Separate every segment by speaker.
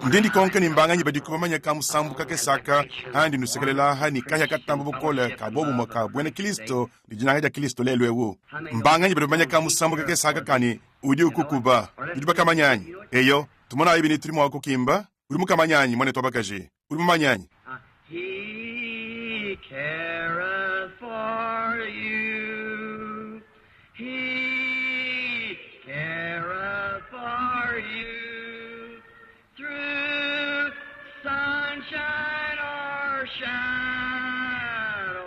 Speaker 1: Ndindi konka ni mbanga nyi badiko manya kamusambu kake saka handi nusekelela hani kahya katambo bokole kabobu maka bwene Kristo dijinanga ja Kristo lelo ewo mbanga nyi badimanya kamusambu kake saka kani udi ukukuba diba kamanyanyi eyo tumona ibini trimo wako kimba uri mukamanyanyi mwane tobakaje uri mumanyanyi
Speaker 2: He careth for you. He careth for you. Through sunshine or shadow,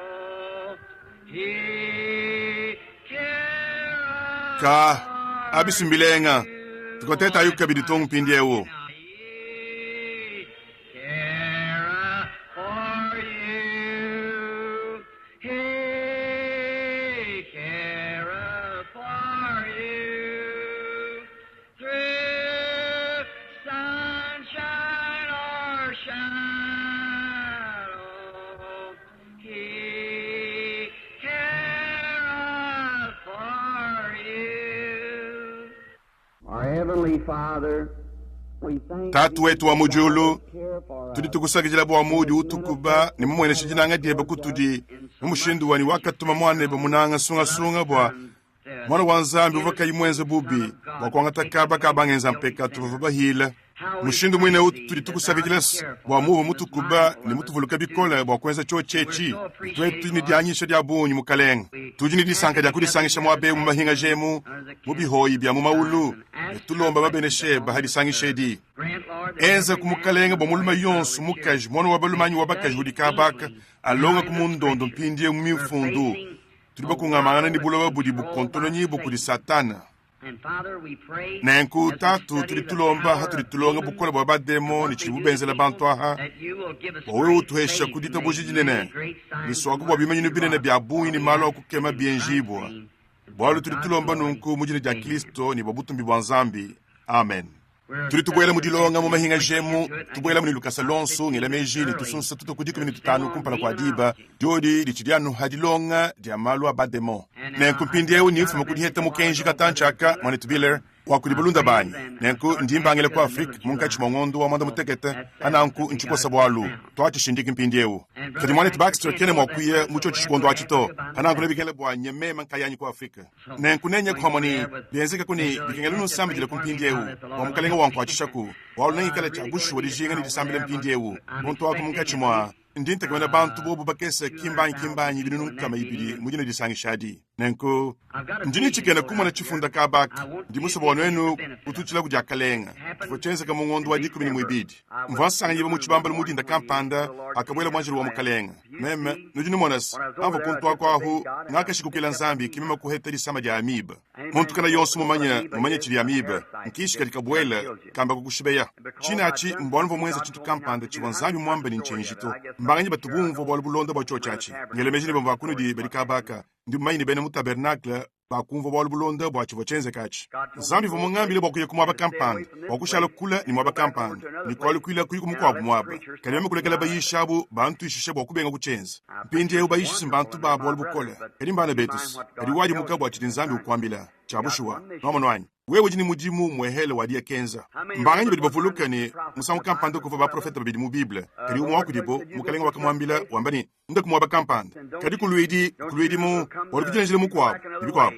Speaker 2: He careth
Speaker 1: ka abisimbilenga tukoteta yuka biditong pindiewo tatu wetu wa mujulu tudi tukusagijila bwa muju utukuba ni mumwene shijinanga dieba kutudi numushindu wani wakatuma mwane munanga sunga bwa mwana wanzambi uvaka imwenze bubi wakwanga takaba kabangenza mpeka tuvuba hila mushindu mwine utu tudi tukusagijila bwa muvu mutukuba ni mutuvuluka bikola bwa kwenza cho chechi twetu ni dianyisha dia bunyi mukalenga tuji ni disanka dia kudisangisha mwabe mumahinga jemu mubihoyi bya mumaulu tulomba babeneshe bahadi sangishedi enza kumukalenga bomuluma yonsu mukaji mwana wabalumanyi wabakaji hudikabaka alonga kumundondo mpindie mumifundu tuliba kungamana ni buloba budi bukontono nyibo kudi satana nenku tatu tulitulomba hatulitulonga bukola bwa bademo ni chibubenzela bantu aha bowe utuhesha kudita bujijinene niswagu bwa bimanyi binene bya bunyi ni malo kukema bienjibwa bwalu tulitulomba nunku mujine ja Kristo ni babutumbi bwa nzambi amen tulitubwela mudilonga mu mahinga jemu tubwela mu Lucas Alonso ngela mejini tusunsa tutokudika minute 5 kumpala kwa diba jodi dichidiano hadilonga dia malo abademo nenku mpindiewu ni fuma kudiheta mukenji katanchaka mwane tubiller wakulibulunda banyi nenku ndimbangele kwa Afrika munkachi mongondo wa mwanda mutekete ananku nchuko sabwalu twachi shindiki mpindiewu kadi mwane Baxter kene mwakuye mucho chikondo achito ananku nebikele bwa nyeme mankayanyi kwa Afrika nenku nenye kwa mwani bienzeka kuni bikengele nusambi jile kumpindiewu wa mkalenga wanku achishaku walu nengi kala chabushu wadijinga ni disambile mpindiewu muntu wako munkachi mwa ndinte kwenda bantu bobu bakese kimbanyi binunu kama ibiri mujine disangishadi nenko ndini chikena kumana chifunda kabaka ndimuso bonwenu utuchila kujya kalenga fochenza kama ngondo wa dikubini mwibidi mvasanga yiba muchibambalo mudinda kampanda akabwela mwanjiro wa mukalenga meme nujini monas amvo kuntu wako ahu ngakashikukila nzambi kimema kuheteri sama dia amiba muntu kana yonsu mumanya chili amiba nkishi katika bwela kamba kukushibeya chinachi mbonvo mwenza chitu kampanda chiwanzambi mwamba ni nchenjito mbanganyi batubumvo bwa bulonda bwa chochachi ngelemejini bamva kunudi berikabaka ndi mayini bene mu tabernacle bakumva bwa bulonda bwa chivochenze kachi zambi vumungambile bwa kuye kumwaba kampanda wakushala kula ni mwaba kampanda ni kwali kuila kuyi kumukwabu mwaba kalime kulekela bayishabu bantu ishishe bwa kubenga kuchenza mpindi yehu bayishisi mbantu babo walubukola kalimbana betus kali wadi mukabu wa chitinzambi ukwambila chabushuwa nomono wanyi wewe jini mujimu mwehele wadia kenza mbanganyi bedi bavuluka ni musamu kampanda kuva ba profeta babidi mu Biblia kadi umwaku dibo mukalenga wakamwambila wambani nda kumwaba kampanda kadi kuluidi mu walukujenjile mukwabu ibikwabu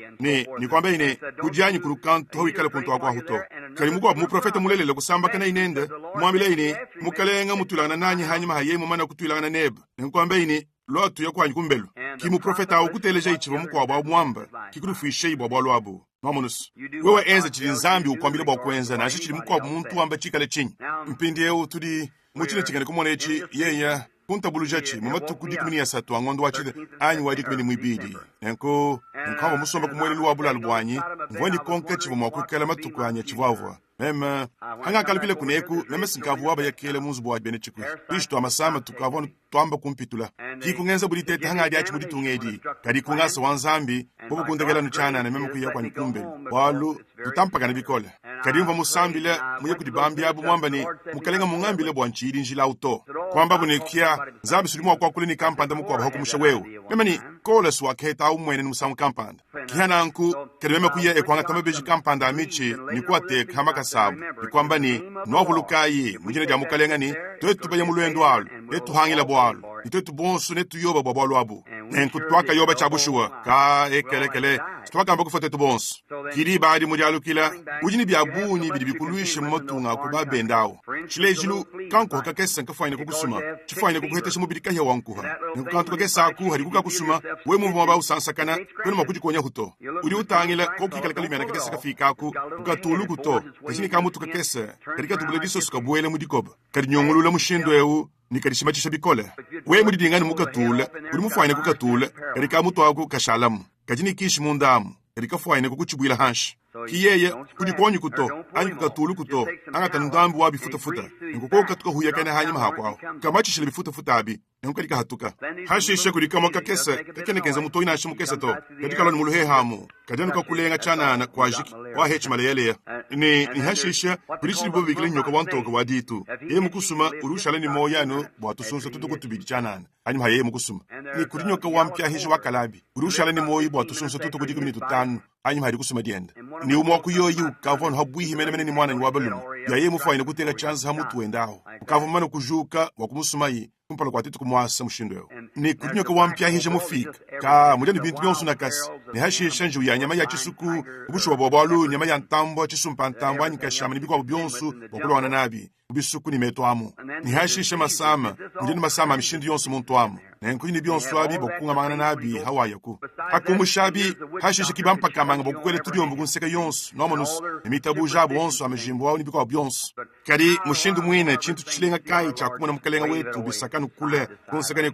Speaker 1: ni kwamba ine kujanyi kulukanto hawikale kuntu wako ahuto kadi mukwabu mu profeta mulelele kusamba kana inende mwambila ine mukalenga mutulana nanyi hanyuma hayemu mana kutulana neba ni kwamba ine lotu yakwanyi kumbelo kimu profeta ukuteleja ichivo mukwabu wa mwamba kikulufuishe ibo bwa lwabo nomonus wewe enza chili nzambi ukwambile bwa kwenza nashi chili mukwabu muntu wamba chikale chinyi mpindi yehu tudi muchine chingane kumonechi yenya kuntabulujachi mumatuku dikumini ya satu angondo wachile anyi wa dikumini mwibidi nenko nkamba musomba kumwele luwa bula lubwanyi mvwendi konka chivo mwakwikala matuku anya chivavwa mema hanga kalpile kuneku meme sinkavu waba ya kele munzu bwa bene chikwi ishtu amasama tukavonu twamba kumpitula kiku ngenza budi tete hanga adi achi budi tungedi kadi kungasa wanzambi bobu kundegela nuchana na meme kuya kwa nikumbe walu tutampaka na bikola kadimva musambile muye kudibambia abo mwamba ni mukalenga mungambile bwanchiri njila auto kwamba bunikia zabi sulimo kwa kulini kampanda mukwa baho kumushawewu memani kola swa keta au mwene musamu kampanda kihana anku kadimema kuye ekwanga tamabeji kampanda amichi ni kwate kama kasabu ni kwamba ni novulukayi mujine ja mukalenga ni twetu baya mulwendo alu etu hangila bwalu itetu bonso netu yoba bwabwalu abu nenku twaka yoba chabushuwa ka ekelekele twaka ambako fotetu bonso kiri baadi mujalu kila ujini biabuni bidi bikuluishe mmotunga kuba bendao chile jilu kanko kakesa nkafanya kukusuma chifanya kukuhetesha mubidi kahya wankuha nkukantu kakesa ku hari kukakusuma we mu mwa usansakana kwene makuji konya huto uri utangila koki kalakali mena kakesa kafika ku ukatulu kuto kashini kamutu kakesa karika tubulediso sukabwele mudikoba kari nyongulula mushindo eu nikarishimachisha bikole we muri dingani mukatula uri mufanya kukatula karika mutu aku kashalamu kajini kishi mundamu karika fanya kukuchibwila hanshi kiyeye kujikonyi kuto ani kukatulu kuto angata ndambi wabi futa nguko katuka huya kana hanyima hakwao kamachi shile futa abi nkukarika hatuka hashisha kurika makakesa kakene kenza muto ina shimu kesa to katika lon muluhe hamu kadani ko kulenga chana na kwajiki wa hechmale yele ni hashisha kurishi bobi kile nyoko wanto ko waditu ye mukusuma urushala ni moya no bwatu sonso tutukutubidi chana hanyima ye mukusuma ni kurinyo ka wampya hisho wakalabi urushala ni moyi bwatu sonso tutukudiki minute 5 hanyima hari kusuma dienda ni umo kuyoyu kavon habwi himene ni mwana ni wabalum ya ye mufaina kutega chance hamutu endao ukavumana kujuka wakumusumayi kumpala kwa titu kumwasa mushindo ni kurinyo ka wampya hisho mufika ka mujani bintu byonso nakasi ni hashi shanju ya nyama ya chisuku ubusho bwabalu nyama ya ntambo chisumpa ntambo anyika shama ni bikwa byonso bokulwana nabi ubisuku ni metwamo ni hashi shamasama mujani masama mishindo yonso muntwamo nenkuni byonso abi bokunga mangana nabi hawayaku akumushabi hashi shikibampa kamanga bokukwele tudiombo kunseka yonso nomonus emitabu jabo onso amajimbo wao ni bikwa byonso kadi mushindo mwine chintu chilenga kai chakumuna mukalenga wetu bisakanu kule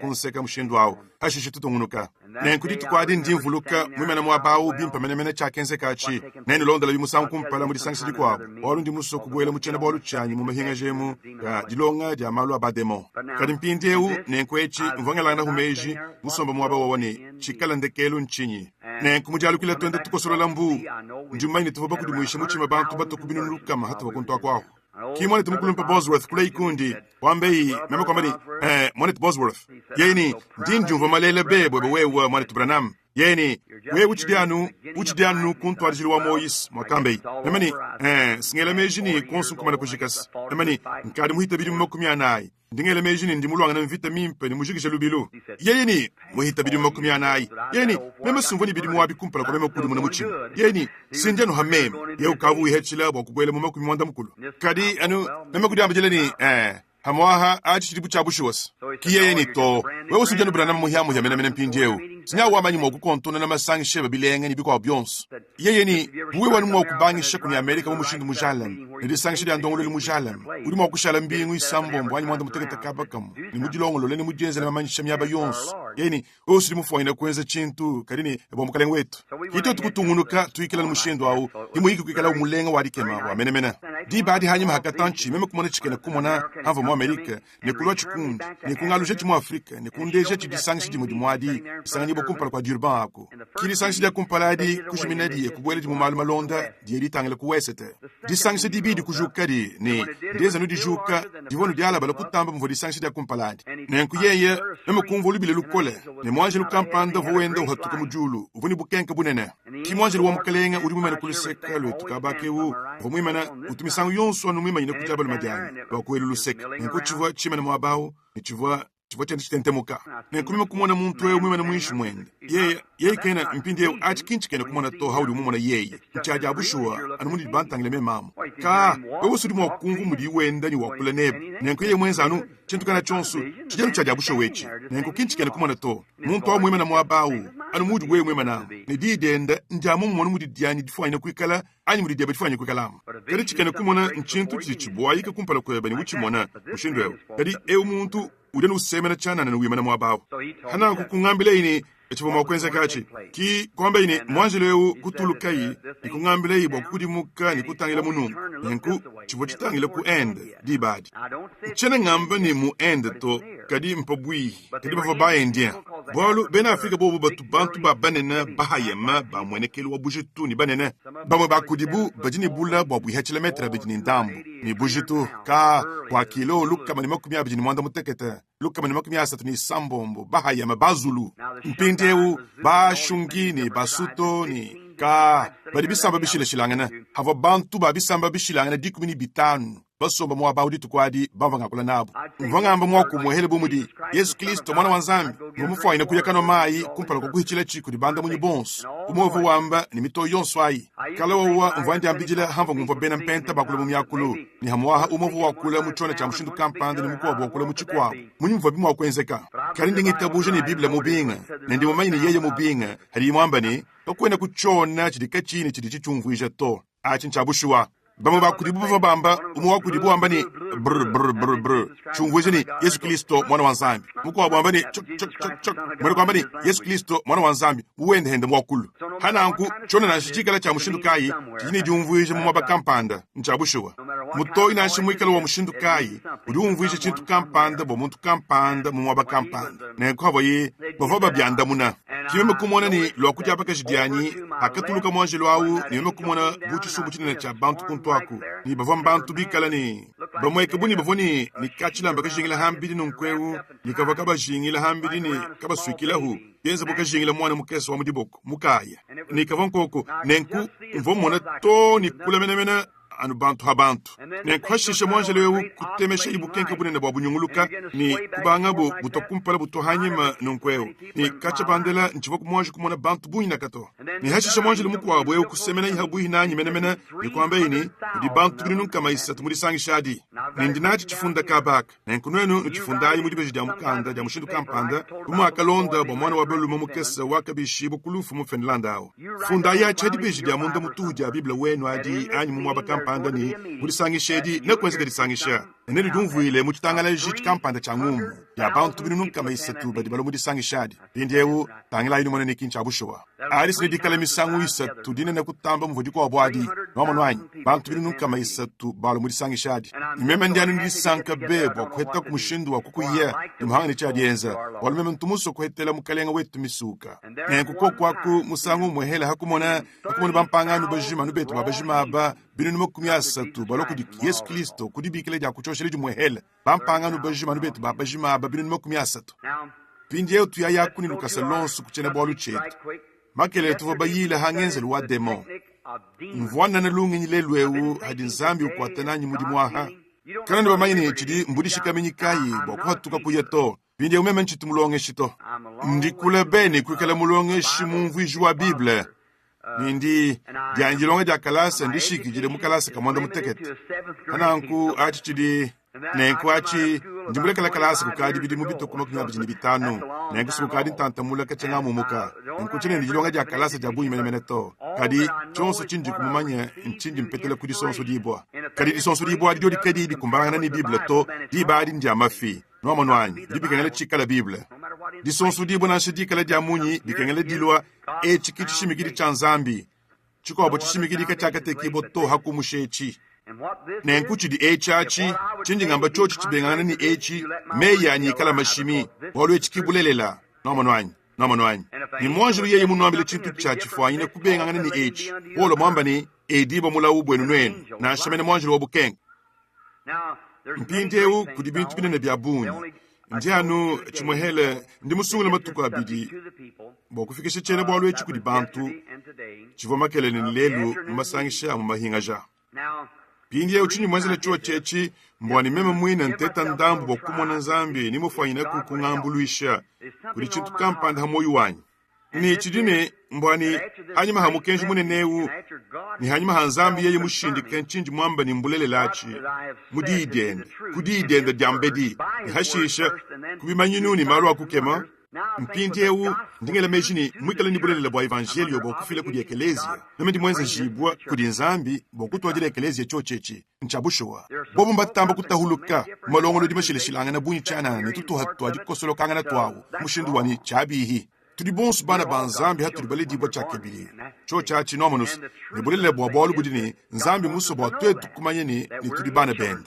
Speaker 1: kunseka mushindo wao hashi shitutungunuka nenkudi tukwadi ndimvuluka mwimena mwabao bimpa menemene chakenze kachi nene londala bimusamu kumpala muri sangsi dikwa walo ndimuso kubwela muchene bolu chanyi mumahinga jemu ya dilonga dia malu abademo kadi mpindeu nenkwechi mvangala humeji musomba mwaba wawani chikala ndekelu nchinyi nenkumujalu kila twende tukosolola mbu njumaini tufoba kudimuisha muchima bantu bato kubinunuluka mahatu wakuntoa kwao kimone tumukulumpa Bosworth kule ikundi wambei meme kwa mbani monet Bosworth yeni ndinjumva malele bebwe wewe monet Branham yeni we uchidianu kuntu arjili wa Mois mwakambei memeni singele mejini konsu kumana kujikas memeni nkadi muhita bidi mmakumi anai ndingele mejini ndimulwanga na mvita mimpe ni mujikisha lubilu yeni muhita bidi mmakumi anai yeni meme sumvoni bidi mwabi kumpala kwa meme kudumu na muchimu yeni sinjano hamem yeu kavu ihechila wakubwele mmakumi mwanda mkulu kadi anu meme kudiyamba jeleni hamwaha achichiribu chabushuwas kiyeni to wewe sinjano Branham muhiamu ya mena mpinjeu sinya wamanyi mokukontona na masangi sheba bilenge ni bikwa byonso yeyeni buwe wanu mokubangi sheku ni Amerika mu mushindu mujalam ni sangi shidi andongolo mu jalam uri mokushala mbingu isambo mbwanyi mwanda mutegeta kabakam ni mujilongolo leni mujenze na mamanyi shamya bayonso yeni osiri mufoina kwenza chintu kadini bomukalenga wetu kito tukutungunuka tuikila mushindu au imuhiki kwikala umulenga warikema wa menemena di badi hanyima hakatanchi meme kumona chikena kumona hava mu Amerika ni kulwa chikundi ni kungaluje chimu Afrika ni kundeje chidisangi shidi mudimwadi sangi bokumpala kwa Durban ako kili sangi shidi kumpala di kujiminadi kubwele di mumalu malonda di editangele kuwesete di sangi shidi bidi kujukadi ni ndeza nu di juka divonu di alaba lakutamba mvo di sangi shidi kumpala di ne nkuyeye meme kumvolu bile lukole ne mwanje lukampanda vuwenda uhatuka mujulu uvuni bukenka bunene ki mwanje luwa mukalenga uri mumene kuluseka lwe tukabake u vumwimana utumisangu yonso anu mwima yine kujabala majani wakuwelu luseka ne nkuchivwa chimene mwabao ni chivwa chenda chitentemuka ne kumima kumona muntu wewe mwimana mwishu mwende yeye kena mpindi yewe achikinchi kena kumona to hauri mumona yeye mchaja abushua anumuni bantangile memamo ka wewe suri mwa kungu mudi wenda ni wakula nebu nenko yeye mwenza anu chintu kana chonsu chijelu mchaja abusho wechi nenko kinchi kena kumona to muntu wa mwimana mwabao anumudi wewe mwimana ne didenda njamu mwonu mudi diani difuwa kwikala ani mudi diabe difuwa kwikala kari chikena kumona nchintu chichibuwa yika kumpala kweba ni uchi mwana mshindu wewe kari ewe muntu udenu semena chana na wimana mwabao hana kukungambile ini echipoma kwenza kachi ki kwamba ini mwanjileu kutulukai ikungambile ibo kudimuka ni kutangila munungu nenku chivo chitangile ku end di bad chene ngamba ni mu end to kadi mpabui kadi ba ba india bolu bena afrika bo batu bantu ba banena ba hayema ba mwenekelo wa bujitu ni banena ba mo ba kudibu bajini bula bo bu hechilemetra bajini ndambu ni bujitu ka kwa kilo lukka mani makumi abajini mwanda mutekete lukka mani makumi asatu ni sambombo ba hayema ba zulu mpindeu ba shungi ni basuto ni ka badi bisamba bishile shilangana hava bantu ba bisamba bishilangana dikumini bitanu basomba mwa baudi tukwadi bavanga kula nabo mvanga mwa kumuhele bumudi Yesu Kristo mwana wanzambi mumufa ina kuyakano mai kumpala ko kuhichila chiku di banda munyi bons umuvu wamba ni mito yonso ai kala wa mvandi ambijila hamba ngumva bena mpenta bakula mumyakulu ni hamwaha umuvu wakula muchona cha mushindu kampanda ni mukwa bokula muchikwa munyi mva bimwa kwenzeka kalindi ngitabuje ni Biblia mubinga ndi mumayini yeye mubinga hali mwamba ni okwenda kuchona chidika chini chidi chichumvuisha to achinchabushwa bama ba kudibu bamba umwa kudibu amba ni brr chungweze ni Yesu Kristo mwana wa nzambi muko bamba ni chok mwana kwamba ni Yesu Kristo mwana wa nzambi uwende hende mwakulu hana anku chona na shikala cha mushindu kai chini jumvuije mu mabakampanda nchabushwa muto ina shimwikala wa mushindu kai udumvuije chintu kampanda bo muntu kampanda mu mabakampanda ne kwabo yi bava byanda muna kimeme kumona ni lwakuja baka jidiani akatuluka mwanje lwawu nimeme kumona buchi subu chine cha bantu kuntuaku ni bavam bantu bikala ni bamwe kabuni bavoni ni kachila mbaka jingila hambidi nunkweu ni kavakaba jingila hambidi ni kaba swikila hu yenza boka jingila mwana mukeso wa mudiboko mukaya ni kavankoko nenku mvomona to ni kulemenemena anu bantu habantu ne kwashisha mwanje lewu kutemesha ibukenke bunene bwa bunyunguluka ni kubanga bu butokumpala butohanyima nunkweo ni kacha bandela nchiboku mwanje kumona bantu buina kato ni hashisha mwanje lumukwa bwe kusemena ihabuhi nanyi menemena ni kwamba ini di bantu binun kama isa tumuri sangi shadi ni ndinachi chifunda kabak ne kunwenu chifunda yi mudibe jida mukanda ja mushindu kampanda bumwa kalonda bo mwana wa belu mumukesa wakabishi bokulufu mu Finlanda ao funda ya chadi beji dia munda mutuja Biblia wenu adi anyi mumwa bakampanda ni mulisangi shedi ne kwenzeka disangisha nene dumvuile mutangala jit kampanda changumu ya bantu binun kama isa tu badi balo mudisangi shadi ndiewu tangila inu mone kincha bushwa alis ne dikala misangu isa tu dine ne kutamba mvudiko wabwadi no manwanyi bantu binun kama isa tu balo mudisangi shadi nimeme ndianu ndisanka bebo kweta kumushindu wa kukuye imhangani chadi enza walmeme ntumuso kwetela mukalenga wetu misuka kuko kwaku musangu muhela hakumona bampanganu bajima nubetu babajima aba binun mokumyasa tu balo kudi Yesu Kristo kudi bikele ja kuchoshele ju muhela bampanganu bajima nubetu babajima aba binun mokumyasa tu pindie tu ya yakuni lukasalonsu kuchena bolu chetu makele tu bayila hangenzelu wa demo mvwana na lungi nyilelwewu hadi nzambi ukwatananyi mudi mwaha kana ndo mayini chidi mbudi shikamenyikai bokwatuka kuyeto pindie umeme nchitu mulonge shito ndikule beni kwikala mulonge shimumviju wa Biblia nindi dianjilonge dia kalasa ndishiki jide mukalasa kamanda muteketi hananku achi chidi nenku achi ndimule kala kalasa kukadi bidi mubito kuno kunya bijini bitano nenku sukadi ntanta mula kachenga mumuka nenku chine ndijilonge dia kalasa jabu imene to kadi chonso chinji kumumanya nchinji mpetele kudi sonso dibwa kadi disonso dibwa di kadi di kumbanga ni Biblia to di badi ndia mafi no manwanyi di bikengele chikala Biblia disonso dibwa na shidi kala jamunyi bikengele dilwa chikiti shimikidi chanzambi chikobo chishimikidi kachakate kibo to hakumushechi nenkuchi di echachi chinji ngamba chochi chibengana ni echi meya ni kala mashimi walwe chikibulelela no manwanyi ni mwanjiru yeye munwambile chintu chachi fwanyine kubengana ni echi wolo mwamba ni edibo mula ubwenu nwenu na shamene mwanjiru wabukeng mpintewu kudi bintu binene byabuni ndianu chimwehele ndi musungule matuko abidi bokufikisha chene bwalwe echi kudi bantu chivomakele ni lelu mumasangisha mumahingaja pindi ya uchini mwazile chuo chechi mbwani meme mwina nteta ndambu bokumona nzambi ni mufanyina kukungambuluisha kuli chintu kampanda hamoyu wanyi ni chidine mbwani hanyima hamukenji munenewu ni hanyima hanzambi yeye mushindi kenchinji mwamba ni mbulele lachi kudidende jambedi ni hashisha kubimanyinu ni maru akukema mpintewu ndingela mejini mwikala ni bulele bwa evangelio bokufile kudi ekelezia namendi mwenze jibwa kudi nzambi bokutwajile ekelezia chochechi nchabushowa bobo mbatamba kutahuluka malongolo di mashileshilanga na bunyi chana ni tutu hatu adikosolo kanga na tuawu mushindu wani chabihi tudi bonsu bana banzambi hatu dibale dibwa chakebili chochachi nomanus ni bulele bwa bolu budini nzambi muso bwa tuetu kumanyeni ni tudi bana bend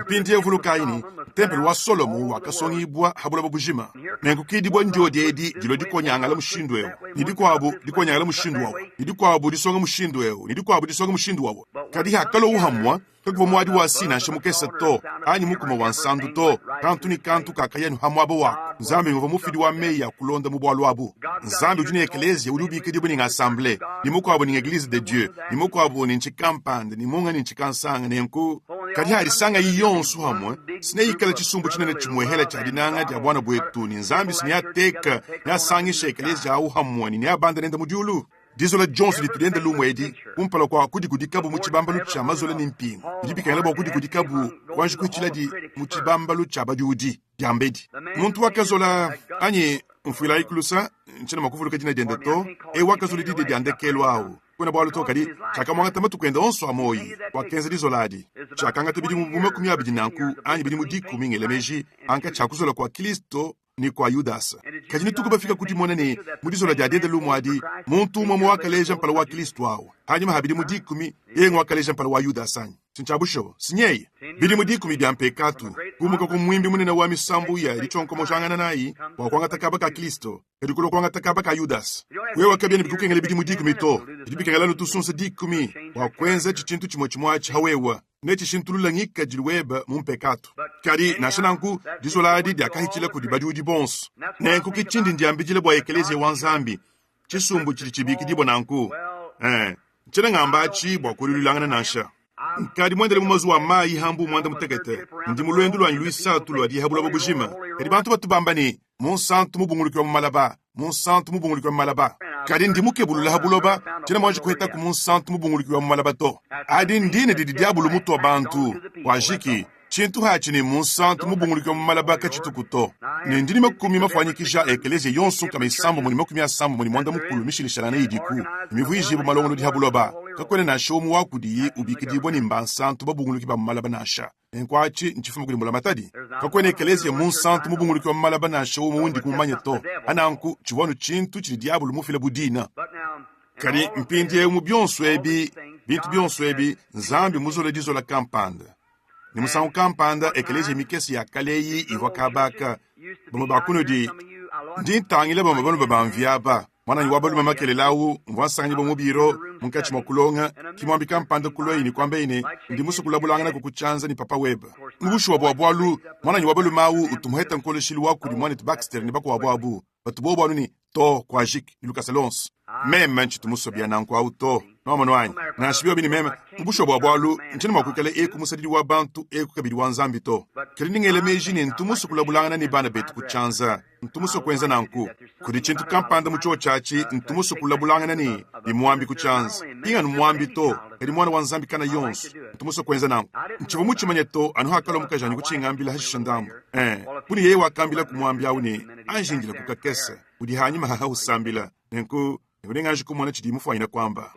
Speaker 1: mpintewu vuluka ini tempelo wa Solomo wakasongibwa habula babujima nenkukidibwa njodi edi dilo dikonyanga la mushindu ewo nidikwabu dikonyanga la mushindu wawo nidikwabu disonga mushindu ewo nidikwabu disonga mushindu wawo kadi hakalo uhamwa kakuva mwadi wa sina shamukesa to ani mukuma wansandu to kantu ni kantu kakayanu hamwabo wako nzambi nguva mufidi wa meya kulonda mubwalu wabu nzambi ujuni ekelezia ulubikidibwa ninga assemble ni mukwabu ni eglise de Dieu ni mukwabu ni nchikampande ni munga ni nchikansanga nenku kadi harisanga yiyonsu hamwe sine yikala chisumbu chinene chimwehela chadinanga dia bwana bwetu ni nzambi sine yateka yasangisha ekelezia au hamwe ni abanda nenda mudiulu dizola Jones litudenda lumwedi umpala kwa kudikabu muchibamba lucha mazole ni mpingo ilipikangela bwa kudikabu wanju kuchila di muchibamba lucha badiudi diambedi muntu wakazola anye mfuila ikulusa nchena makuvulu kajina diendeto wakazola di diandekelwa au kuna bwa luto kadi chaka mwanga tamatu kwenda onso amoyi wakenza dizoladi chaka ngata bidi mubume kumya bidi nanku anye bidi mudiku mingele meji anka chakuzola kwa Kristo ni kwa Yudas kajini tuku bafika kutimona ni mudizola diadende lumwadi muntu mwa wakaleja mpala wa Kristo wao hanyuma habidi mudikumi yengo wakaleja mpala wa Yudas anyi chinchabusho sinyeye bidi mudikumi diampekatu kumuka kumwimbi munene wa misambu ya lichonko moshangana nayi wakwanga takaba ka Kristo edikulo kwanga takaba ka Yudas wewe wakabya nibikukengele bidi mudikumi to bidibikengela lutusunse dikumi wakwenza chichintu chimochimwachi hawewa nechi shintululangika jilweba mumpekatu kadi nashananku dizoladi diakahichila kudibadiudi bonso nenku kichindi ndiambijile bwa ekelezi wanzambi chisumbu chili chibiki dibo nanku nchena ngambachi bwa kulululangana nasha kadi mwendele mumazu wa mayi hambu mwanda mutekete ndi mulwendu lwanyi luisatu lwa dihabula babujima kadi bantu batubambani monsantu mubungulukwa mumalaba monsantu mubungulukwa mumalaba kadi ndimuke bulula habuloba chena mwanji kuheta ku monsantu mubungulukwa mumalaba to adi ndine didi diabulu mutu wa bantu wajiki chintu hachi ni monsantu mubungulukwa mumalaba kachitukuto ni ndini makumi mafanyikisha ekeleze yonsu kama isambu muni makumi asambu muni mwanda mukulu mishilishalana idiku imivuijibu malongo dihabulaba kakwene nasha omu wakudiyi ubikidibwa ni mbansantu babungulukwa mumalaba nasha enkwachi nchifumu kuli mulamatadi kakwene ekeleze monsantu mubungulukwa mumalaba nasha omu undi kumanye to ananku chiwanu chintu chili diabulu mufila budina kadi mpindie umu byonsu ebi bintu byonsu ebi nzambi muzole dizola kampanda ni musangu kampanda ekeleze mikesi ya kaleyi iwakabaka bamu bakuno di ndintangile bamu banu babamvyaba mwana ni wabalu mamakele lawu mwasanyi bamu biro munkachi makulonga kimwambi kampanda kuloyi ni kwamba ine ndi musu kulabulanga na kukuchanza ni papa weba ngushu wabwalu mwana ni wabalu mawu utumuheta nkolo shilu waku ni mwana Baxter ni bako wabwabu batubobo anu ni to kwa jik ni Lucas Alonso meme nchitumuso bia nanku auto no wanyi na shibiwa bini meme ngushu wabwalu nchini mwakukele musadidi wa bantu kabidi wanzambi to keli ngele meji ni ntumuso kulabulanga na ni bana betu kuchanza ntumuso kwenza nanku kudi chintu kampanda mucho chachi ntumuso kulabulanga na ni mwambi kuchanza inga mwambi to edi mwana wanzambi kana yonsu ntumuso kwenza nanku nchivu muchi manyeto anu hakalo mukajani kuchingambila hashishandamu kuni yeye wakambila kumwambi au ni anjingila kukakesa udi hanyima haha usambila nenku Ndengaji kumwana chidi mufanyina kwamba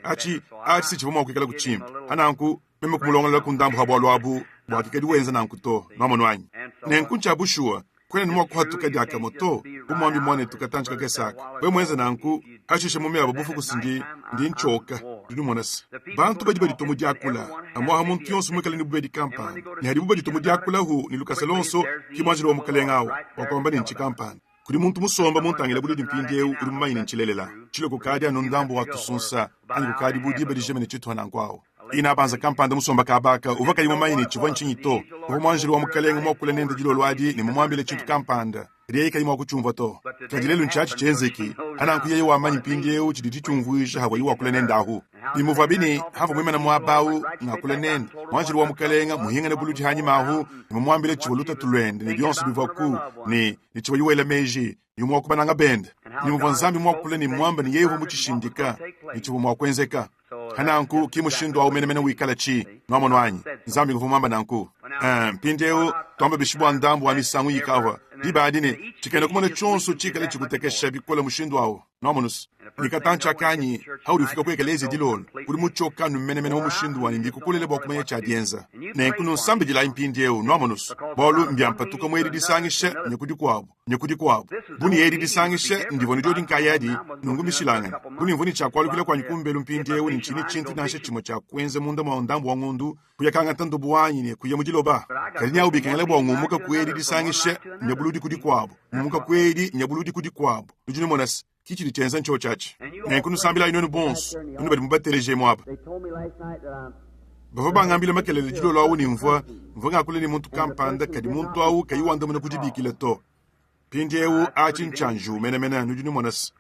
Speaker 1: achi si chivuma kukala kuchimba ananku meme kumulongala kundambu habwalu abu bwakikedi wenza nanku to nomo wanyi nenkuncha bushua kwene nimwa kuhatuka diaka moto umwambi mwane tukatanchika kesaka we mwenza nanku ashishe mume ababufu kusindi ndi nchoka ndi mwanasi bantu baji badi tomu diakula amwa hamuntu yonsu mwekale ni bubedi kampa ni hadi bubedi tomu diakula hu ni Lucas Alonso kimwajiri wa mukalengawo wakwamba ni nchikampani kuri muntu musomba muntangila budi mpindie uri mumayine nchilelela chile kukadi anondambo watusunsa ani kukadi budi bedi jemene chitu hanankwao ina banza kampanda musomba kabaka uvakali mumayine chivwa nchinyito umwanjiri wa mukalenga mwakula nenda jilo lwadi ni mumwambile chitu kampanda riye kali mwakuchumva to kajilelu nchachi chenzeki ananku yeye wamanyi mpindie chiditi chumvuisha hawa iwa kula nenda ahu imuva bini hafu mwemana mwabau ngakula nenda mwanjiri wa mukalenga muhinga na buluti hanyi mahu ni mumwambile chivoluta tulwende ni bionsu bivaku ni chiwa yuwele meji ni mwakubananga benda ni muvanzambi mwakula ni mwamba ni yehu muchishindika ni chiwa mwakwenzeka hananku kimushindu au menemene wikala chi nomo nwanyi nzambi nguvumamba nanku mpindeu tomba bishibu andambu wa misangu yikawa dibadine chikenda kumone chonso chikale chikutekesha bikola mushindu au nomonus nikatancha kanyi haurifika kwekelezi dilol kuri muchoka numenemene mumushindu wani ndikukulele bokumenya chadienza nenkunu sambijila impindieu nomonus bolu mbiampatuka mweri disangishe nyekudi kwabo buni yeri disangishe ndivoni jodi nkayadi nungumishilanga buni mvuni chakwalu kile kwa nyikumbelu mpindieu ni nchini chinti nashe chimo cha kwenze munda maondambu wangundu kuyakanga tandu buwanyi ne kuyemujiloba kalinya ubikengele bwa ngumuka kweri disangishe nyabuludi kudi kwabo ngumuka kweri nyabuludi kudi kwabo ujuni monas kichiri chenza ncho chachi nenkunu sambila inoni bons unu badi mubateleje mwaba bava bangambile makelele jilo lawo ni mvua ngakule ni muntu kampanda kadi muntu awu kayiwanda muna kujibikile to pindewu achinchanju menemene nujuni monas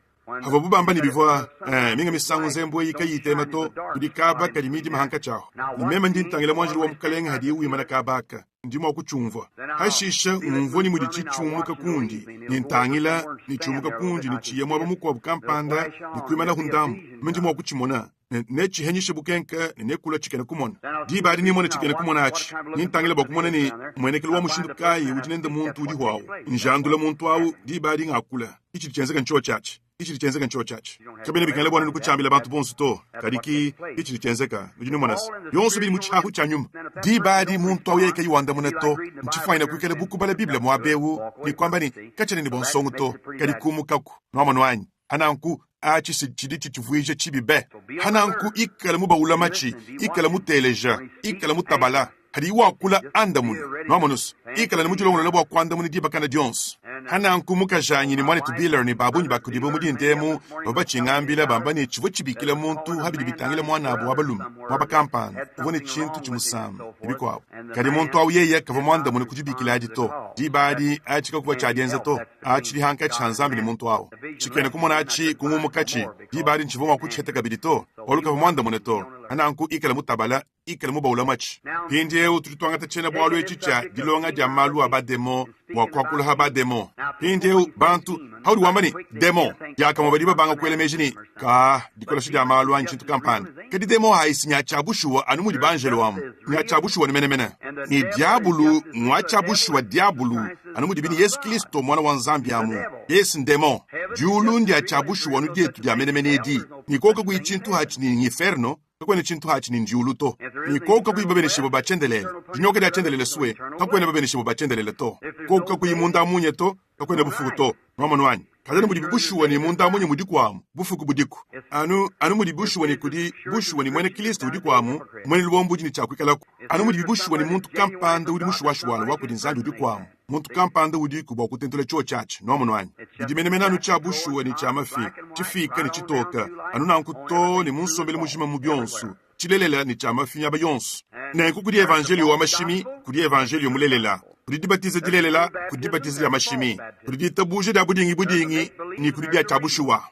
Speaker 1: hava bubamba ni bivwa minga misangu nzembo yikayitema to kudikaba kadi midi mahanka chaho ni mema ndintangile mwanjiri wa mukalenga hadi uwi mana kabaka ndimo kuchumva hashisha mvoni mudi chichumuka kundi nintangila ni chumuka kundi ni chiye mwaba mukwa bukampanda ni kuimana hundambu ndimo kuchimona nechi henyishe bukenka ni nekula chikene kumona di badi ni mona chikene kumona achi nintangila bakumona ni mwenekele wa mushindu kai ujinenda muntu udi hwao njandula muntu awu di badi ngakula ichi chenzeka ncho chachi ichi chenzeka ncho chachi kabene bikale bwana nukuchambila bantu bonsu to kadiki ichi chenzeka ujini monas yonsu bi muchahu chanyum di badi muntu awu yeka yiwanda muneto nchifaina kwikele buku bala biblia mwabewu ni kwamba ni kachane ni bonsongu to kadikumu kaku nomano wanyi hananku achi sichiditi chivuije chibibe hananku ikala muba ulamachi ikala muteleja ikala mutabala hadi wakula andamuni nomonus ikala ni mujulongo labo kwandamuni diba kana Jones hananku mukajanyi ni mwane tubiler ni babunyi bakudibo mudi ndemu baba chingambila bamba ni chivu chibikila muntu habidi bitangile mwana abo wabalum wabakampana ubone chintu chimusam ibiko abo kadi muntu awu yeye kava mwandamuni kujibikila hadi to dibadi achika kuwa chadienza to achiri hanka chanzambi ni muntu awu chikene kumona achi kumumukachi dibadi nchivuma kuchete kabidi to oluka mwandamuni to hananku ikala mutabala ikala muba ulamachi pindieu tutwanga tachena bwalu echicha dilonga jamalu abademo wakwakula habademo pindieu bantu haudi wambani demo yaka mabadiba banga kwele mejini ka dikola shida malu anchintu kampani kadi demo haisi nyachabushuwa anumudi banjelo wamu nyachabushuwa ni menemene ni diabulu mwachabushuwa diabulu anumudi bini Yesu Kristo mwana wa Nzambi amu Yesu ndemo julu ndi achabushuwa nudietu dia menemene edi ni koka kuichintu hachi ni inferno kakwene chintu hachi ni njulu to ni koka kuibabene shibo bachendelele jinyoke dia chendelele suwe kakwene babene shibo bachendelele to koka kuimunda munye to kakwene bufuku to nomano wanyi kadani mudi bushuwa ni munda munye mudikwamu bufuku budiku anu mudi bushuwa ni kudi bushuwa ni mwene Kristo udikwamu mwene lwombuji ni chakwikalaku anu mudi bushuwa ni muntu kampanda udi mushuwashuwala wakudi Nzambi udikwamu muntu kampanda udi kuba kutentule cho chachi nomano wanyi idimenemena anu cha bushuwa ni cha mafi chifika ni chitoka anu nankuto ni munsombele mujima mubyonsu chilelela ni cha mafi nyaba yonsu nenku kudi evangelio wa mashimi kudi evangelio mulelela kudi dibatiza dilelela kudi dibatiza ya mashimi kudi ditabuje da budingi ni kudi dia chabushuwa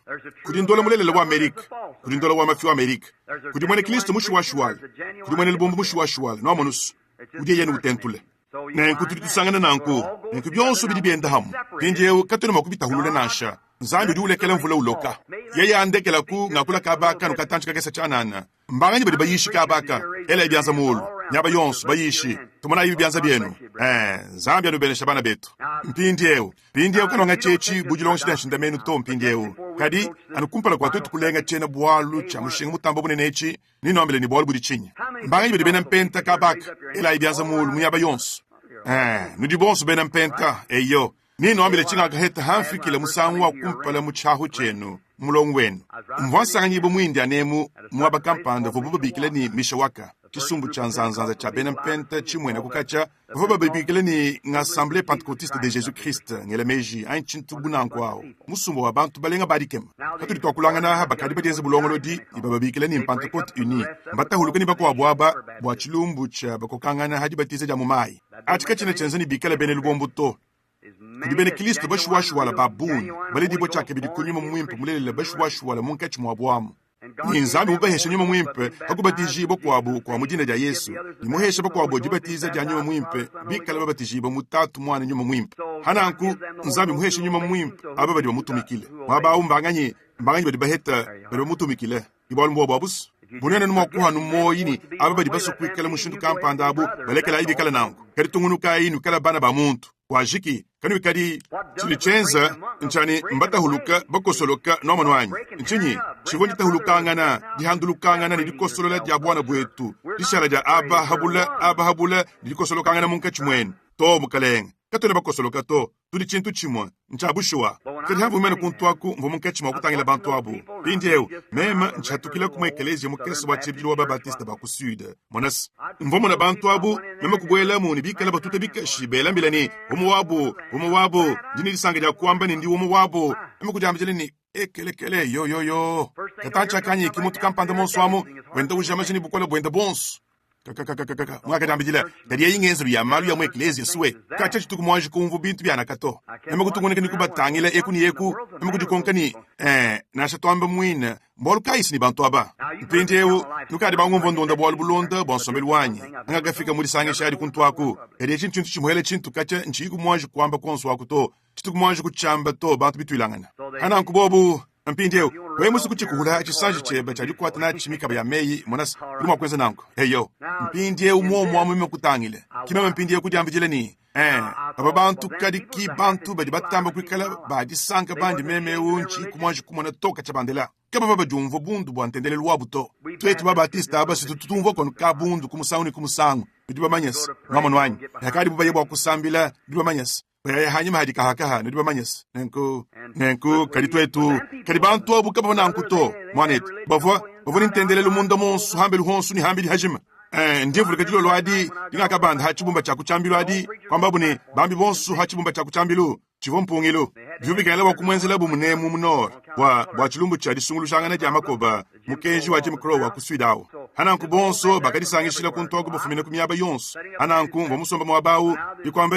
Speaker 1: kudi ndola mulelela wa Amerika kudi ndola wa mafi wa Amerika kudi mwene Kristo mushuwashuwala kudi mwene lubombo mushuwashuwala nomanus kudi yenu utentule nenku tuli tusangana nanku nenku byonso bidi byenda hamu pinje katona makubita hulule nasha Nzambi diulekela mvula uloka yeye andekela ku ngakula kabaka nukatanchika kesa chanana mbanganyi badi bayishi kabaka ela ibyanza mulu nyaba yonso bayishi tumana ibi byanza byenu Nzambi anubenesha bana betu mpindieu kanonga chechi bujilongo shida shindamenu to mpindieu kadi anukumpala kwa tutu kulenga chena bwalu cha mushinga mutambo bunenechi nino ambele ni bwalu budi chinyi mbanganyi badi bena mpenta kabaka ela ibyanza mulu munyaba yonso nudi bonso bena mpenta eyo nino ambele chinga kaheta hanfikile musangu wa kumpala muchahu chenu mulongwenu mvwansanga nyibo mwindi anemu mwaba kampanda vububa bikile ni mishawaka chisumbu cha nzanzanza cha bena mpenta chimwena kukacha vububa bikile ni ng'assemblée pentecôtiste de Jésus-Christ ngele meji anchintu bunanko wao musumbu wa bantu balenga barikema katuli twakulangana haba kadi badenze bulongolo di ibaba bikile ni Pentecôte uni mbata huluka ni bako abwaba bwa chilumbu cha bakokangana hadi batize ja mumai atika chine chenzani bikile bene lubombo to kudi bene Kristo bashuwashuwala babuni bale dibo chake bidi kunyuma mwimpe mulele bashuwashuwala munkachi mwabwamu ni Nzambi mubahesha nyuma mwimpe hakubatijibo kwabu kwa mujina ja Yesu ni muhesha bakwabo dibatiza ja nyuma mwimpe bikala babatijibo mutatu mwana nyuma mwimpe hananku Nzambi muhesha nyuma mwimpe aba badi bamutumikile baba umbanganyi badi baheta badi bamutumikile ibalo mbo babus bunene numo kuha numo yini aba badi basukwikala mushindu kampanda abu balekala ibi kala nangu kadi tungunu kai nu kala bana ba muntu wajiki kanu kadi chilichenza nchani mbata huluka bakosoloka no manwanyi nchinyi chivoni ta hulukangana dihandulukangana dikosolola dia bwana bwetu dishara ja aba habula dikosolokangana munka chimwen to mukaleng katole bakosoloka to tuli chintu chimwa nchabushwa kadi havu mena kuntwaku mvomunka chimwa kutangila bantu abu pindieu mema nchatukila kuma ekelezi mukesi wa chibili wa Batista bakusud monas mvomo na bantu abu mema kubwela muni bikala batute bikashi bela milani umu wabo dini disanga ja kuamba ndi umu wabo mema kujambele ni ekelekele yo katacha kanyi kimutu kampanda monswamu wenda ujamashini bukola bwenda bons kaka mwaka dambijila kadi yingenzo ya malu ya mweklezi suwe kacha chituku mwanji kumvu bintu byana kato nema kutungoneka ni kubatangila eku ni eku nema kujikonkani nasha twamba mwina mbolu kaisi ni bantu aba mpindeu nukadi bangu mvondonda bolu bulonda bonsomeli wanyi anga gafika muri sange shari kuntwaku kadi chintu chimuhele chintu kacha nchiku mwanji kwamba konso wakuto chituku mwanji kuchamba to bantu bitwilangana ana nkubobu mpindeu we musu kuchikula chisanji cheba chajikwata na chimika ya meyi monas kuma kwenza nanko heyo mpindeu mwomo amwe kutangile kimema mpindeu kujambijile ni aba bantu kadi ki bantu badi batamba kwikala badi sanka bandi meme unchi kumwanji kumona toka chabandela kaba baba jumvo bundu bwantendele lwabuto twetu baba Batista aba situtumvo kono kabundu kumusangu bidiba manyas ngamo wanyi yakadi baba yebo kusambila bidiba manyas baya hanyima hadika hakaha ndiba manyas nenku kadi twetu kadi bantu obu kaba nankuto mwanet bavwa nintendele lumundo monsu hambelu honsu ni hambili hajima ndivule kadilo lwadi dinga band hachibumba cha kuchambilo adi kwamba bune bambi bonsu hachibumba cha kuchambilo chivompungilo byubigala bakumwenzela bumunemu munor wa chilumbu cha disungulu shangana ja makoba mukenji wa Jim Crow wa kuswidawo hananku bonso bakadisangishila kuntogo bufumine kumyaba yonso hananku ngomusomba mwabawu bikwamba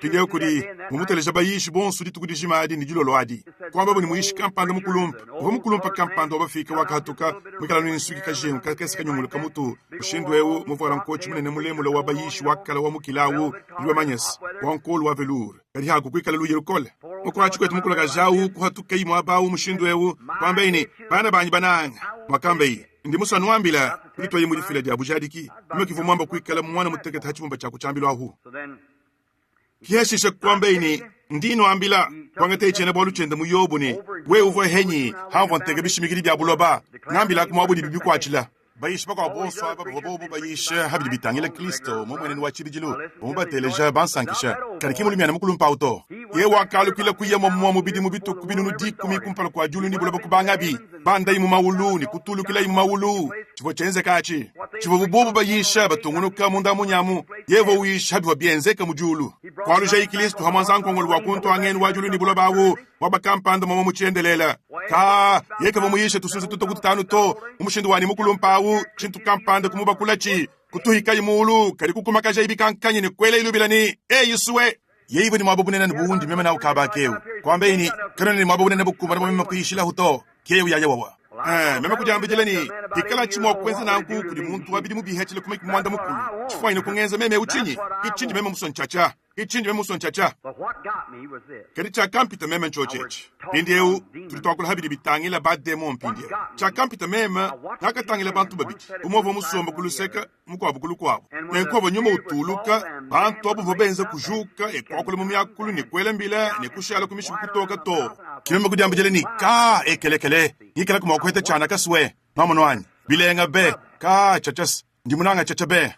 Speaker 1: pinge kuri mumuteleja bayishi bonso ditukudijimadi nijilo lwadi kwamba buni muishi kampanda mukulumpa kampanda obafika wakatuka mwikala nsuki kajengu kakesi kanyumulu kamutu ushindwewu muvora nkochi munene mulemule wa bayishi wakala wa mukilawu liwa manyas wankolu wa velur kadi haku kwikala luye ukole mukwachi kwetu mukula kajawu kuhatuka imu abawu mushindwewu kwamba ini bana banyi bananga mwakambe ndi musanu wambila kulitwa yimu difila dia bujadiki mwekivu mwamba kwikala mwana muteketa hachimumba cha kuchambilo ahu kiyashisha kwamba ini ndino ambila kwangate chene bolu chende muyobu ni we uvo henyi hamvo ntege bishimikiri bya buloba ngambila kumwabu bibi kwachila bayish bako bonso bobo bayish habidi bitangile Kristo momwene ni wachibijilu bomba teleja bansankisha karikimu limya namukulumpa auto ye wakalu kila kuye momwa mubidi mubitu kubinunu dikumi kumpala kwa julu ni buloba kubangabi banda imu maulu ni kutulu kila imu maulu chivo chenze kachi chivo bobo bayish batungunuka munda munyamu yevo wish habi wabienzeka mujulu kwa aluja Kristo hamanzanko ngolu wakunto angeni wajulu ni buloba awu wabakampanda momo muchendelela ka yeke vomuyishe tusunze tutokutanu to umushindu wani mukulumpa chintu kampanda kumuba kulachi kutuhika imulu kari kukumakaja ibikankanye ni kwele ilubilani yisuwe yeivo ni mwabobunena nibuhundi mema na ukabakeu kwamba ini kanone ni mwabobunena bukumba mema kuishila huto keu ya yawawa mema kujambijilani hikala chimwa kwenza nanku kudi muntu wabidi mubihechile kumeki mwanda mukulu chifwa ino kungenza meme uchinyi ichindi meme musonchacha kadi cha kampita meme nchochechi pindieu tulitwakula habidi bitangila bademo mpindieu cha kampita meme nakatangila bantu babiti umovo musomba kuluseka mukwabu kulukwabo nenkovo nyuma utuluka bantu abo vobenza kujuka ekwakula mumyakulu nikwele mbila nikushala kumishi kutoka to kimeme kujambijile ni ka ekelekele yikala kumakwete chana kaswe mamonwani bilenga be ka chachas ndimunanga chachabe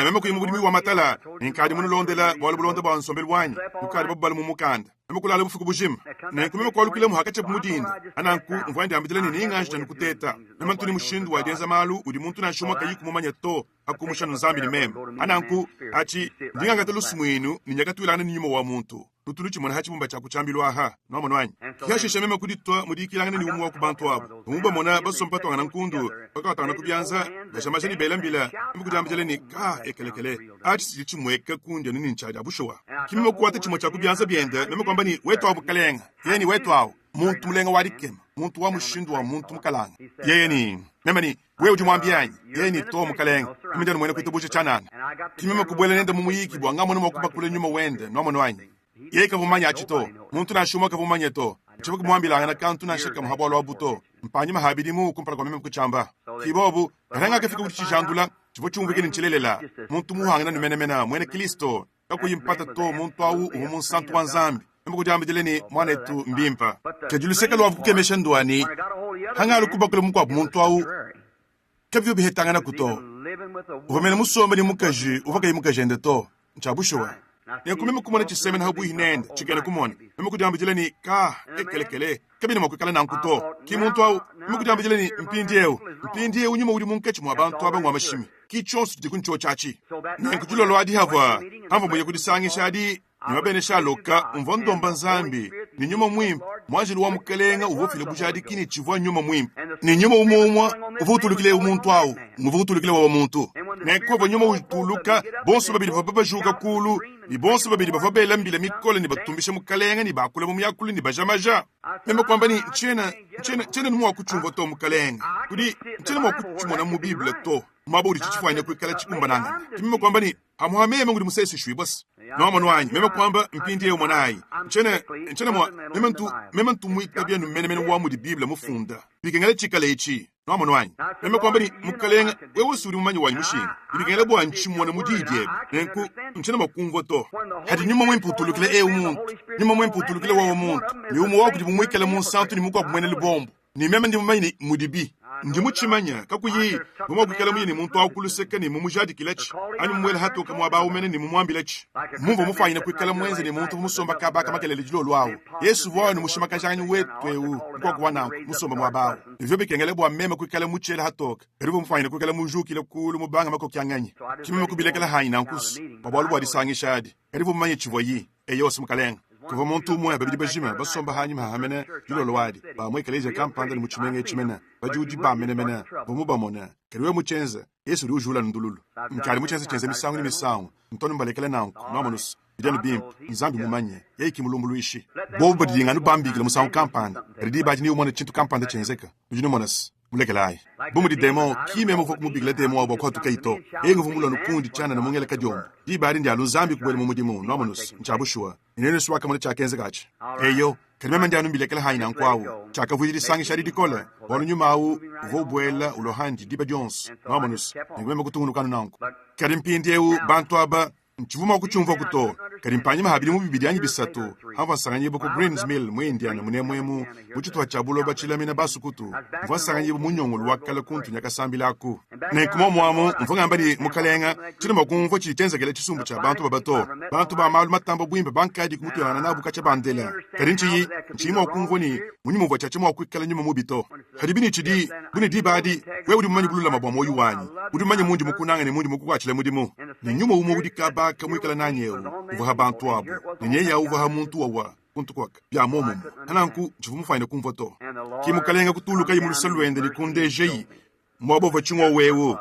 Speaker 1: meme kuyimugudimi wa matala ninkadi munulondela bwala bulonda bwa nsombel wanyi ukadi babala mumukanda meme kulala bufuku bujima nenkumeme kwalukile muhakache bumudinda ananku mvwandi ambitele ni ngashita nikuteta meme ntuni mushindu wa denza malu udi muntu na shoma kayiku mumanya to akumusha nzambi ni meme ananku achi ndinganga telusumwinu ninyakatwilana ninyuma wa muntu tutuluchi mwana hachi mumba cha kuchambilo aha no mwanwanyi kiyashisha meme kuditwa mudikilangane ni umu wa kubantu wabo umumba mwana basompato ngana nkundu bakawatana kubyanza gashamasha ni belambila meme kujambijele ni ka ekelekele achi sichi mweka kundi nini nchaja abushowa kimeme kuwate chimo cha kubyanza biende meme kwamba ni wetu wabu kalenga yeni wetu wabu muntu mulenga wadikema muntu wa mushindu wa muntu mukalanga yeni meme ni wewe jumwambianyi yeni to mukalenga meme ndani mwene kuitubusha chanana kimeme kubwele nende mumuyiki bwa ngamone mwakuba kule nyuma wende no mwanwanyi yeka vumanya achito muntu na shuma ka vumanya to chivo kumwambila na kantu na shaka mhabolo wabuto mpanyima habidimu kumpala kwa meme kuchamba kibobu ranga kafika kuchijandula chivo chumvike ninchilelela muntu muhanga na numenemena mwene Kristo kakuyimpata to muntu au umu santu wa nzambi mukujamba jeleni mwanetu mbimpa kejuliseka lwa kukemesha ndwani hangalu kubakule mukwa muntu au kevyo bihetangana kuto uvamene musombe ni mukaji uvakayi mukajende to nchabushuwa nekumeme kumona chiseme na habu hinende chikene kumona meme kujamba jeleni ka ekelekele kabine makukala nankuto kimuntu au meme kujamba jeleni mpindie unyuma uri munkechi mwa bantu aba ngwa mashimi kichonsu tikuncho chachi nenkujulo lwadi hava hamva moye kudisangisha adi nimabene shaloka mvondomba nzambi ni nyuma mwimpa mwanjili wa mukalenga uvofile bujadi kini chivwa nyuma mwimpa ni nyuma umumwa uvotulikile umuntu au uvotulikile wa muntu nekova nyuma utuluka bonso babili babajuka kulu ni bonso babili bavabela mbile mikole ni batumbishe mukalenga ni bakule mu myakulu ni bajamaja meme kwamba ni chena numwa kuchumva to mukalenga kudi chena mwa kuchumona mu biblia to mabudi chichifanya kwikala chikumbananga kimeme kwamba ni amuhameme ngudi musese shwi bas no manwanyi meme kwamba mpindi ye mwanai chena mwa meme ntu muitabia numene wa mu biblia mufunda bikengale chikalechi no manwanyi meme kwamba ni mukalenga wewe suri mumanyi wanyi mushinga bikengale bwa nchimona mudidye nenku chena makumva to hadi nyuma mwemputulukile umuntu nyuma mwemputulukile wa umuntu ni umu wa kudi mumwikele mu santu ni mukwa kumwene libombo ni meme ndi mumanyi mudibi ndi muchimanya kakuyi bumwa kukala muyi ni muntu akuluseka ni mumujadi kilachi ani mwele hatu kamwa bawo mene ni mumwambilachi mumvo mufanyina kukala mwenze ni muntu musomba kabaka makelele jilo lwawo yesu vwa ni mushimaka janyi wetwewu kwa kuwana musomba mwa bawo ivyo bikengele bwa meme kukala muchele hatoka eribo mufanyina kukala mujukile kulu mubanga mako kyanganye kimeme kubilekela hayina nkus babwalu bwa disangisha adi eribo manye chivoyi eyose mukalenga kuva muntu umwe babili bajima basomba hanyuma hamene jilo lwadi ba mwekeleje kampanda ni muchimenge chimena bajudi ba mena bomuba mona keriwe muchenza yesu ri ujula ndululu mkali muchenza chenza misangu ni misangu ntoni mbalekele nanku nomanus bidani bimp nzambi mumanye yeki mulumbulu ishi bobu badinga no bambigile musangu kampanda ridi baji ni umone chintu kampanda chenzeka ujuni monas mulekelaye bomu di demo kime mo foku mubigile demo abo ko tukaito engu vumulo no kundi chana na mungele kajombo di bari ndi aluzambi kubele mu mudimu nomanus nchabushwa inene swaka mo chakenze gachi eyo kerime ndi anu bilekela haina nkwawo chaka vujidi sangi shari dikola bolu nyuma au vobwela ulohandi diba jones nomanus ngweme kutungunu kanu nanku karimpindi eu bantu aba nchivuma kuchumva kuto karimpanyima habili mu bibiri anyi bisatu hava sanganyebo ku Greens Mill mu Indiana munemwemu muchitwa chabulo bachilamina basukutu mva sanganyebo munyongo lwakala kuntu nyaka sambilako ne kuma mwamo mvanga mbali mukalenga chino makumvo chitenzekele chisumbu cha bantu babato bantu ba malu matambo bwimbe bankadi kumutu yana nabu kacha bandela karinchi nchimo kumvo ni munyimu vacha chimo kwikala nyuma mubito hadibini chidi buni dibadi we udi manyi bulula mabwa moyu wanyi udi manyi munji mukunanga ni munji mukukwachile mudimu ni nyuma umo udi kaba kamwikala nanyewu uvaha bantu abo ninye ya uvaha muntu wawa kuntu kwaka bya momo ananku chivumu faina kumvoto kimukalenga kutuluka yimulusalwende ni kundejeyi mwabo vachimwa wewo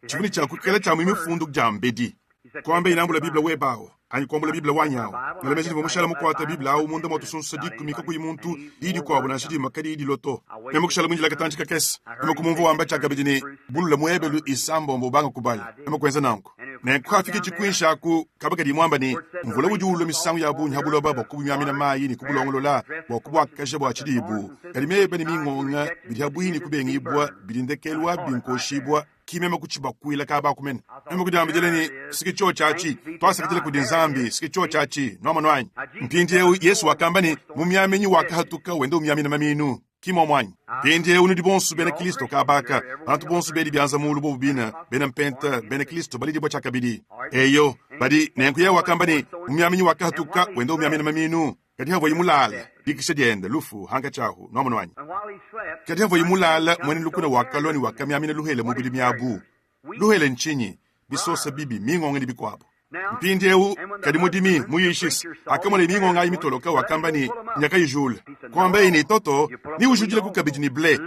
Speaker 1: chivuni cha kukela cha mimifundu jambedi kwambe inambula biblia webawo ani kwambula biblia wanyawo ngelemezi vomushala mukwata biblia au munda moto sun sadiku mika kuyi muntu idi kwabo na shidi makadi idi loto kemo kushala munjila katanchika kesi kemo kumumvo wamba chaka bidini bulula muebelu isambo mbobanga kubali kemo kwenza nanku ne kwafike chikwinsha ku kabaka di mwamba ni mvula wujulo misangu ya bunyi habulo baba kubumyamina mayi ni kubulongolo la bokubwa kashebo achidibu kalimebe ni mingonga bidi habuhini kubengi ibwa bilindekelwa binkoshibwa kimema kuchiba kuila kaba kumene emu kujamba jeleni sikicho chachi twasa kitile kudinzambi sikicho chachi noma nwanyi mpindi yesu wakambani mumyamenyi wakahatuka wende umyamina maminu kimo mwanyi mpindi unudi bonsu bene kristo kabaka antu bonsu bedi byanza mulu bobina bene mpenta bene kristo balidi bochaka bidi eyo badi nenku ye wakambani mumyamenyi wakahatuka wende umyamina maminu kati havo yimulala dikisha diende lufu hanga chahu noma nwanyi kati havo yimulala mwene lukuna wakaloni wakamyamina luhele mubili myabu luhele nchinyi bisosa bibi mingonge bikwabo mpindi eu kadi mudimi muyishis akamole mingonga yimitoloka wakambani nyaka yijula kwamba ini toto ni ujujile kukabidi ni ble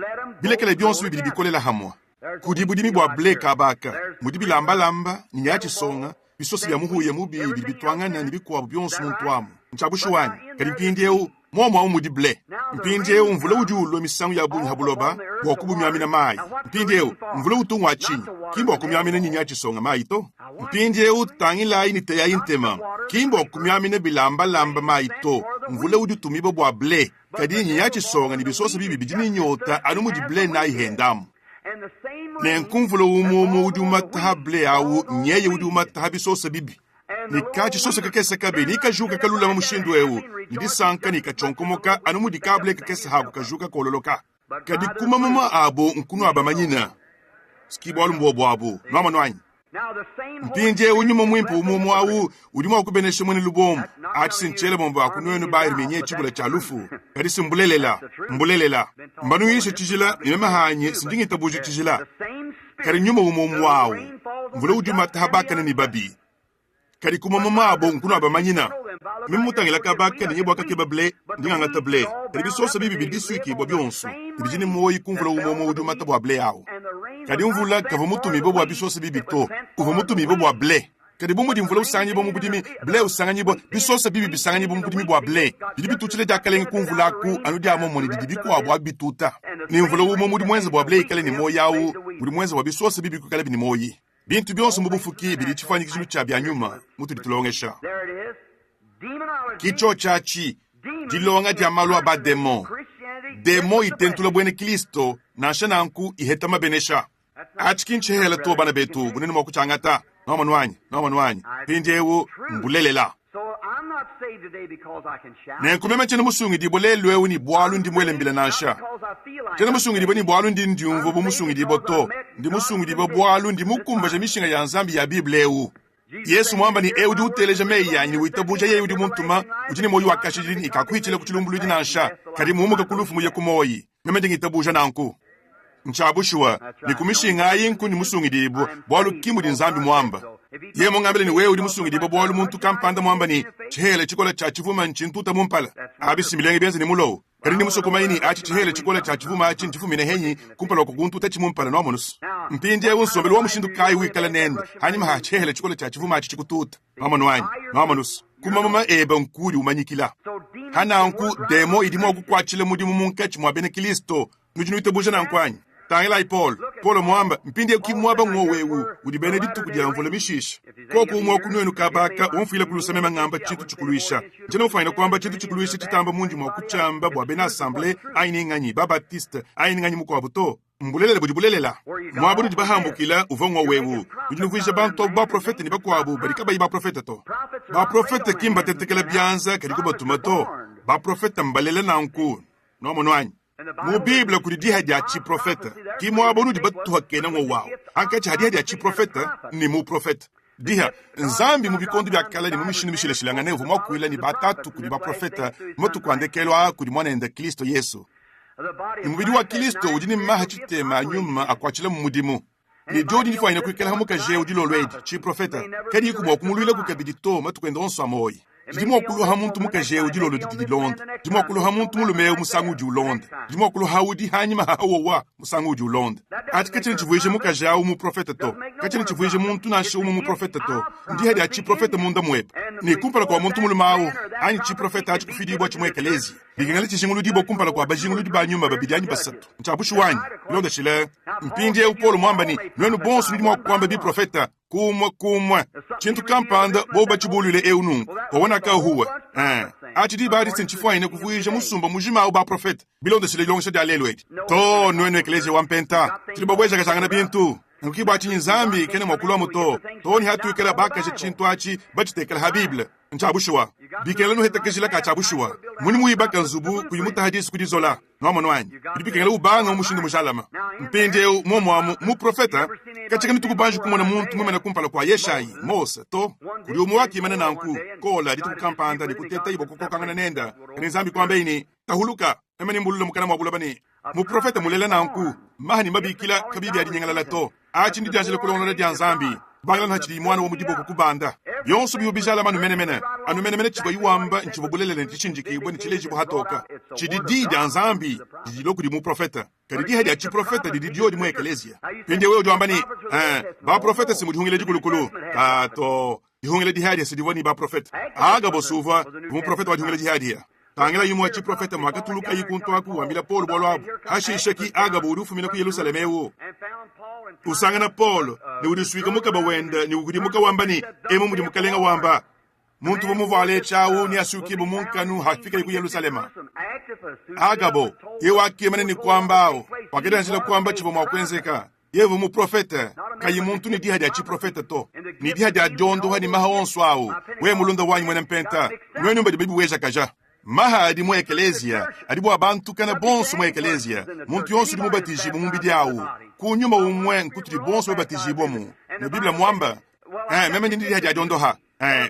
Speaker 1: bilekele byonsu bibili bikolela hamwa kudibudimi bwa ble kabaka mudibi lamba ni nyachi songa bisosi bya muhuye mubi bitwangana ni bikwabo byonsu muntwamu nchabushuwani kadi mpindi eu mwa umudi ble mpindi eu mvula ujulo misangu ya bunyi habuloba wakubu myamina mai mpindi eu mvula utungwa chinyi kimbo kumyamina nyachi songa mai to mpindi eu tangila ini te ya intema kimbo kumyamina bilamba mai to mvula uju tumibo bwa ble kadi nyachi songa ni bisosa bibi bijini nyota anumudi ble na ihendamu nenkumvulo umu uju mataha ble au nyeye uju mataha bisosa bibi nikachisosa kakesa kabe nikajuka kalulama mushindu ewu nidisanka nikachonkomoka anumu dikable kakesa habu kajuka kololoka kadi kuma mama abo nkunu abamanyina skibolu mbobo abo no manwanyi mpinje unyuma mwimpo umumu awu udima okubeneshe mwene lubom achisinchele bomba akunoyenu bayiri menye chibula chalufu kadi simbulelela mbanu yishe chijila nimema hanye sindingi tabuji chijila kadi nyuma umumu awu mvula udima tahabaka ni babi kadi kuma mama abo nkunu abamanyina mimutangila kabaka ni nyebwa kake bable ndinga ngata ble kadi bisosa bibi bidiswiki bobi onsu tibijini moyi kumvula umumu udima tabu able awu kadi mvula kavamutu mibobo abisosa bibito kuvamutu mibobo able kadi bomu di mvula usanyi bomu budimi ble usanyi bo bisosa bibi bisanyi bomu budimi bo ble bibi tuchile jakale kumvula ku anudi amomoni bibi ko abo abituta ni mvula umumu di mwenza bo able ikale ni moyawu budi mwenza bo bisosa bibi ku kale ni moyi bintu byonse mubufuki bidi chifanyi kijilu cha byanyuma mutu ditulongesha kicho chachi dilonga diamalo abademo demo itentula bwene Kristo na shananku ihetama benesha achikinche hela to bana betu bunene mokuchangata no manwanyi pinjewo mbulelela ne kumema chene musungi dibolelwe uni bwalu ndi mwele mbile nasha chene musungi diboni bwalu ndi ndiumvo bo musungi diboto ndi musungi dibo bwalu ndi mukumba je mishinga ya nzambi ya bibleu Yesu mwamba ni eudi uteleje meya ni witabuja ye udi muntuma ujini moyi wakashijini ikakuichile kuchulumbulu dinansha kari muumuka kulufu muye kumoyi memende ngitabuja nanku nchabushwa ni kumishinga yinku ni musungi dibo bwalu kimu di nzambi mwamba ye mongambele ni weudi musungi dibo bwalu muntu kampanda mwamba ni chihele chikola cha chivuma nchintuta mumpala abisi milenge bienze ni mulo kari ni musoko maini achi chihele chikola cha chivuma achi nchifumine henyi kumpala kukuntuta chimumpala no amonus mpinde unsombele wa mushindu kai wikala nende hanyuma ha chihele chikola cha chivuma achi chikututa no amonus kuma mama eba nkuri umanyikila hana nku demo idimo okukwachile mudimu munkachi mwabene Kristo nujinu itebuja na nkwanyi tangela Paul mwamba mpinde kimwaba ngowewu udi Benedicto kudia mvula mishish koko umwa kunwenu kabaka umfile kulusame mangamba chitu chikuluisha njena ufaina kwamba chitu chikuluisha chitamba munji mwa kuchamba bwa bena assemble aini nganyi babatiste aini nganyi mukwa buto mbulelele bujibulelela mwabudu dibahambukila uva ngowewu udi nuvuisha banto ba profete ni bakwabu barika bayi ba profete to ba profete kimba tetekela bianza kadiko batumato ba profete mbalela nanku no monwanyi mu Biblia kuri dihaja chi profeta ki mo abonu di batu hakena ngo wow anka chi hadiya chi profeta ni mu profeta diha nzambi mu bikondo bya kala ni mu mishini mishile shilanga nevo makuila ni batatu kuri ba profeta motu kwandekelwa kuri mwana enda Kristo Yesu mu bidi wa Kristo ujini mahachite manyuma akwachile mu mudimu ni jodi ni fanya kwikela hamuka je udilo lwedi chi profeta kadi ku mo kumulule ku kabidito matu kwenda onso amoyi Dimo kulu hamuntu mukaje udilo lodi Londres. Dimo kulu hamuntu mulume musangu di Londres. Dimo kulu haudi hanyima hawa musangu di Londres. Ati kachini chivuije mukaje au mu profeta to. Kachini chivuije muntu na shi mu profeta to. Ndi hadi achi profeta munda mweb. Ni kumpala kwa muntu mulume au ani chi profeta achi kufidi bo chimwe kelezi. Bigengale chingulu dibo kumpala kwa bajingulu diba nyuma babidani basatu. Nchabushu wanyi. Londa shile. Mpinje upolo mwamba ni nwenu bonsu ndimo kwamba bi profeta kumwa chintu kampanda boba chibulule eunu wana ka huwa ati di bari senchifwa ine kuvuija musumba mujima uba profeta bilonde sile longsha de alelwed to nwenu eklesia wampenta tilibobweja kachangana bintu nkiba chi nzambi kene mwakulwa muto to ni hatu ikela baka chintu achi bachitekela habibla nchabushwa bikela no hetekejila ka chabushwa muni muibaka nzubu kuyimuta hadisi kudizola no monwanyi bikela ubanga mushinde mushalama mpende momo mu profeta kachika mitukubanju kumona muntu mwemana kumpala kwa Yeshai Mose to kuli umuwaki mana nanku kola ditukukampanda dikuteta ibo kokokangana nenda nzambi kwamba ini tahuluka emani mbulule mukana mwabula bani mu profeta mulela nanku mahani mabikila kabibi adinyangala lato achi ndi danjele kulona de nzambi bangala na chidi mwana wo mudibo kukubanda yonso biyo bijala manu menemene chiba yuwamba nchibo bulelele nchinjiki bweni chileji bo hatoka chidi di nzambi di loku di mu profeta kadi hadi achi profeta di dio di mu eklesia pende wewe jwamba ni ba profeta simu dihungile dikulukulu kato dihungile di hadi sidi woni ba profeta aga bosuva mu profeta wa dihungile di hadi tangela yumu achi profeta mwakatuluka yikunto aku wambila Paul bolwabu hashishaki aga burufu mina ku Yerusalemu ewo usangana Paul ni udiswika muka bawenda ni ukudi muka wamba ni emu mudi mukalenga wamba muntu bumuvale chawo ni asuki bumunkanu hafika ku Yerusalema agabo yewa kimane ni kwambao wakida njila kwamba chibo mwakwenzeka yevu mu profeta kayi muntu ni diha chi profeta to ni diha jondo hani maha onswao we mulunda wanyu mwene mpenta mwenu mbadi bibi weja kaja maha adi mu eklesia adi bo abantu kana bonso mu eklesia muntu yonsu di mu batiji mu mbidiawo kunyuma umwe nkutri bonso mu batiji bomu na biblia mwamba meme ni diha jondo ha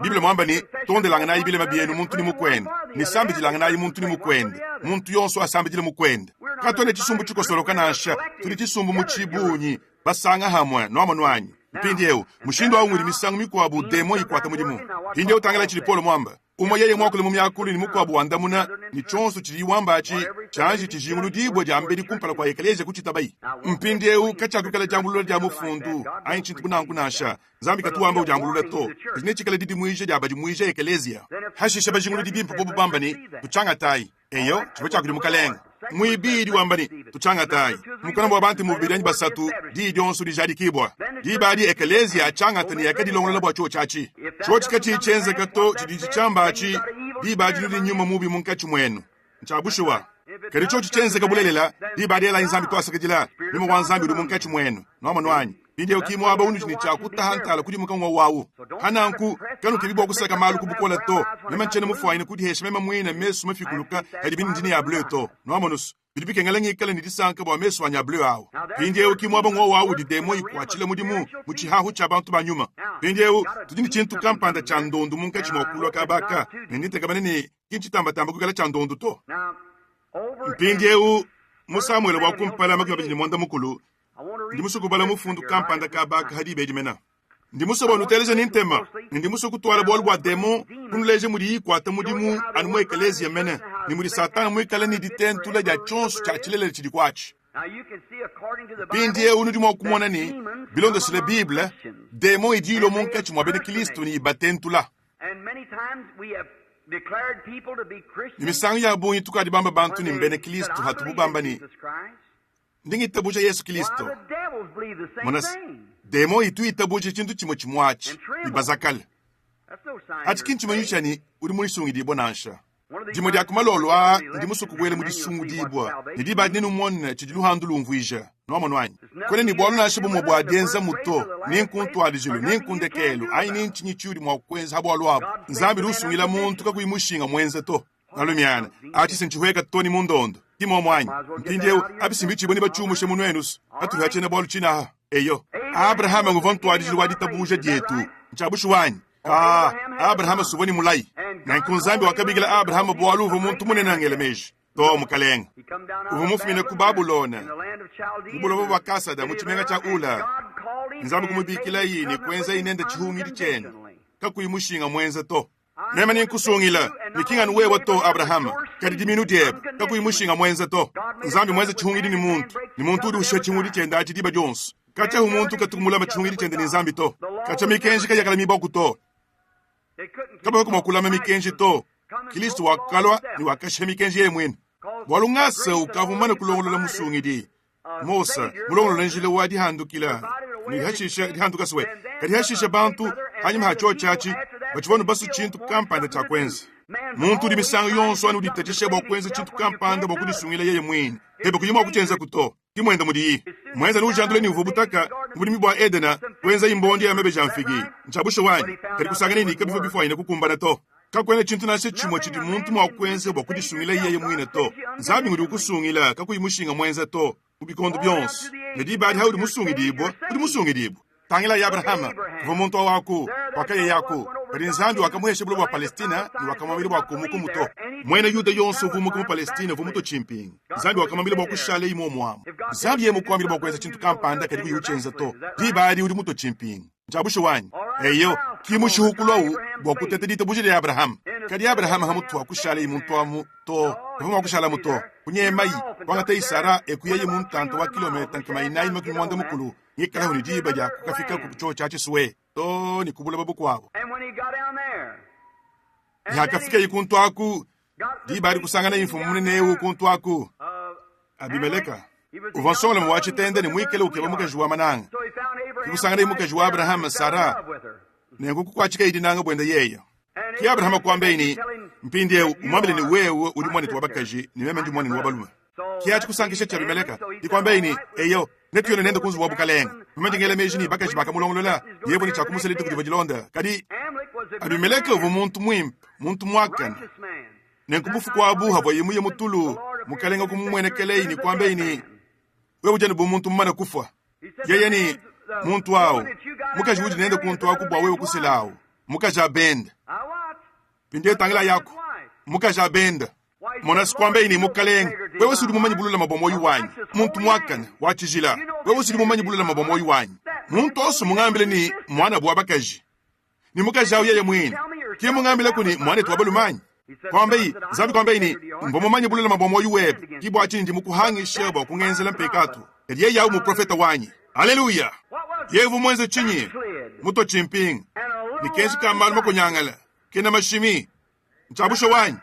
Speaker 1: biblia mwamba ni tonde langana ibile mabienu muntu ni mukwenda ni sambi langana yi muntu ni mukwenda muntu yonsu asambi dile mukwenda katone chisumbu chikosoloka nasha tuli chisumbu muchibunyi basanga hamwe no amanwanyi mpindieu mushindo wa umuri misangu mikwabu demo ikwata mudimu pindeu tangala chili polo mwamba umo yeye mwakule mumyakulu ni mukwabu wandamuna ni chonso chili wamba chi chanji chijingulu dibwe jambedi kumpala kwa ekeleje kuchitabai mpindieu kachakukala jambulula jamu fundu ayin chintu kunangu nasha zambi katuwamba ujambulula to jine chikala didi muije jabaji muije ekelezia hashisha bajingulu dibi mpopobu bamba ni tuchanga tai eyo chibachakuli mukalenga mwibidi wambani tuchanga tai mukana mwa banti mubiranyi basatu di jonsu di jadi kibwa di badi ekelezia changa tani yakadi longola bwa cho chachi cho chikachi chenze kato chidi chamba chi di badi nudi nyuma mubi munkachi mwenu nchabushuwa kari cho chenze kabulelela di badi ela inzambi kwa sakajila nimo wanzambi uri munkachi mwenu no manwanyi bindi ukimu aba unu ni chakuta hantala kudi mukanwa wawu hananku kanu kibibo kusaka malu kubukola to nemanchene mufuaine kudi heshima mwina mesu mafikuluka hadi bindi njini ya bleu to no amonus bidibike ngalangi kala ni disanka bo mesu anya bleu awo bindi ukimu aba ngwa wawu di demo ikwachile mudimu muchihahu chabantu banyuma bindi tudini chintu kampanda chandondo munkachi mokulo kabaka nindite kabanini kinchitamba tamba kugala chandondo to bindi musamuele wakumpala makabajini mwanda mukulu ndimuso kubala mufundu kampanda kabaka hadi bejimena ndimuso bonu teleze nintema ndimuso kutwala bol bwa demo kunleje muri kwata mudimu anmo ekelezia mena ni muri satana mu ekala ni ditentu la ja chonsu cha chilele chidi kwachi bindi unu dimo kumona ni bilondo sile bible demo idilo monka chimwa bene kristo ni batentula nimisangu ya bunyi tukadi bamba bantu ni mbene kristo hatubu bamba ni ndingi tabuja Yesu Kristo manas demo itu itabuja chintu chimo chimwachi ibazakal atikin chimo yuchani uri muri sungi di bonansha dimo dia kumalolwa ndimuso kubwele muri sungu di bwa ndi ba ninu mon chidilu handulu mvuija no manwanyi kone ni bolu na shibu mo bwa denza muto ninkuntu alijulu ninkundekelo ai ninchinyi churi mwa kwenza habolu abo nzambi rusungila muntu kakuimushinga mwenze to nalumiana ati senchiweka toni mundondo kimo mwanyi mpindeu abisimbichi boni bachumushe munwenus aturi hachene bolu china eyo Abraham nguvontu alijulu waditabuja dietu nchabushu wanyi Abraham suboni mulai na nkunzambi wakabigila Abraham bwalu umuntu munena ngelemeji to mukalenga uvumufumine ku Babulona mubulobo bakasada muchimenga cha ula nzambi kumubikila yini kwenza inende chihungiri chene kakuimushinga mwenza to nema ninkusungila nikinga nuwewa to Abraham kadi diminu dieb kakuimushinga mwenza to nzambi mwenza chihungiri ni muntu udi ushe chihungiri chende achi diba Jones kacha humuntu katukumulama chihungiri chende ni nzambi to kacha mikenji kayakala miboku to kaba kumakulama mikenji to Kristo wakalwa ni wakashe mikenji ye mwene walungasa ukavumana kulongolola musungidi Mosa mulongolola njile wadi handukila ni hashisha handuka suwe kadi hashisha bantu hanyuma hacho chachi bachibonu basu chintu kampanda cha kwenza muntu di misango yonso anu ditachisha bwa kwenza chintu kampanda bwa kudisungila yeye mwene hebe kuyuma kuchenza kuto kimwenda mudi mwenza nujandule ni uvubutaka mudi mibwa edena kwenza imbondi ya mebe jamfigi nchabusho wanyi kadi kusangani ni kabifo bifo aina kukumbana to kakwene chintu nase chimo chidi muntu mwa kwenza bwa kudisungila yeye mwene to nzabi ngudi ukusungila kakuimushinga mwenza to ubikondo byonse nedi badi haudi musungidibo tangila ya Abrahama vumuntu wako wakaye yako kadi nzambi wakamuheshe bulo bwa Palestina ni wakamamili bwa kumukumuto mwene yuda yonso vumukumu Palestina vumuto chimping nzambi wakamamili bwa kushale imo mwamo nzambi yemu kwamili bwa kweza chintu kampanda kadi kuyuchenza to di badi udi muto chimping njabusho wanyi eyo kimushi hukulowu bwa kutete dita bujile ya Abraham kadi Abraham hamutu wakushale imuntu wamu to vumu wakushala muto kunyemayi wangata Isara ekuyeye muntanto wa kilometa nkama inayi makimonde mukulu yekala huni diba ja kukafika kucho chache suwe to ni kubula babu kwabo yakafika yikuntu aku diba ari kusangana infumu munene ukuntu aku Abimeleka uvansongola mwachi tende ni mwikele ukeba mukajua mananga kusangana mukajua Abraham Sara nengo kukwachika idinanga bwenda yeya ki Abraham kwambe ni mpinde umwambile ni wewe uli mwani tuwabakaji ni meme ndi mwani ni wabaluma kiachi kusangisha cha Abimeleka ikwambe ni eyo netu yone nende kunzu wabu kalenga mmajingele mejini bakaji bakamulongolola yevo ni chakumuseliti kuti vajilonda kadi Abimeleke uvu muntu mwimp muntu mwakan nenkubufu kwa abu havo yemuye mutulu mukalenga kumumwenekele ini kwambe ini wewe jani bu muntu mmana kufa yeye ni muntu wao mukaji uji nende kuntu wako bwa wewe kusilao mukaji abenda pinde tangila yako mukaji abenda mona sikwambe ini mukalenga wewe sudi mumanyi bulula mabomo yuwanyi muntu mwakan wachijila wewe sudi mumanyi bulula mabomo yuwanyi muntu osu mungambile ni mwana bwa bakaji ni mukaji au yeye mwini kie mungambile kuni mwane tuwabalumanyi kwambe zabi kwambe ini mbomo manyi bulula mabomo yuwebe kibo achinji mukuhangi sheba kungenzela mpekatu yeye yau mu profeta wanyi haleluya yevu mwenze chinyi muto chimping nikenshi kamalu makunyangala kena mashimi nchabusho wanyi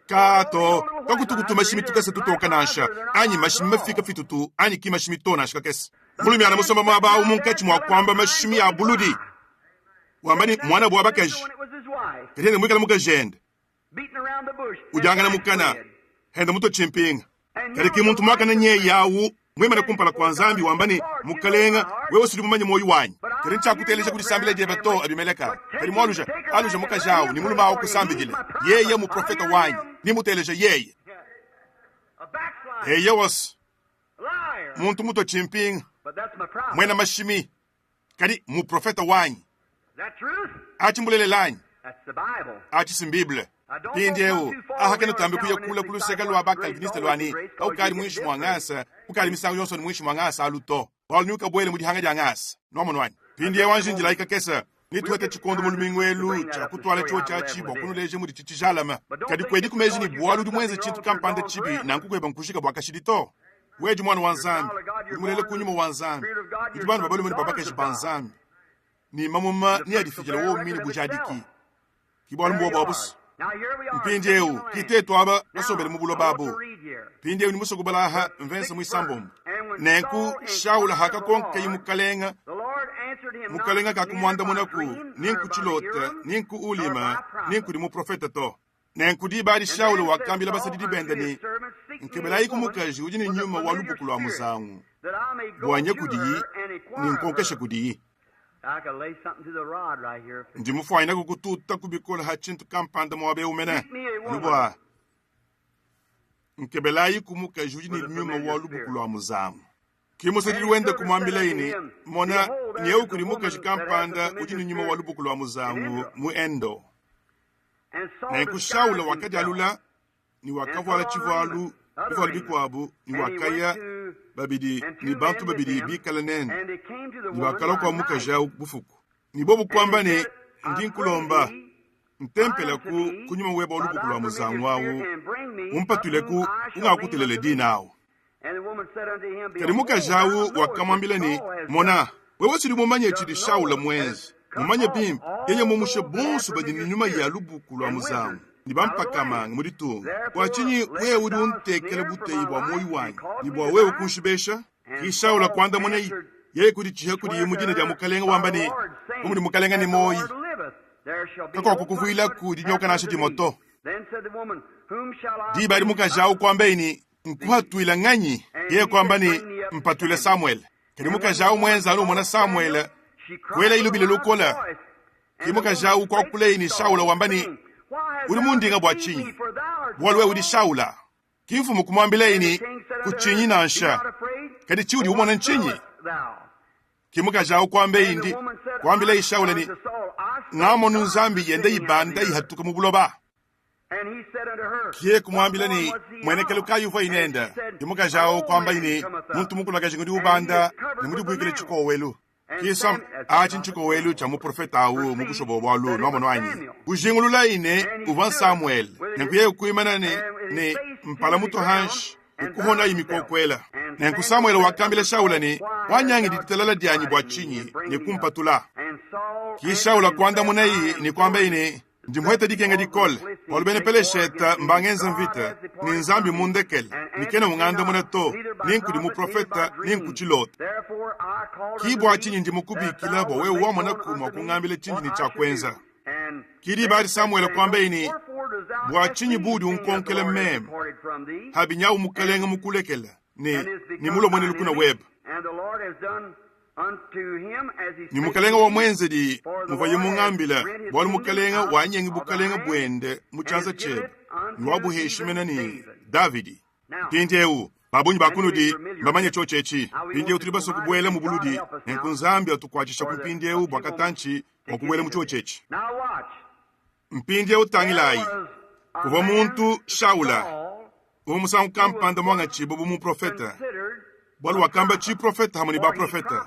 Speaker 1: kato kakutukutu mashimi tukase tutoka nasha anyi mashimi mafika fitutu anyi ki mashimi tona shika kesi mulumi ana musoma mwaba umunkechi mwakwamba mashimi ya buludi wambani mwana bwa bakaji ketende mwikala mukajende ujangana mukana henda muto chimping kadiki muntu mwakana nye yawu mwemana kumpala kwa nzambi wambani mukalenga wewe sudi mumanyi moyu wanyi kadi nchakuteleja kuti sambile jebe to Abimeleka kadi mwaluja aluja mukajao ni muluma au kusambi jile yeye mu profeta wanyi ni muteleja yeye was muntu muto chimping mwena mashimi kadi mu profeta wanyi achimbulele lanyi achisimbibile pindieu ahakeno tambe kuya kula kuluseka lwa bakalviniste lwani au kali mwishi mwangasa ukali misango yonso ni mwishi mwangasa aluto walnyuka bwele mudihanga jangasa nomo wanyi pindieu wanjinjila ikakesa nitwete chikondo mulumingwelu cha kutwala chuo cha chibo kunuleje mudi chichijalama kadi kwedi kumeji ni bwalu di mwenze chintu kampande chibi na nkukweba nkushika bwakashidito weji mwana wanzambi mulele kunyuma wanzambi itubanu babalu mweni babaka jibanzambi ni mamuma ni adifikile wo mini bujadiki kibwalu mbo babus mpinjeu kitetu aba asobele mubulo babo pinjeu ni musogobala ha mvensa mwisambom nenku shaula haka konka yimukalenga mukalenga kakumwanda munaku ninku chilota ninku ulima ninku di mu profeta to nenku di badi shaula wakambila basadidi bendani nkebela yiku mukaji ujini nyuma walubukulu wa muzangu buwanye kudiyi ninkonkeshe kudiyi ndimufu aina kukututa kubikola hachintu kampanda mwabe umene nubwa nkebelayi kumuka jujini nyuma walubukulu wa muzamu kimusadi wende kumwambila ini mona nyeu kurimuka jikampanda ujini nyuma walubukulu wa muzamu muendo na ikushaula wakati alula ni wakavu ala chivalu ivalu bikwabu ni wakaya babidi ni bantu babidi bikalanen ni wakala kwa muka jau bufuku ni bobu kwamba ni ndinkulomba ntempela ku kunyuma weba olubukulu wa muzangu wawu umpatule ku ungakutelele dinao kadi muka jau wakamwambila ni mona wewe sili mumanye chidi shaula mwenzi mumanye bimp yenye mumushe bonsu badi ni nyuma ya lubukulu wa muzangu ni bampakamanga muri tunga wachinyi wewe uri untekele buteyi bwa moyi wanyi ni bwa wewe kunshibesha kishaula kwanda mune yeye kudi chihe kudi yimujine ja mukalenga wambani umuri mukalenga ni moyi kako kukuvuila kudi nyoka nashe dimoto di bari mukajau kwambe ini nkuhatuila nganyi yeye kwambani mpatuile Samuel kadi mukajau mwenza alu mwana Samuel kwela ilubile lukola kimukajau kwa kule ini shaula wambani uri mundinga bwa chinyi bwalwe udi shaula kifu mukumwambile ini kuchinyi nansha kadi chiudi umona nchinyi kimuka jao kwambe indi kwambile ishaula ni ngamo nuzambi yende ibanda ihatuka mubuloba kie kumwambile ni mwenekele kayuva inenda kimuka jao kwamba ini muntu mukula kajingudi ubanda ni mudi bwikile chiko welu kisam achin chiko welu cha mu profeta awu mukushobo bwalu nomo nwanyi kujingulula ine uvan Samuel nkuye kuimana ni mpala muto hansh ukuhona imikokwela nenku Samuel wakambile shaula ni wanyangi ditelala dianyi bwa chinyi ni kumpatula ki shaula kwanda munayi ni kwamba ine ndimweta dikenga dikole olbene pele sheta mbangenza mvita ni nzambi mundekele nikena munganda munato ninku di mu profeta ninku chilota kibwa chinyi ndimukubikila bo wewe wamona kuma kungambile chinyi ni chakwenza kidi bari Samuel kwamba ini bwa chinyi budi unkonkele mem habinya umukalenga mukulekela ni mulo mwene lukuna web ni mukalenga wa mwenze di muvaye mungambila bwali mukalenga wanyengi bukalenga bwende muchanza chebe ni wabuheshimena ni Davidi. Mpindewu babunyi bakunudi mbamanye chochechi mpindewu tulibaso kubwela mu buludi nenkunzambi atukwachisha kumpindewu bwakatanchi wakubwela mu chochechi. Mpindewu tangilai kuva muntu Shaula uva musangu kampanda mwanga chibo bumu profeta bwali wakamba chi profeta hamuni ba profeta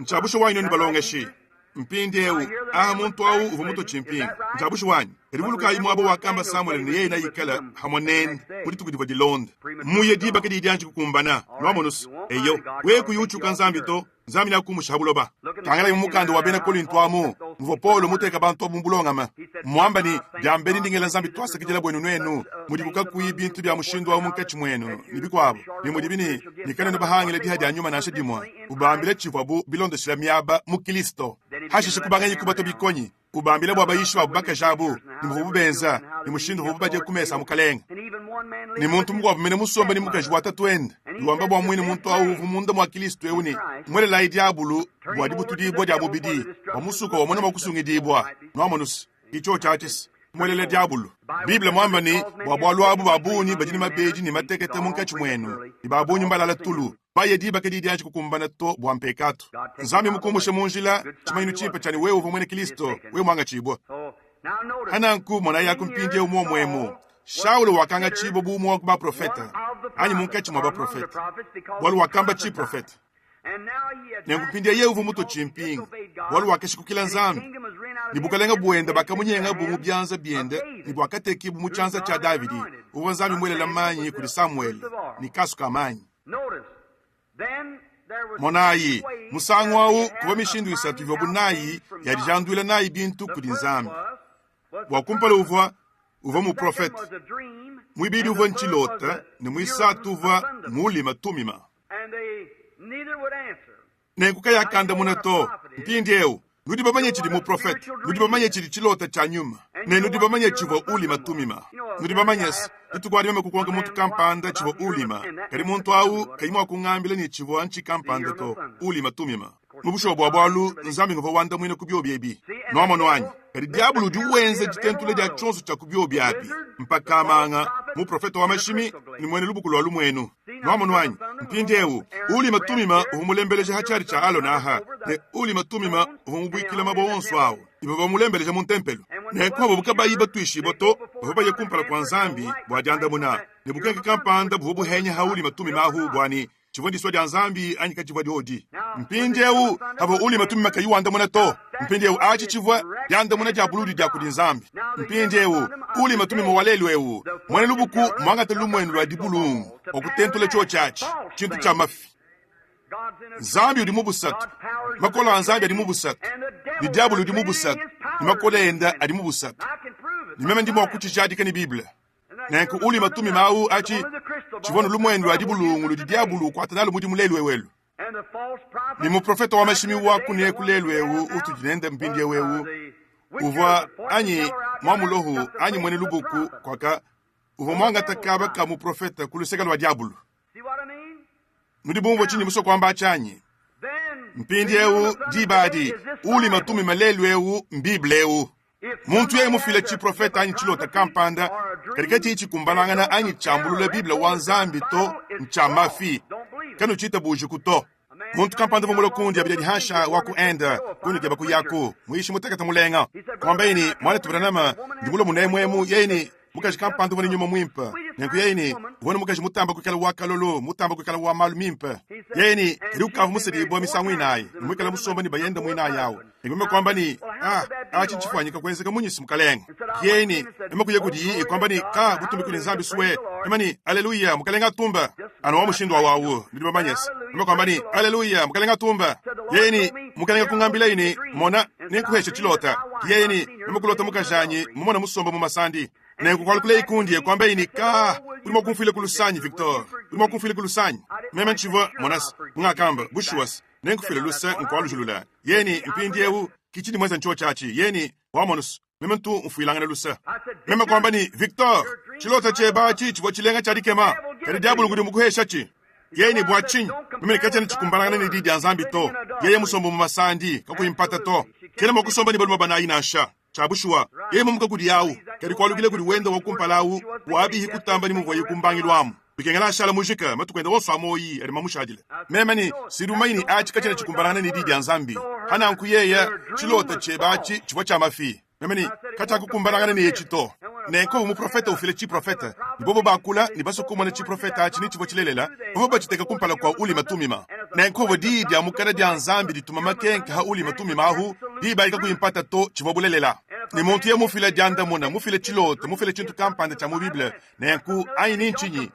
Speaker 1: nchabusho wanyu ni balongeshi mpindewu aha muntu au uva muto chimpingi nchabusho wanyu rivuluka imu abo wakamba Samuel ni yeye na yikala hamonen muri tukudiva di Londe muye diba kedi idianchi kukumbana nwamonus eyo weku yuchu kanzambito nzami na kumushabuloba tangala yumukando wabena kolintwamu mvo Paulo muteka bantu bumbulongama mwamba ni byambeni ndingela nzambi twasa kijela bwenu nwenu mudibuka kuibintu bya mushindwa mu nkachi mwenu nibikwabo nimudibini nikana nabahangile dihadi anyuma na shedimwa ubambile chivabu bilondo shilamyaba mukilisto hashishe kubanganye kubato bikonyi ubambile bwa bayishwa baka jabu nimuvubu benza nimushindu vubu baje kumesa mukalenga ni muntu mugwa mene musomba ni mukajwata twenda niwamba bwa mwini muntu au munda mwa Kristo euni mwele la diabulu bwa dibutudi bwa mubidi bamusuka wa mwana makusungi dibwa nwamonus icho chachis mwele la diabulu Biblia mwamba ni bwa abu babuni bajini mabeji ni matekete munkachi mwenu ni babuni mbalala tulu baye diba kedi dianchi kukumbana to bwa mpekato nzami mukumbushe munjila chimainu chimpa chani wewe uva mwene Kristo wewe mwanga chibwa hananku mwana yaku mpindie umo mwemu Shaula wakanga chibo bu mwa ba profeta ani munkachi mwa ba profeta walu wakamba chi profeta nengumpindie ye uva muto chimpingi walu wakashikukila nzambi nibukalenga buenda bakamunyenga bu mubyanza biende nibwakateki bu muchanza cha Davidi uva nzambi mwele la manyi kuli Samuel ni kasuka manyi monayi musangu wawu kuva mishindu isatu vyo bunayi yadijanduila nayi bintu kuli nzambi wakumpala uva mu profeta mwibidi uva nchilota ni mwisatu uva mulima tumima nenguka yakanda munato mpindiewu nudi bamanye chidi mu profeta nudi bamanye chidi chilota cha nyuma ne nudi bamanye chivo ulima tumima nudi bamanyes itugwari meme kukonga muntu kampanda chivo ulima kari muntu au kaimwa kungambile ni chivo anchi kampanda to ulima tumima mubusho bwalu nzambi ngo wanda mwine kubyo byebi nomo wanyi kari diabulu duwenze jitentule ja chonso cha kubyo byabi mpaka amanga mu profeta wa mashimi ni mwene lubukulo walu mwenu nomo wanyi mpindewu ulima tumima umulembeleje hachari cha alo naha ne ulima tumima umubwikila mabonso awo ibo bamulembeleje mu tempelo ne kwabo bukabayi batwishi boto baba yekumpala kwa nzambi bwajanda muna ne bukenke kampanda bubu henya hauli matumi mahu bwani chivondi swaja nzambi anyika chivadi odi mpindewu abo uli matumi makayuanda muna to mpindewu achi chivwa yanda muna jabuludi jakudi nzambi mpindewu uli matumi mwalelwewu mwane lubuku mwanga telumwenu lwa dibulungu okutentule cho chachi chintu cha mafi nzambi udi mubusatu makola nzambi adi mubusatu ni diabulu udi mubusatu ni makola enda adi mubusatu ni meme ndimo wakuchichadika ni Biblia nenku uli matumi mau achi chivono lumwenu adi bulungu ludi diabulu kwatanalo mudi mulelwewelu ni mu profeta wa mashimi waku ni ekulelwewu utujinende mpindie wewu uva anyi mwamulohu anyi mwene lubuku kwaka uva mwanga takaba ka mu profeta kuluseka lwa diabulu nudi bumbo chini muso kwamba achanyi mpindiewu dibadi uli matumi malelwewu mbiblewu muntu ye mufile chi profeta anyi chilota kampanda karikati ichi kumbanangana anyi chambulule Biblia wanzambi to mchamafi kanu chita buji kuto muntu kampanda vumulo kundi abidadi hasha waku enda kuni keba kuyako muishi mutekata mulenga kwamba ini mwane tubiranama ndimulo munemwemu yeni mukaji kampanda vani nyuma mwimpa nenku yeni vani mukaji mutamba kukala wakalolo mutamba kukala wa malu mimpa yeni kiriukavu musedi ibo misangu inayi mwikala musomba ni bayenda muina yawo ngome kwamba ni achi chifanyika kwenzeka munyisi mukalenga yeni emakuye kudi kwamba ni ka butumbi kuli nzambi suwe emani haleluya mukalenga tumba ano wa mushindwa wawo ndibaba manyesi ema kwamba ni haleluya mukalenga tumba yeni mukalenga kungambila ini mona nenkuhesha chilota yeni emakulota mukajanyi mumona musomba mumasandi nenku kwalukule ikundi kwamba ini ka ulimo kumfile kulusanyi Victor ulimo kumfile kulusanyi meme chivo monas ngakamba bushuwas nenku file lusa nkwalu julula yeni mpindiewu kichini mweza ncho chachi yeni wamonus meme ntu mfuilangana lusa meme kwamba ni Victor chilota cheba chichi chilenga charikema kari diabulu ngudi mukuhesha chi yeye ni bwachin mimi nikachana chikumbalana ni didi anzambi to yeye musombo mu masandi kakuyimpata to kene mokusomba ni baluma banaina sha chabushwa yeye mumuka kudi yawu kali kwalugile kudi wenda wakumpalawu wabi hikutamba ni muvoye kumbangilwamu bikengala shala mujika matukwenda woswa moyi ari mamushadile memani sirumaini achi kachana chikumbalana ni didi anzambi hana nkuyeya chilota chebachi chivo cha mafi memani kata kukumbalana ni yechito nenko mu profeta ufile chi profeta nibobo bakula ni basukuma na chi profeta achi ni chivo chilelela bobo bachiteka kumpala kwa uli matumima nenko vodidi amukana di anzambi dituma makenka ha uli matumima ahu di baika kuyimpata to chivo bulelela ni muntu ye mufile janda mona mufile chilota mufile chintu kampanda cha mu biblia nenku aini nchinyi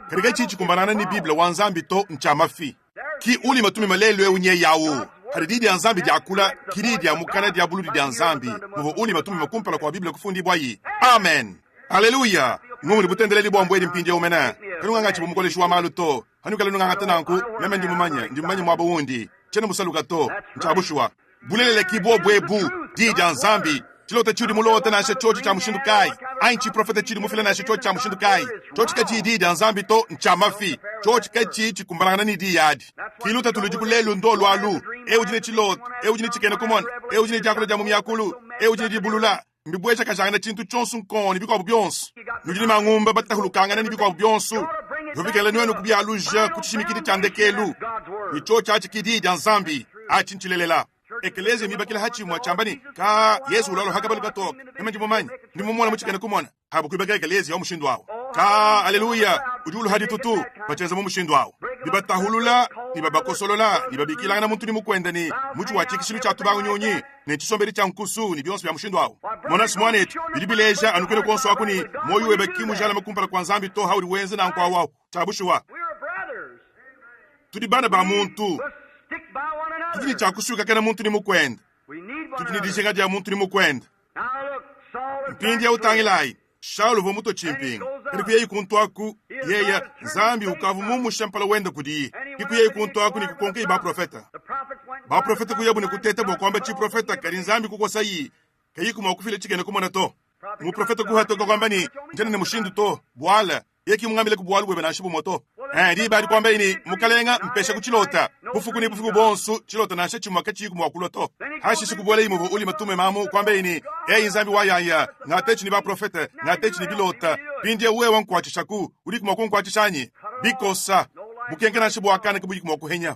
Speaker 1: kariga chichi kumbanana ni biblia wanzambi to nchamafi ki uli matumima lelwe unye yawo harididi anzambi di akula kiridi amukana di abulu di anzambi muvo uli matumima kumpala kwa biblia kufundi bwayi amen haleluya ngumuri butendeleli bwambwe mpinje umena kanunga chibu mukole shwa maluto hanukala nunga ngatananku meme ndimumanya mwabo wundi chene musaluka to nchabushwa bulelele kibo bwebu di anzambi chilota chudi mulota na chochi cha mushindukai ainchi profeta chidi mufile na chochi cha mushindukai chochi kachi di anzambi to nchamafi chochi kachi chikumbalana ni di yadi kiluta tulujikulelu ndolo alu ujine chilot ujine chikene kumon ujine jakolo jamu yakulu ujine dibulula mbibwesha kashanga chintu chonsu nkoni biko byonsu nujini mangumba batahulukanga ni biko byonsu yobikele nwenu kubyaluja kuchishimikiti chandekelu ni chochi achi kidi anzambi achi nchilelela ekeleze mibakila hachi mwachambani ka Yesu ulalo hakabali gato ema ndimumanyi ndimumona muchikene kumona habu kuibaka ekeleze yo mushindu wao ka haleluya ujulu hadi tutu bachenza mu mushindu wao nibatahulula nibabakosolola nibabikila na muntu ni mukwenda ni muchu wachikishiru cha tubangu nyonyi ne chisomberi cha nkusu ni byonso bya mushindu wao mona simwanet bilibileja anukene konso akuni moyo webekimu jala makumpala kwa nzambi to hauri wenze na nkwa wao chabushwa tudibana ba muntu tukini chakushuka kana muntu ni mukwenda tukini dishenga dia muntu ni mukwenda mpindi ya utangilai Shaulo vo muto chimping kariku yei kuntu aku yeya zambi ukavu mumu shampala wenda kudi kiku yei kuntu aku ni kukonke ba profeta kuyabu ni kuteta bo kwamba chi profeta kari zambi kukosa yi kayi kuma kufile chikene kumona to mu profeta kuhato kwamba ni njene ne mushindu to bwala yeki mungamile kubwala bwe na shibu moto di bari kwamba ini mukalenga mpesha kuchilota bufuku bonsu chilota na shechi mwakachi kumwakuloto hashi sikubwala imu uli matume mamu kwamba ini nzambi wayaya ngatechi ni ba profeta ngatechi ni bilota pindi uwe wanku wachishaku uli kumwaku wachishanyi bikosa bukenga na shibu akana kubuji kumwakuhenya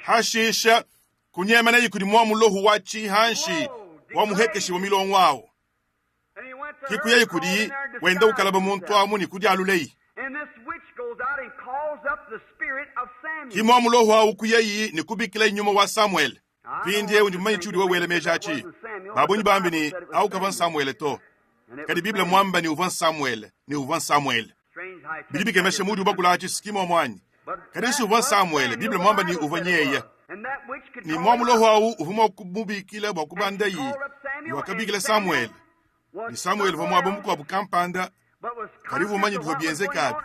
Speaker 1: hashisha kunyema na yikudi mwamu lohu wachi hanshi wamuhekeshi wa milongo wao kiku yei kudi wenda ukalaba muntu amuni kudi alulei kimo amulohu au kuyei ni kubikila inyuma wa Samuel pindi yewu ndimanyi chudi wewele mejachi babunyi bambi ni au kavan Samuel to kadi biblia mwamba ni uvan Samuel bilibike meshe mudi ubakula hachi sikimo mwanyi kadi si uvan Samuel biblia mwamba ni uvanyeya ni mwamulohu au uvuma kubikila wakubanda yi ni wakabikila Samuel ni Samuel vo mwabo mko abukampanda karibu manyi vo bienze kabi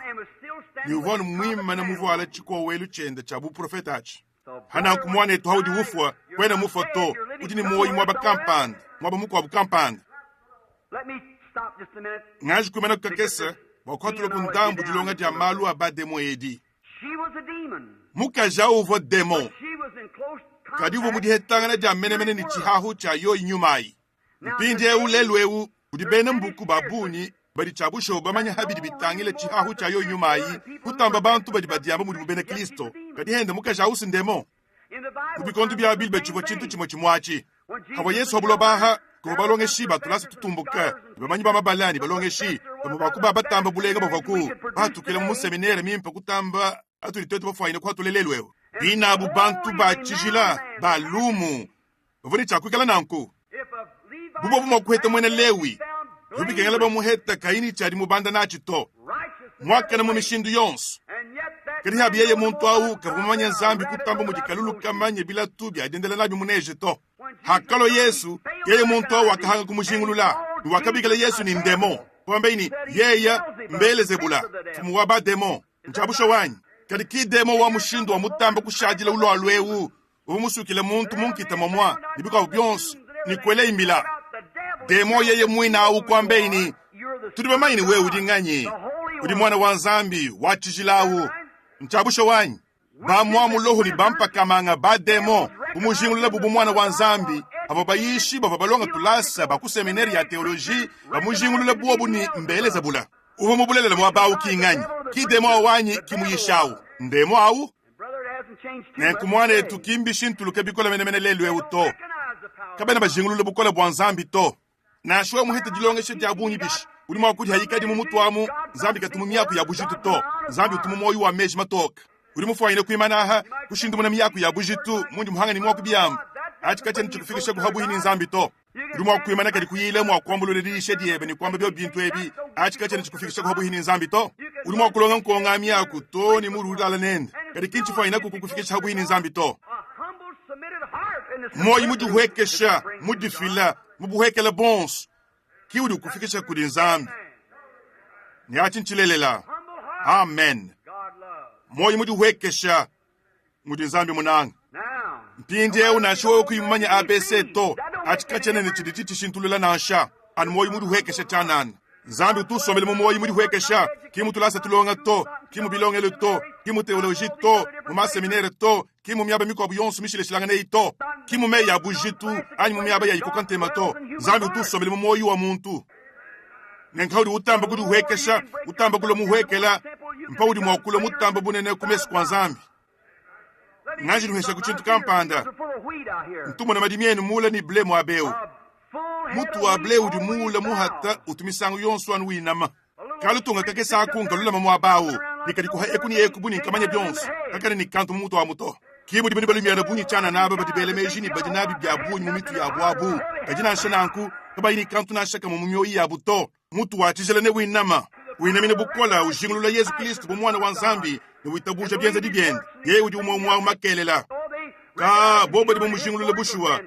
Speaker 1: ni uvonu mwima na muvu ala chiko welu chenda chabu profeta achi hana kumwane to haudi ufwa kwena mufo to ujini mwoyi mwaba kampanda mwabo mko abukampanda ngaji kumena kukakesa wakotulo kundambu julonga dia malu abade moedi muka jau vo demo kadivu mudi hetanga na dia mene ni chihahu cha yo inyumai mpindi ulelwewu udibene mbuku babuni bari chabusho bamanya habidi bitangile chihahu cha yo nyumayi kutamba bantu badi badiyamba muri mubene Kristo kadi hende mukasha usindemo ubikondu bya bilbe chivo chintu chimo chimwachi habo Yesu obulobaha ko balonge shiba tulasi tutumbuka bamanyi bamabalani balonge shi bamubakuba batamba bulenga bovaku batukile mu seminaire mimpa kutamba atuliteto bafayine kwa tulelelwewo bina bu bantu ba chijila balumu bavuni chakwikala nanku bubo bumokuheta mwene Lewi yubikengela bamuheta kaini chari mubanda nachito mwaka na mumishindu yonsu kari habi yeye muntu au kavumanya nzambi kutamba mujikalulu kamanye bila tubi adendela nabi muneje to hakalo Yesu yeye muntu au akahanga kumushingulula wakabikala Yesu ni ndemo kwamba ini yeye mbele zebula fumuwaba demo nchabusho wanyi kari ki demo wa mushindu wa mutamba kushajila ulo alwewu umusukile muntu munkita momwa nibika ubyonsu ni kwele imila demo yeye mwina au kwamba ini tudibe maini wewe udinganyi udi mwana wa nzambi wachijilawu nchabusho wanyi bamwamu lohuni bampakamanga bademo bumujingulula bubu mwana wa nzambi abo bayishi bava balonga tulasa bakuseminari ya teoloji bamujingulula buobu ni mbele za bula uvo mubulelela mwabawu king'anyi kidemo awanyi kimuyishawu ndemo awu nenkumwana etu kimbishi ntuluke bikola menemene lelwe uto kabena bajingulula bukola bwa nzambi to nashuwa muhete jilongeshe diabunyi bishi uli mwakudi hayikadi mumutuamu nzambi katumumyaku ya bujitu to nzambi utumumoyu wa meji matoka uli mufuwaine kuimanaha kushindu muna miyaku ya bujitu mundi muhangani mwaku biyamu achikacheni chikufikisha kuhabuhini nzambi to uli mwaku kuimana kadi kuyile mwakuambulule diishe diebe ni kwamba bio bintu ebi achikacheni chikufikisha kuhabuhini nzambi to uli mwakulonga nkonga miyaku to ni muru udala nende kadi kinchi fuwaine kukufikisha habuhini nzambi to moyi mujuhwekesha mujifila mubuhekela bons kiudi kufikisha kudi nzambi ni achinchilelela amen moyi mujuhwekesha mudi nzambi munanga mpindi eu nashowe kuyimanya abc to achikachene ni chidititi shintulula nasha an moyi mujuhwekesha chanana nzambi utusomele mu moyi mujuhwekesha kimu tulasa tulonga to kimu bilongele to kimu teoloji to muma seminaire to kimu myaba mikobu yonsu mishile shilangane ito kimu me ya bujitu anyi mu myaba ya ikokantema to nzambi utusomele mu moyi wa muntu nenkaudi utamba kudi uhwekesha utamba kulo muhwekela mpaudi mwakulo mutamba bunene kumesi kwa nzambi nanji nuhesha kuchintu kampanda ntumo na madimienu mula ni ble mwabeu mutu wa ble udi mula muhata utumisangu yonsu anu winama kalutunga kake sakunga lulama mwabawu nikadi kuha ekuni ekubuni nkamanya byonsu kakane ni kantu mutu wa muto kimu dibani balumiyana bunyi chana naba badibele mejini badinabi byabunyi mumitu ya abuabu kajina nshananku kabayini kantu na shaka mumumyoyi ya buto mutu wa tijelene winama winamine bukola ujingulula Yesu Kristu bumwana wa nzambi ni witabusha byenza dibyenda ye udi umwa makelela ka bobo di mumujingulula bushuwa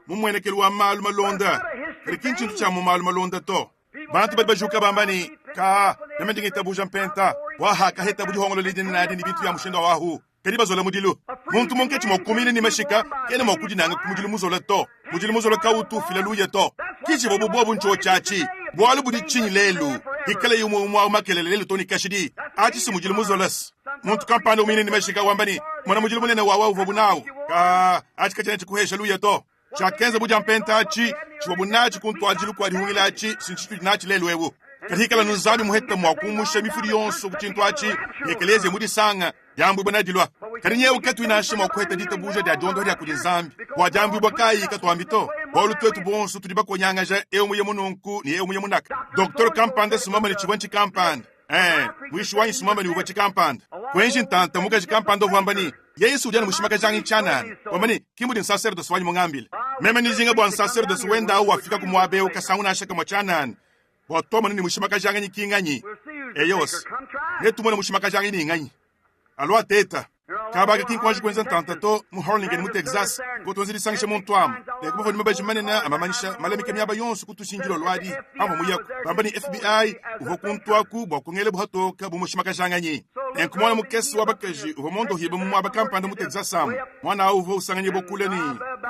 Speaker 1: mumwenekelu wa malu malonda rikinchintu cha malu malonda to bantu badi bajuka bambani ka namendingi tabusha mpenta waha kaheta budi hongolo lidini na adini bitu ya mushinda wahu kadi bazola mudilu muntu monkechi mokumile ni mashika kene mokudi nanga kumudilu muzola to mudilu muzola kautu filaluya to kichi bobo bobo ncho chachi bwalu budi chinyi lelu hikale yumo umwa makelele lelu toni kashidi ati si mudilu muzolas muntu kampanda umine ni mashika wambani mwana mudilu munene wawa uvobu nao ka ati kachene chikuhesha luya to chakenza buja mpenta achi chiwabunachi kuntu ajilu kwa dihungila achi sinchitu nachi lelu ewu kahikala nuzami muheta mwakumusha mifuri yonso kuchintu achi yekeleze mudi sanga jambu banadilwa karinye uketu inashima okuheta dita buja dia jondo dia kudi zambi wa jambu bakai katwambito bolu twetu bonsu tudiba konyangaja eu muye mununku ni eu muye munaka Dr. Kampanda sumama ni chiwanchi kampanda mwishi wanyi sumama ni ubachi kampanda kwenji ntanta muka chikampanda vambani Yesu ujana mushimaka jangi chana wambani kimudi nsacerdoce wanyi mungambile meme nizinga bwa nsacerdoce wenda au wafika kumwabe ukasangu na shaka mwachana botoma ni mushimaka jangi nyikinganyi eyos netumona mushimaka jangi ni nganyi alwa teta kabaga kinkwaji kwenza ntantato mu Harlingen mu Texas kotonziri sangisha montwam ekubo voni mabaji manena amamanisha malemike myaba yonsu kutushinjiro lwadi amo muyako bambani FBI uvo kuntwaku bokungele buhatoka bumushimaka janganyi enkumona mukesi wabakaji uvo mondo hibe mu abakampanda mu Texas am mwana uvo usanganye bokuleni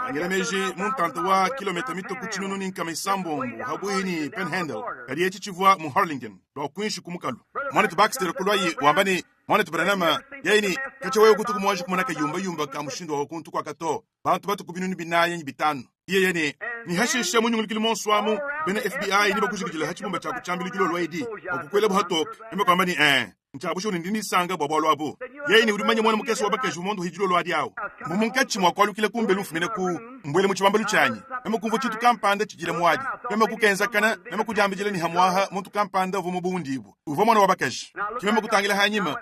Speaker 1: angela meji muntanta wa kilometer mito kuchinunu ninka misambombo habuhini Panhandle kadi echichivwa mu Harlingen bokunshi kumukalu mwana Baxter kulwayi wambani mwana tubranama yaini kachewe kutuku mwaji kumanaka yumba kamushindo wa kuntu kwa kato bantu batu kubinuni binaye bitano iye yene ni hashisha munyungulukili monswamu bena FBI niba kushikijila hachimumba cha kuchambili kilo lwaidi okukwele buhatok eme kwa mbani nchabusho ndini sanga bwabwalo abo yaini ulimanya mwana mukesi wabakaji umondo hijilo lwadi yao mumunkachi mwakwalukile kumbe lumfumine ku mbwele muchibamba luchanyi eme kumvu chitu kampanda chijile mwadi eme kukenza kana eme kujambijile ni hamwaha muntu kampanda uvo mubundibu uvo mwana wabakaji kimeme kutangila hanyima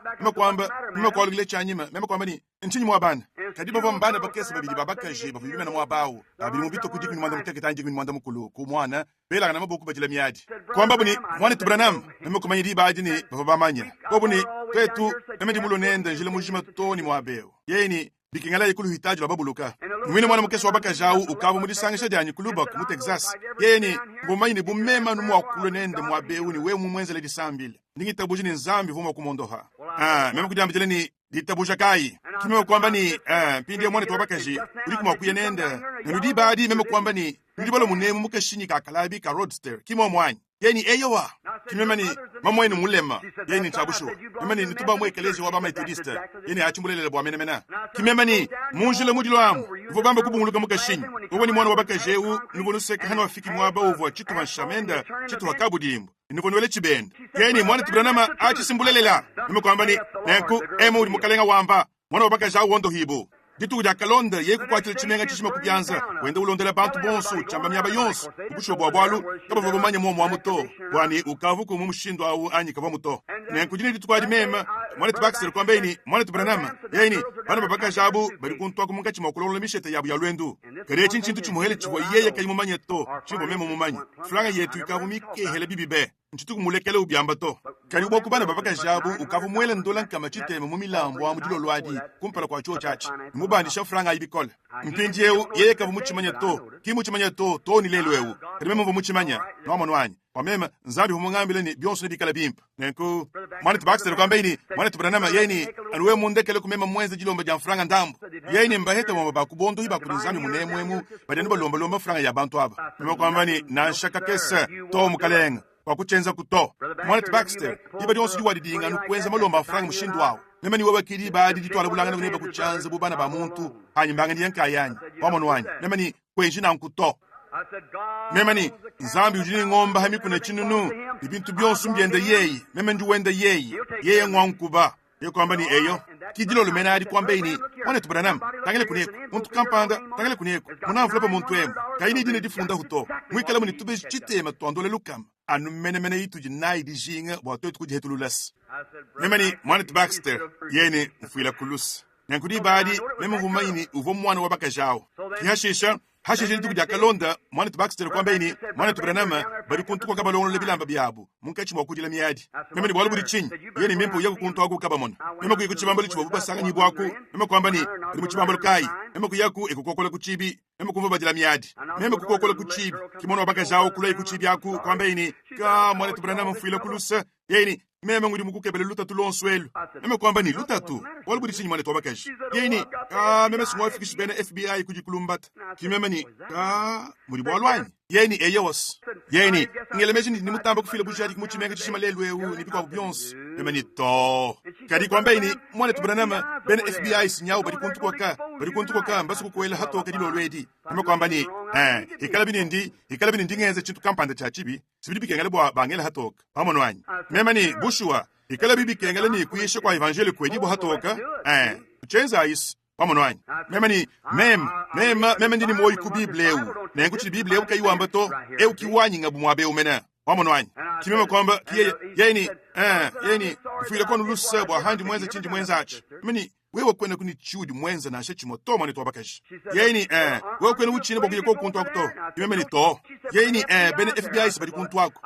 Speaker 1: eme kwalukile chanyima eme kwa mbani nchinyi mwabana kadiba vambana bakesi babili babakaji bavimena mwabawu babili mubito kujiki ni mwanda muteke tanjiki ni mwanda mukulu kumwana bela kana maboku bajila miyadi kwa mbabu ni mwana tubranam eme kumanyidi baadi ni bavabamanya ni kwetu emedi mulo nenda njile mujima toni mwabeo yeni bikingala yikulu hitaji la babuluka mwine mwana mukesi wabaka jau ukabu mudisangisha dyanyi kulubak mu Texas yeni ngomayini bumema numu wakulo nende mwabeo ni we mumwenzele disambile ningitabuji ni nzambi vuma kumondoha mema kujambijile ni ditabuja kai kimema kwamba ni pindi ya mwana tuwabakaji uliku mwakuye nenda nudi baadi mema kwamba ni ndibalo munemu mukashinyi kakalabi ka roadster kimo mwanyi yeni eyowa kimema ni mamwe ni mulema yeni chabusho memani nituba mwe keleje wa ba methodist yeni achimbulele bwa mena kimemani munjile mudilo am vo bamba kubunguluka mukashinyi woni mwana wa bakajeu nibonu seka hano afiki mwaba ovo chitu mashamenda chitu wakabudimbo nibonu wele chibenda yeni mwana tibranama achisimbulelela nimekwamba ni nanku emo uri mukalenga wamba mwana wa bakajau wondo hibo ditu ya kalonda yeku kwatile chimenga chishima kubyanza wende ulondela bantu bonso chamba myaba yonso ubusho bwa bwalu kaba vabamanya mwa muto kwani ukavuko mu mushindo awu anyika bamuto nenkujini ditu kwadi mema mwana tibakisere kwambeni mwana tibranama yeni bana babaka jabu bari kuntwa kumunga chima kulolo mishete yabu ya lwendu kare chinchintu chimuhele chivo yeye kayimu manyeto chimbo memo mumanyi franga yetu ikavumike hele bibibe nchitu kumulekele ubyamba to kari ubo kubana babaka jabu ukavumwele ndola kama chiteme mu milambo wa mudilo lwadi kumpala kwa chuo chachi mubandisha franga ibikola mpinjeu yeye kavumuchimanya to kimuchimanya to ni lelwewu kari memo vumuchimanya no monwanyi pamema nzambi humungambile ni byonso bikala bimpa nenku mwana tibakisere kwambeni mwana tibranama yeni anuwe mundekele kumema mwenze jilomba ja franga ndambo yeni mbaheta mwa bakubondo hiba kulinzami munemwemu badani balomba franga ya bantu aba mema kwambani na shaka kesa to mukalenga kwa kuchenza kuto mwana tibakisere iba dyonso diwadidinga nukwenza malomba franga mushindu wawo mema ni wabakiri baadi ditwala bulangana buneba kuchanza bubana ba muntu hanyimbanga ndiyankayanyi wamonwanyi mema ni kwenji na nkuto memani nzambi ujini ngomba hami kuna chinunu ibintu byonso mbyenda yeye meme nduwenda yeye ngwankuba yekwamba ni eyo kidilo lumenadi kwambeni wane tubranam tangele kuneko muntu kampanda tangele kuneko munamfulapa muntu emu kaini dine difunda huto mwikala muni tube chitema tuandole lukam anu mene itu jinai dijinga wato itu kujihetululas memani mwane tubakster yene mfuila kulus nankudi baadi meme humaini uvo mwana wabaka jao kihashisha hashisha nituku ja kalonda mwana tubakster kwambeni mwana tubranama bari kuntu kwa kabalongo lebilamba byabu munkachi mwakudila miadi meme ni waluburi chinyi yeni mimpo yaku kuntu waku kabamona meme kuyiku chibambali chiwa bubasanga nyibu waku meme kwambani rimu chibambali kai meme kuyaku ekukokola kuchibi meme kumva bajila miadi meme kukokola kuchibi kimono wabaka jao kula iku chibi yaku kwambeni ka mwana tubranama mfuila kulusa yeni meme ngudi mukukebele lutatu lonswelu meme kwambani lutatu waluburi chinyi mwana tubakaji yeni meme sumwa fikishi bene FBI kujikulumbata kimeme ni muri bwalwanyi yeni eyewas yeni ngelemeji ni mutamba kufile bujadi kumuchimenga chishima lelwewu ni bikwa byonse meme ni to kadi kwambeni mwana tubranama bene FBI sinyawo bari kuntu kwa ka mbasu kukwela hato kadi lolwedi meme kwambani ikalabini ndingeze chintu kampanda cha chibi sibidi bikengele bwa bangela hatoka pamonwanyi meme ni bushwa ikalabi bikengele ni kuyishe kwa evangeli kweni bwa hatoka uchenza isi pamonwanyi meme ni meme ndini moyi ku bibleu nengu chi bibleu kayiwamba to kiwanyi ngabu mwabe umena pamonwanyi kimeme kwamba yeni ufile kono lusa bwa handi mwenza chinji mwenza achi meme wewe kwene kuni chudi mwenza na shechi moto mani to bakashi yeni wewe kwene uchine bokuye ko kuntu akuto kimeme ni to yeni bene FBI sibari kuntu ako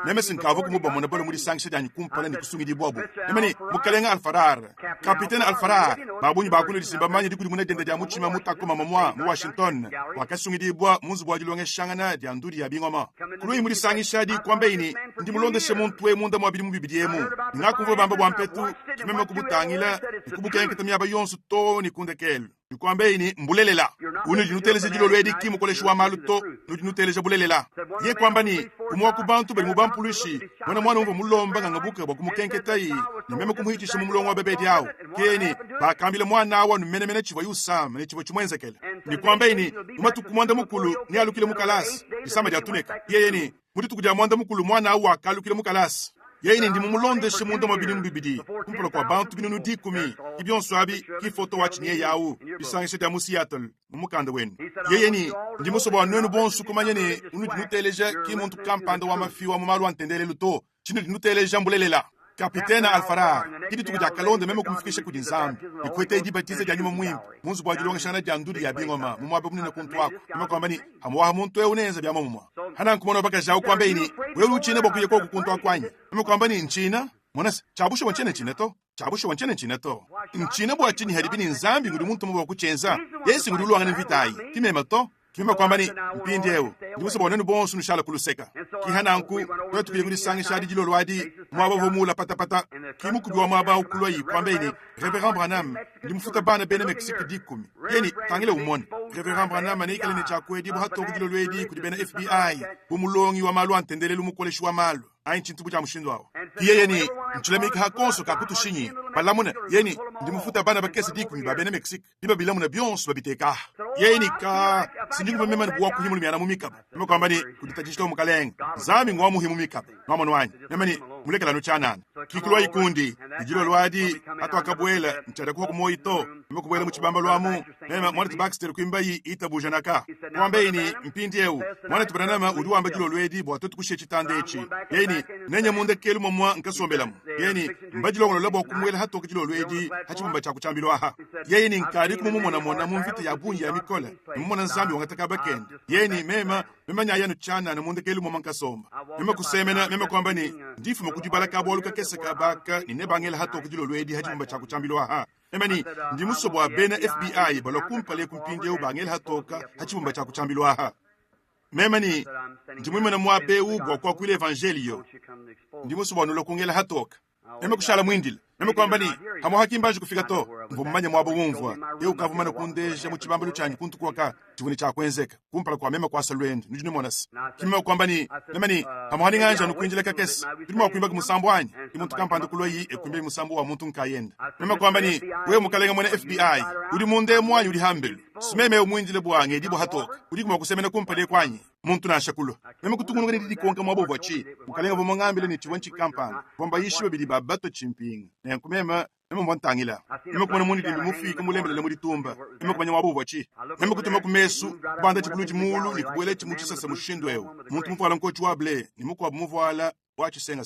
Speaker 1: meme sinkavu kumuba mona bole muri sanction yani kumpala ni kusungidi bobo meme mukalenga alfarar kapitene alfarar babunyi bakulu disimba manye dikuli muna dende ya muchima mutako mama mu Washington wakasungidi bwa muzu bwa dilonge shangana ya nduri ya bingoma kului muri sangisha di kwambeini ndi mulonde shemuntu munda mwabiri mubibidiemu ngakuvo bamba bwa mpetu kimeme kubutangila kubukenga tamyaba yonso to ni kundekelo nikwambeini mbulelela uni dinuteleje jilo lwedi kimu koleshwa maluto nudinuteleje bulelela ye kwambani kumwa kubantu bali mubampulishi mwana umvo mulomba ngabuka bwa kumukenketai ni meme kumuhitisha mumulongo wa bebedi yao keni bakambile mwana awa numenemene chiva yusama ne chiva chimwenzekele nikwambeini umatu kumwanda mukulu ni alukile mukalasi isama jatuneka yeyeni muti tukuja mwanda mukulu mwana awa kalukile mukalasi yeyini ndi mumulondeshe munda mabili mbibidi kumpula kwa bantu binunu dikumi kibyonso abi kifoto wachinye yawu bisangishe ta mu Seattle mumukanda wenu yeyini ndi musobo wa nwenu bonsu kumanyene unu dinuteleja kimuntu kampanda wa mafiwa mumalu antendele luto chinu dinuteleja mbulelela kapitena alfarar kidi tukuja kalonde meme kumfikisha kudi nzambi ikwete idibatize janyuma mwimbi munzu bwa jilonga shana janduri ya bingoma mumwabe munene kuntu wako meme kwambani hamwa muntu unenza bya mumwa hana nkumono baka jawu kwambeni wewe uchine bokuye ko kuntu wakwanyi meme kwambani nchina monasi chabusho wanchene chine to nchina bwa chini hadibini nzambi ngudi muntu mwa kuchenza yesi ngudi luwanga nvitai kimema to kimema kwambani mpindi ewo ndibuso bonene bonsu nushala kuluseka kihananku wetu kuyegudi sangi shadi jilo lwadi mwaba vomula patapata kimukubiwa mwaba ukuloi kwambeni Reverend Branham ndimfuta bana bene Mexico dikumi yeni tangile umone Reverend Branham anikale ne chakwe dibo hato kujilo lwedi kudi bene FBI umulongi wa malu antendele lumukoleshi wa malu chintu buja mushindwa yeni nchilemika hakonso kakutushinyi balamuna yeni ndimufuta bana bakesi dikuni babene Mexique diba bilamuna bionso babiteka yeni ka sinjingu memema buwa kuhimu miana mumikaba memo kwamba ni kuditajishito mukaleng zami ngwa muhimu mikaba mama nwanyi memani mulekela no chanana kikulwa ikundi ijilo lwadi hatu akabwela nchada kuwa kumoito memo kubwela muchibamba lwamu mema mwana Baxter kuimbayi itabuja naka kwamba ini mpindi eu mwana tubanama uduwamba jilo lwedi bwa totu kushe chitandechi yeni nenya munde kelu momwa nkasombelamu yeni mbajilo ngono labo kumwela hatu kujilo lwedi hachimumba cha kuchambilo aha yeni nkari kumumona mona mumvita ya bunyi ya mikola mumona nzambi wangataka bakend yeni mema nyaya no chana na munde kelu momwa nkasomba mema kusemena mema kwamba ni ndifu mukujibala kabolu kakese kabaka ni nebangela hatu kujilo lwedi hachimumba cha kuchambilo aha emani ndimusobo wa bena FBI balokumpale kumpinde ubangela hatoka hachimumba cha kuchambilo aha memani ndimwimana mwabe ugwa kwa kwile evangelio ndimusobo nolokungela hatoka eme kushala mwindile eme kwamba ni hamo hakimbaje kufika to mvumanya mwabo wumvwa eu kavumana kundeja muchibambalo chanyi kuntu kwaka chivuni cha kwenzeka kumpala kwa mema kwa salwende nijuni monasi kimema kwamba ni memani hamo haninganja nukuinjile kakesi tulima kuimba kumusambo anyi imuntu kampando kuloyi ekuimbe musambo wa muntu nkayenda mema kwamba ni wewe mukalenga mwana FBI uli munde mwanyi uli hambelu simeme umwinjile bwange dibo hatoka uli kuma kusemena kumpale kwanyi muntu na shakulo mema kutungunga ni konka mwabo wachi mukalenga vumangambile ni chiwanchi kampano bomba yishiwe bili babato chimpinga na kumema mema mwantangila mema kumana mundi ndi mufika mulembele le muditumba mema kumanya mwabo wachi mema kutuma kumesu banda chikuluji mulu likubwele chimuchi sasa mushindweo muntu mufala nkochi wable ni muko mufala wachi senga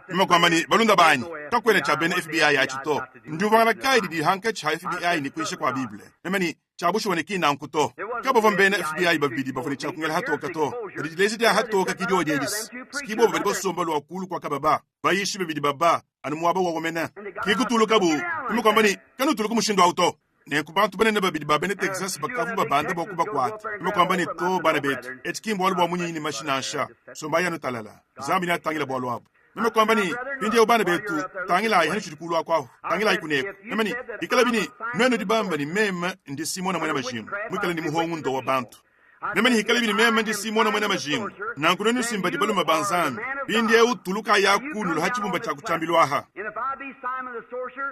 Speaker 1: mema kwamba ni balunda banyi takwele cha bene FBI ya chito nduvanga kaidi di hanka cha FBI ni kuisha kwa Biblia mema ni chabusho waneki na nkuto kabo vambene FBI babidi bafuni cha kungela hatoka to rijilezi dia hatoka kidio jedis skibo badi bosomba lo akulu kwa kababa bayishi babidi baba anu mwaba wa womena kikutulu kabu mema kwamba ni kanu tulu kumushindo auto ne kubantu bane babidi babene Texas bakavu babanda bokuba kwat mema kwamba ni to bana betu etkim bolu bwa munyi ni mashinansha sombaya no talala zambi na tangila bolu abo mema kwamba ni pindi ubana betu tangila ai hanishudi kulwa kwao tangila ai kuneko mema ni ikala bini neno dibamba ni mema ndi simona mwana majimu mwikala ni muhongu ndo wa bantu mema ni ikala bini mema ndi simona mwana majimu na nkunenu simba dibalu mabanzami pindi eu tuluka yaku nulo hachibumba cha kuchambilo aha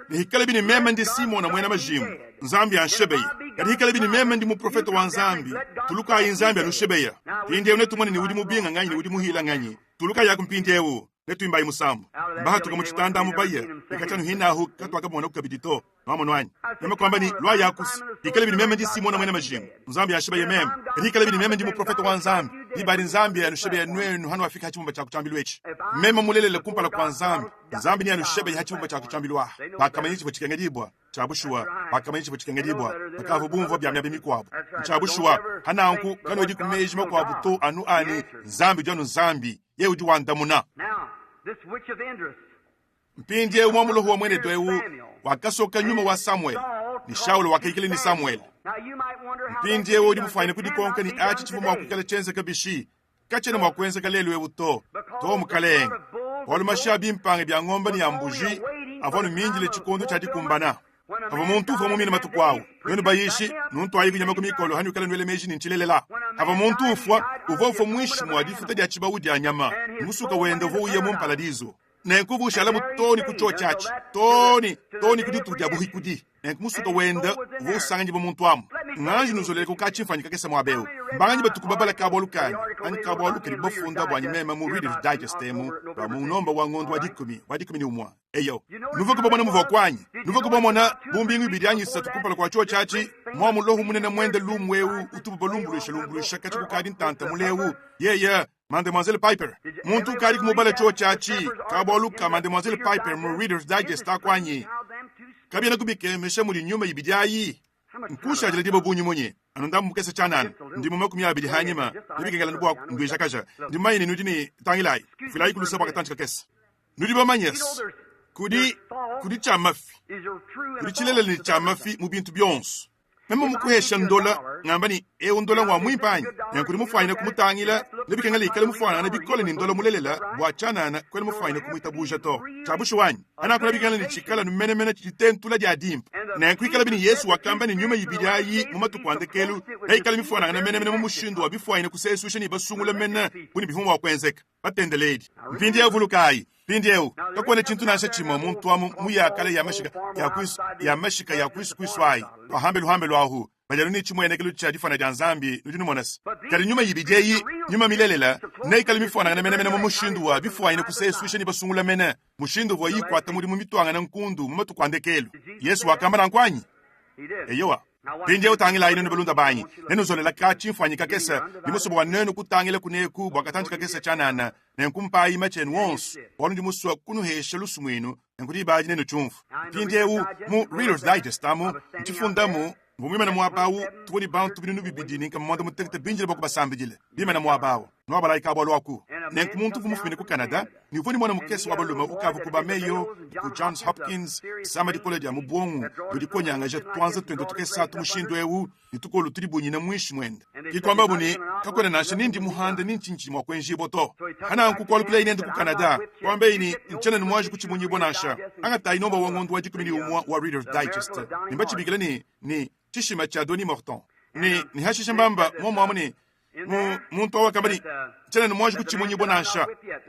Speaker 1: ni ikala bini mema ndi simona mwana majimu nzambi anshebeye kadi ikala bini mema ndi muprofeta wa nzambi tuluka ai nzambi anushebeya pindi eu netumani ni udi mubinga nganyi ni udi muhila nganyi tuluka yaku mpindi eu netu imbayi musambu mbaha tuka muchitanda mubaya ikachanu hina ahu katu wakamwana kukabidito mama nwanyi meme kwamba ni lwa yakusi ikale bini meme ndi simona mwene majimu nzambi ya shiba ye meme kati ikale bini meme ndi muprofeta wa nzambi ibari nzambi ya nushebe ya nwenu hanu wafika hachimumba cha kuchambilu echi meme mulelele kumpala kwa nzambi ni ya nushebe ya hachimumba cha kuchambilu wa bakamanyichi pochikengedibwa chabushua bakamanyichi pochikengedibwa bakavu bumvo bya myabe mikwabu chabushua hana anku kano wedi kumeji makwabu to anu ani nzambi janu nzambi ye uji wandamuna mpindi ye umwamulo huwa mwene doewu wakasoka nyuma wa Samuel ni Shaulo wakaikile ni Samuel mpindi ye udi mufaine kudikonka ni achi chifumu wakukale chenze kabishi kachene mwakwenze kalelu ewu to mukalenga wali mashabi mpange bya ngomba ni ambuji avonu minjile chikondo chadi kumbana ava muntu ufa mumina matukwawu yonu bayishi nuntu ayi kunyama kumikolo hani ukala nwele meji ninchilelela ava muntu ufwa uva ufa mwishi mwadifuta dia chibawu dia nyama musuka wende uva uye mumpaladizo nenkuvu ushala mutoni kucho chachi toni kuditu dia buhi kudi musuka wende uva usanganji ba muntu amu nganji nuzolele kukachi mfanyika kese mwabeu mbanganji batukubabala kabolu kani ani kabolu kiri bofunda bwanyi mema mu Reader's Digest emu ba mu nomba wa ngondo wadikumi ni umwa eyo nuvuka bomona muvo kwanyi nuvuka bomona bumbingu bidanyi satu kupala kwa chuo chachi mwa mulohu munene mwende lumwewu utubu lumbuluisha kachi kukadi ntanta mulewu Mademoiselle Piper muntu kari kumubala chuo chachi kabolu ka Mademoiselle Piper mu Reader's Digest akwanyi kabina kubike mesha muri nyuma ibidayi nkusha jile dibo bunyi monye anonda mukese chanana ndimo makumya abili hanyima nibikengala ndibwa ndwisha kaja ndimayini nudini tangilai filai kulusa bakatanchika kese nudiba manyes kudi chamafi kudi chilele ni chamafi mubintu byonso memo mukuhesha ndola ngambani ndola wa mwimpanya yankuri mufaina kumutangila nibikengala ikale mufaina na bikole ni ndola mulelela bwachanana kwele mufaina kumwita buja to chabushu wanyi anakula bikengala ni chikala numenemene chitentula dia dimpa na yankuri bini Yesu wakamba ni nyuma yibidayi mumatu kwandekelu na ikale mifaina na menemene mumushindu wa bifaina kusesusha ni basungula mena kuni bifumu wa kwenzeka batendeledi mpindi evulukai pindi eu kakone chintu nashe chimo muntu wa muya kale ya mashika ya kwiswai hambelu ahu bajaluni chimo enekelu chadi fana janzambi nujunu monas kali nyuma yibijeyi nyuma milelela nei kali mifona na mena mushindu wa bifwa ine kusesuisha ni basungula mena mushindu wa yikwata muri mu mitwanga na nkundu mu matukwandekelu Yesu akamara nkwanyi eyowa pindi utangila ine nubelunda banyi nenu zolela kachi mfanyika kesa nimusobo wanenu kutangile kuneku bwakatanjika kesa chanana nenkumpa imachen wons wanu dimuswa kunuhesha lusumwinu nenkudi baji nenu chumfu pindi eu mu Reader's Digest tamu nchifundamu Mumima na muabawu tuwoni bantu binu bibidini kama mwanda mutekete binjile boku basambijile bima na muabawu nwa balaika abalo waku nenku muntu fumufumine ku Canada ni uvoni mwana mukesi wabaluma ukavu kuba Mayo ku Johns Hopkins Samadi College ya mubongu yodi konyanga je twanza twende tukesa tumushindo ewu nitukolo turibunyi na mwishi mwenda kitwamba buni kakone nashe nindi muhande ninchinchi mwa kwenji boto hana nku kwalukula inende ku Canada kwambe ini nchana ni mwaji kuchimunyi bonasha anga tainomba wangondu wajikumini umwa wa Reader's Digest nimbachi bigile ni chishima cha Doni Morton ni hashisha mbamba mwamuni muntu wa kabari chana ni mwaji kuchimunyi bonasha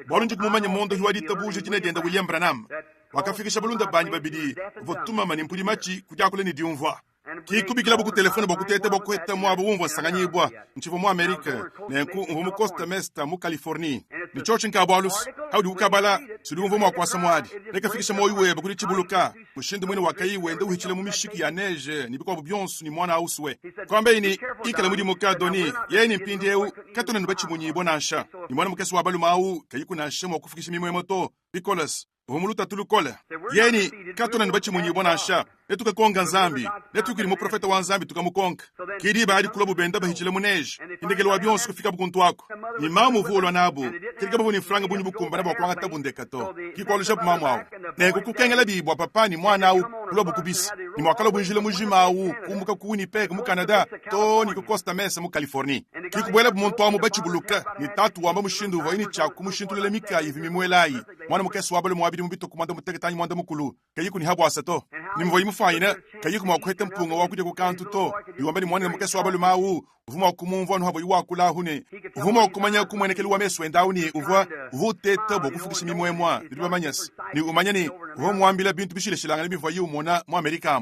Speaker 1: balunji kumumanya mondo hiwadi tabuje chine denda William Branham wakafikisha balunda banyi babidi votuma mani mpuli machi kujakule ni diumva kikubikila boku telefone boku tete boku heta mwabo wumva sanganyibwa nchivo mu Amerika nenku mu Costa Mesta mu California ni church nkabalus hawdi ukabala sidumva mu kwasa mwadi nekafikisha moyiwe boku chibuluka mushinde mwene wakayiwe nda uhichile mu mishiki ya neige ni biko byonsu ni mwana auswe kwambe ini ikala mudi mukadoni yeni mpindi eu katona nbachi munyi bonasha ni mwana mukesi wa balu mau kayiku na shemo kufikisha mimwe moto bikolas Umuluta tulukola yeni katona nbachi munyi bonasha netuka konga nzambi netukiri mu profeta wa nzambi tukamukonka kidi baadi kulobu benda bahichile muneje indegelo wa byonsu kufika bukuntu wako ni mamu vuolwa nabo kirika buni franga bunyi bukumba nabo kwanga tabundeka to kikwalusha mamu awo ne kukengela bibwa papa ni mwana awu kulobu kubisi ni mwakalo bunjile mujima awu kumbuka kuwini pega mu Canada to ni ku Costa Mesa mu California kikubwela bumuntu wa mubachi buluka ni tatu wa mushindu wa ini chaku mushintulele mika yivi mimwelai mwana mukesi wabale mwabidi mubito kumanda mutegetanyi mwanda mukulu kayiku ni habo asato ni mvoyi mufayina kayiku mwakwete mpunga wakuje kukantu to iwambani mwana mukesi wabale mawu uvuma kumumva no habo yiwakula hune uvuma kumanya kumwenekeli wa meso endauni uva vutete bokufukisha mimwemwa ndibamanyas ni umanyani uvo mwambila bintu bishile shilanga ni mvoyi umona mu America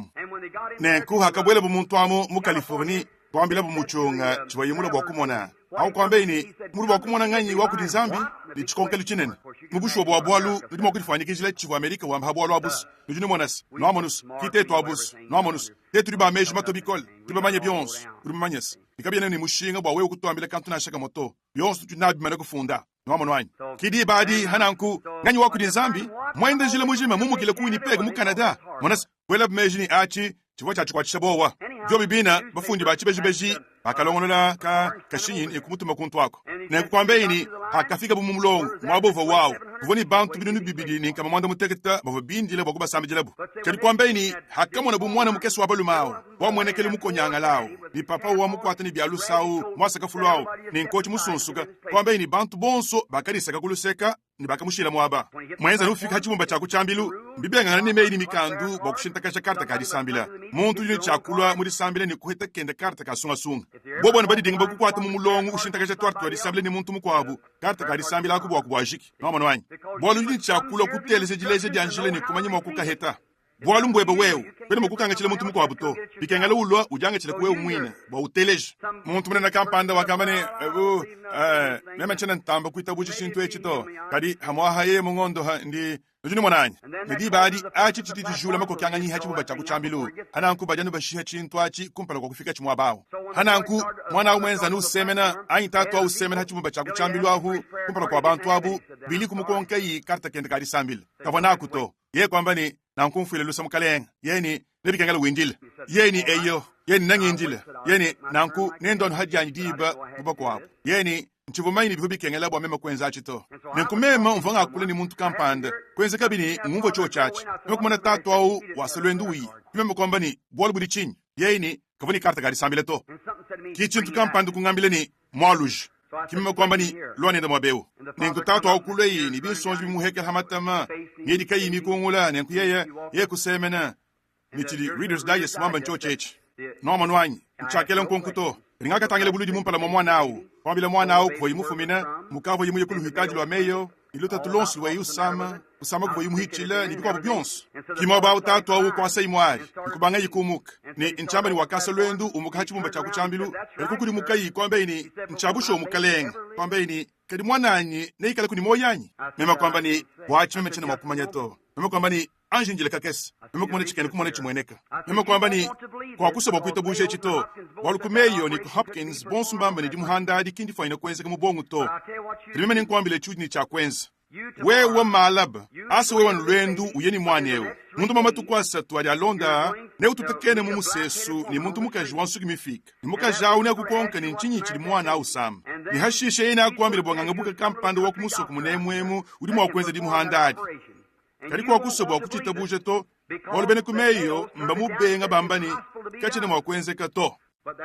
Speaker 1: nenku hakabwele bumuntu amo mu California kwambila bumuchunga chibayimula bokumona au kwambe ini muri bokumona nganyi wakudi Zambi ni chikonkeli chinene mubusho bwa bwalu ndimo kufanyikizile chivu America wa mhabwalu abus nujuni monas no amonus kiteto abus no amonus teturi ba meji matobikol tibamanye byons urumanyes ikabiyene ni mushinga bwa wewe kutwambila kantu na shaka moto byons tunabi mana kufunda no amonwani kidi badi hananku nganyi wakudi Zambi mwende jile mujima mumukile kuini pega mu Canada monas wela meji ni achi chivo cha chikwa chibowa byo bibina bafundi bachibeji bakalongola kashinyi ekumutuma kuntu wako na kwambe ini hakafika bumumulongo mwabova wao kuvoni bantu binu bibidi kama mwanda muteketa bavo bindile bokuba sambijelebu kali kwambe ini hakamona bumwana mukesi wabalumao wa mwenekele mukonyanga lao ni papa wa mukwata ni byalusao mwasaka fulao ni nkochi musunsuka kwambe ini bantu bonso bakarisaka kuluseka ni bakamushira mwaba mwenza nufika hachimumba cha kuchambilu bibenga ni meini mikandu bokushintaka karta kadi sambila muntu yini chakula muri sambila ni kuheta kende karta kasunga sunga bobo na badi dinga bokukwata mumulongo ushintaka cha twartu ari sambila ni muntu mukwabu karta kadi sambila akubwa kubwajiki no manwanyi bolu yini chakula kuteleze jileze dianjile ni kumanyima okukaheta bwalu mbwebe wewe bene mukukanga chile muntu mukwabu to bikengala ulwa ujanga chile kuwe umwina bwa uteleje muntu mwana kampanda wakambane mema chena ntamba kuitabuchi shintu echito kadi hamwaha ye mungondo ndi nujuni mwananya ndi badi achi chititi jula mako kyanga nyi hachi bubacha kuchambilu hananku bajanu bashiha chintu achi kumpala kwa kufika chimwa bawo hananku mwana umwenza nu semena ayi tatu au semena hachi bubacha kuchambilu ahu kumpala kwa bantu abu bili kumukonka yi karta kende kadi sambil kabona kuto ye kwamba ni nankumfile lusa mukalenga yeni nebikengala windile yeni eyo yeni nangindile yeni nanku nendon hajani diba kubakwa yeni nchivumaini bihubi kengela bwa mema kwenza achito nenkumema mvanga kule ni muntu kampanda kwenza kabini ngumvo cho chachi nokumana tatu au waselwenduwi mema kwamba ni bolu budi chini yeni kavani karta gari sambile to kichintu kampanda kungambile ni mwaluj kimema kwamba ni lwane nda mwabeu nenku tatu au kule yi ni binsonji bimuheke hamatama yedi kayi mikungula nenku ye kusemena nichidi Reader's Digest mamba ncho chechi no manwanyi nchakele nkonkuto ringaka tangele buludi mumpala mwa nao kwambile mwana au kwa imu fumina mukavo imu yekulu hitaji lwa meyo ilota tulonsi lwa usama kwa imu hichila ni bikwa byonso kimo ba utatu au kwa sai mwari kubanga yikumuka ni nchamba ni wakasa lwendu umuka hachimumba cha kuchambilu ekukuri mukayi kwambe ni nchabusho mukalenga kwambe ni kadi mwananyi neikala kuni moyanyi mema kwamba ni wachi meme chena makumanya to mema kwamba ni anjinjile kakesa mema kumone chikene kumone chimweneka mema kwamba ni kwa kusaba kuita bushe chito walukumeyo ni Hopkins bonsumbamba ni dimuhanda adi kindi faina kwenze kama bongu to mema ni kwambile chudi ni cha kwenza wewe malaba asa wewe nlwendu uyeni mwanewu muntu mama tukwasa twali alonda ne ututekene mu musesu ni muntu mukaji wansuki mifika ni mukaji awu ne kukonka ni nchinyi chili mwana au sam ni hashishe ina kwambile bwanga buka kampando wa kumusoku munemwemu uli mwakwenza di muhandadi kali kwa kusoba kuchita buje to olbene kumeyo mbamubenga bambani kachine mwakwenze kato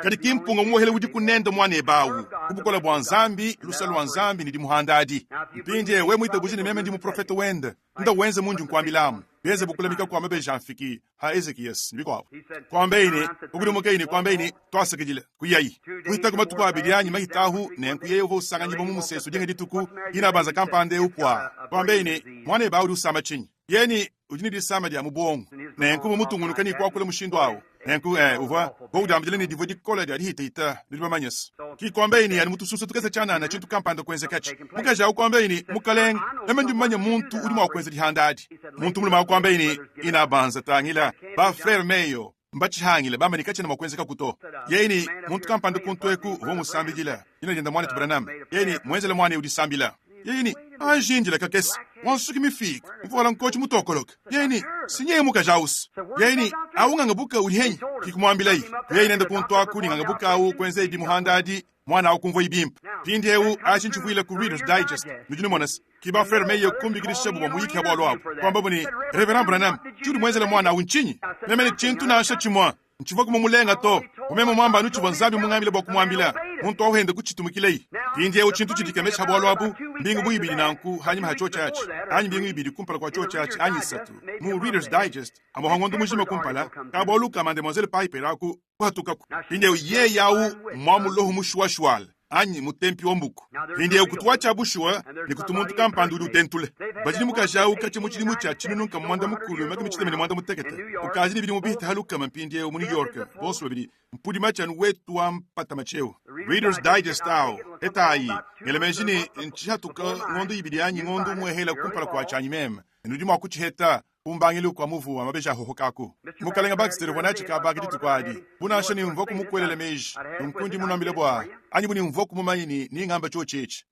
Speaker 1: kadi kimpunga muhele udi kunenda mwane bawu kubukola bwanzambi lusalo wanzambi ni dimuhandadi mpinde we muita bujini meme ndi mu profeta wenda nda wenze munju nkwambilamu beze bukulamika kwa mabe janfiki ha Ezekias ndiko kwambeini ukuri mukaini kwambeini twasakijile kuyayi kuita kuma tukwa bidianyi mahitahu ne nkuyeyo vo sanganyi bomu museso dinga dituku ina banza kampande upwa kwambeini mwane bawu usama chinyi yeni ujini di sama dia mubongo ne nkumu mutungunu kani kwa kula mushindo awo nenku uva boudam dileni divodi kola dia hitita dilbamanyes ki kwambeini ani mutu susu tukese chana na chintu kampando kwenze kachi mukaja kwambeini mukaleng emendi manya muntu udima kwenze dihandadi muntu mulima kwambeini ina banza tangila ba frère meyo mbachihangile bamba nikache na makwenze kakuto yeni muntu kampando kuntweku vo musambigila ina jenda mwane tubranam yeni mwenzele mwane udisambila yeni anjinjile kakesi wansuki mifik mvola nkochi mutokolok yeni sinye muka jaus yeni aunga ngabuka ulihenyi kikumwambilai yeni nenda kuntwaku ni ngabuka au kwenze di muhandadi mwana au kumvo ibimp pindi heu achinchufuile ku Reader's Digest nujuni monas kiba frère meyo kumbi kirishabu wa muyiki habalo wapu kwa mbabu ni Reverend Branham chudi mwenzele mwana au nchinyi memeni chintu na asha chimwa nchiva kumumulenga to umema mwamba anuchi wanzabi mungambile bwa kumwambila muntu au hende kuchitumikilei pindi heu chintu chidikemesha habalo wapu mbingu buibidi nanku hanyima hachocha hachi hanyi mbingu ibidi kumpala kwa chocha hachi hanyi satu mu Reader's Digest amba hangondu mujima kumpala kaba oluka Mademoiselle Piper aku watukaku pindi heu ye yau mwamulohu mushuashwal anyi mutempi wombuku pindi kutuwacha bushwa ni kutumuntu kampandulu tentule bajini mukajau kache muchini mucha chinunu kamwanda mukulu makimi chitemene mwanda mutekete ukazini bidi mubihita haluka mampindi mu New York boswa bidi mpudi machan wetu wa mpata macheo Reader's Digest ao etayi elemejini nchihatuka ngondo ibidi anyi ngondo muehela kumpala kwa chanyi mem nudima kuchiheta umbangilu kwa muvu wa mabeja hohokaku mukalenga Baxter wanachi ka bagidi tukwadi buna shani mvoku mukwelele meji nkundi munambile bwa anyi buni mvoku mumayini ni ngamba chochechi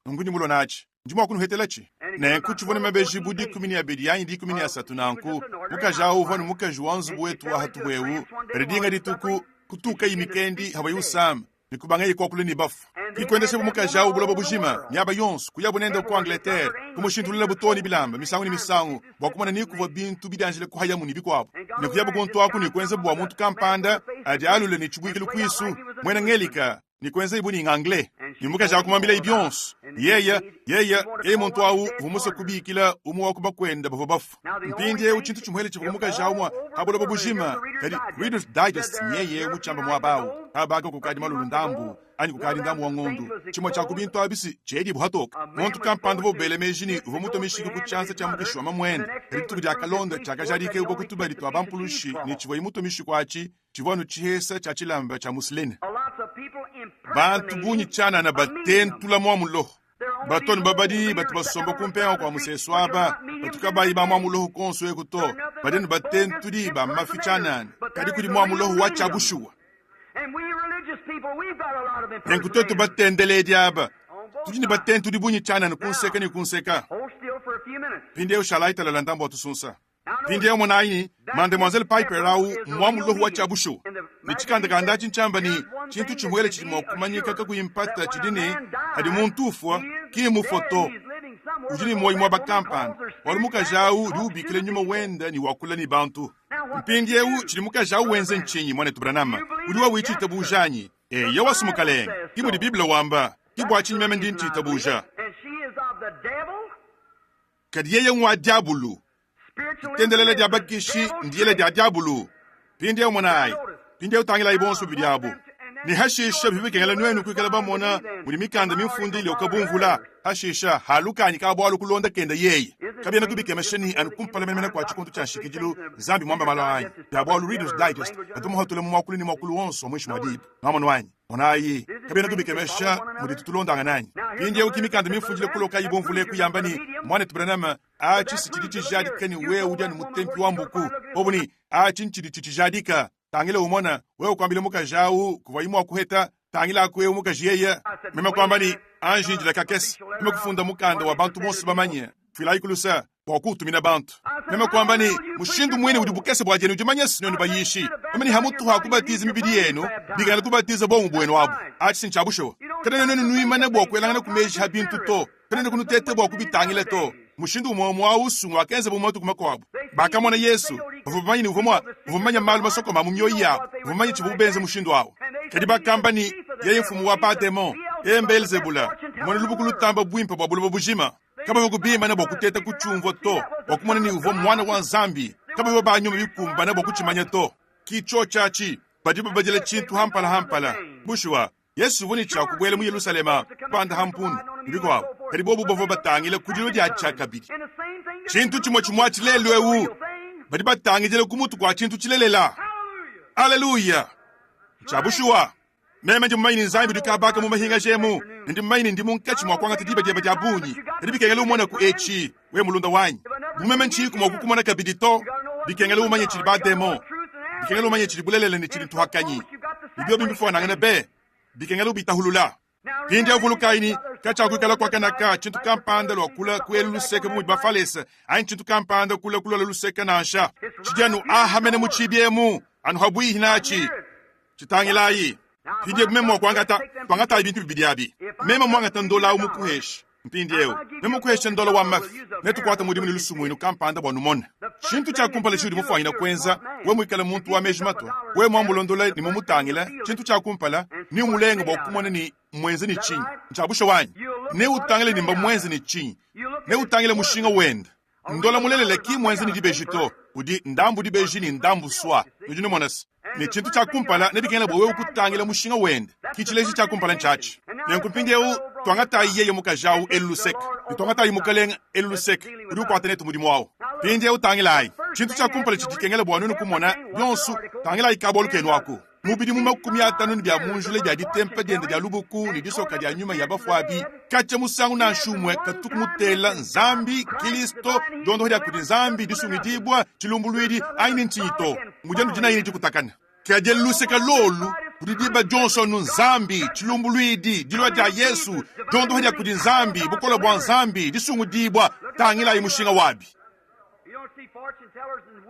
Speaker 1: nkundi mulonachi njuma kunu hetelachi ne kuchuvone mabeji budi kumini ya bedi yanyi di kumini ya satu nanku mukajao vanu mukajuanzu bwetu wa hatuwewu redinga dituku kutuka imikendi hawayu sam nikubangaye kwa kuleni bafu kikwendeshe mukajao bulobo bujima nyaba yons kuyabu nenda ku Angleterre kumushintulila butoni bilamba misangu ni misangu bakumana ni kuva bintu bidanjile kuhayamu ni bikwabo ne kuyabu gonto aku ni kwenze bwa muntu kampanda adi alule ni chibwikile kwisu mwena ngelika ni kwenze ibuni ngangle ni mukajao kumambila ibyons yeya muntu au vumuse kubikila umu wa kubakwenda bavo bafu mpindi uchintu chumwele chivu mukajao mwa habulobo bujima kadi Reader's Digest nyeye uchamba mwabawu abaga kukadi malulu ndambu ani kukadi ndambu wa ngondu chimo cha kubintu abisi chedi buhatoka muntu kampando vo bele mejini vo muto mishiki kuchansa cha mukishwa mamwenda ritu bya kalonda cha gajarike ubo kutubali to abampulushi ni chivo imuto mishikwachi chivonu chihesa cha chilamba cha muslene bantu bunyi chana na batentula mwamulo baton babadi batu basomba kumpenga kwa museswaba batukabayi ba mwamulo konswe kuto badeni batentudi ba mafichanan kadi kudi mwamulo wacha bushua Nenkutoto batendele diaba. Tujini batentu di bunyi chana ni kunseka. Pindeo shalaita la landambo tusunsa. Pindeo monaini, Mademoiselle Piper au mwamulo wacha bushu. Nichikanda kanda chinchamba ni chintu chimwele chimo kumanyika kakuimpata chidini hadi muntufwa kimu foto. Ujini mwa bakampan. Walumuka jau rubi kile nyuma wenda ni wakula ni bantu. Mpindie chilimuka jau wenze nchinyi mwane tubranama. Uliwa wichi tabujanyi. Yawa sumukaleng. Kimu di Biblia wamba. Kibu achinyi memendi nchi tabuja. Kadi yeye mwa diabulu. Tendelele diabakishi ndiyele diabulu. Pindie mwanai. Pindie utangila ibonsu bidiabu. ni hashisha bibikengela nwenu kwikela bamona muli mikanda mimfundile okabumvula hashisha halukani kabwalu kulonda kenda yeye kabyana kubikemesheni anukumpala memena kwa chikuntu cha shikijilu zambi mwamba malawanyi yabwalu Reader's Digest atumohatule mwakulu ni mwakulu wonso mwishu mwadibu namonu wanyi onayi kabyana kubikemesha muli tutulondanga nanyi pindi ukimikanda mimfundile kuloka yibomvule kuyambani mwane tubranama achisi chiditijadika ni weudya ni mutempi wa mbuku obuni achinchiditijadika tangile umona wewe kwambile mukajau kuvaimwa kuheta tangila kwe mukajiyeya mema kwambani anjinjila kakesi mema kufunda mukanda wa bantu bonsi bamanye filaikulusa wakutumina bantu mema kwambani mushindu mwene udibukese bwajeni ujimanyesi noni bayishi mema hamutu hakubatiza mibidi yenu bigana kubatiza bomu bwenu wabu achisinchabusho kadene noni nuimane bwakwelangana kumeji habintu to kadene kunutete bwakubitangile to mushindu mwa usu mwakenze bumotu kumakwabu bakamona Yesu vumanyi ni vumanya malu masoko mamumyoyi yabo vumanyi chibubenze mushindu wawo kadi bakambani yeye mfumu wa Pademon Beelzebula mwana lubukulu tamba bwimpa bwa bulubo bujima kaba bakubima na bokuteta kuchumvo to wakumona ni uvo mwana wa Nzambi kaba banyuma bikumba na bokuchimanya to kicho chachi badiba bajele chintu hampala bushwa Yesu vuni cha kubwele mu Yerusalema banda hampunu ndiko kadi bobu bovo batangile kujilo dia chakabiri chintu chimwa chilelwewu badi batangijele kumutu kwa chintu chilelela haleluya chabushuwa meme ndimayini Nzambi dukabaka mu mahinga jemu ndimayini ndimunkachi mwakwanga tidiba dia bajabunyi ndibikengele umona ku echi we mulunda wanyi bumeme nchiku mwakukumona kabidito bikengele umanye chiliba demo bikengele umanye chilibulelele ni chilintu hakanyi bibyo bimbifo nangene be bikengele ubitahulula pindi avulukaini kacha kukala kwa kanaka chintu kampanda lwakula kwelu luseke mu bafalesa ayin chintu kampanda kula luseke nansha chijanu ahamene mu chibyemu anu habwi hinachi chitangilayi pindi memo kwangata ibintu bibidiabi memo mwangata ndola umukuhesh mpindi ewo memo kuhesha ndola wa mafi netu kwata mudimu ni lusumu inu kampanda bonumona chintu cha kumpala shudi mufanyina kwenza we mwikala muntu wa mejmato we mwambulondola ni mumutangila chintu cha kumpala ni umulenga bokumona ni mwenzi ni chinyi nchabusha wanyi ne utangile nimba mwenzi ni chinyi ne utangile mushinga wenda ndola mulelele ki mwenzi ni dibejito udi ndambu dibeji ni ndambu swa ujuni monas ni chintu cha kumpala ne bikengele bowe ukutangile mushinga wenda kichileji cha kumpala nchachi nenkumpingeu twangata iye mukajau elusek twangata imukalenga elusek udi ukwatene tumudimu wawo pindi utangilai chintu cha kumpala chitikengele bwanunu kumona byonsu tangilai kabolu kenu wako mubidi mu makumi atano ni bya munjule bya ditempe diende bya lubuku ni disoka bya nyuma ya bafwabi kache musangu na nshumwe katukumutela Nzambi Kristo dondo hya kudi Nzambi disumidibwa chilumbulwidi aini nchito mujanu jina yini kutakana kaje luseka lolu kudidiba Johnson Nzambi chilumbulwidi dilwa ja Yesu dondo hya kudi Nzambi bukola bwa Nzambi disumudibwa tangila imushinga wabi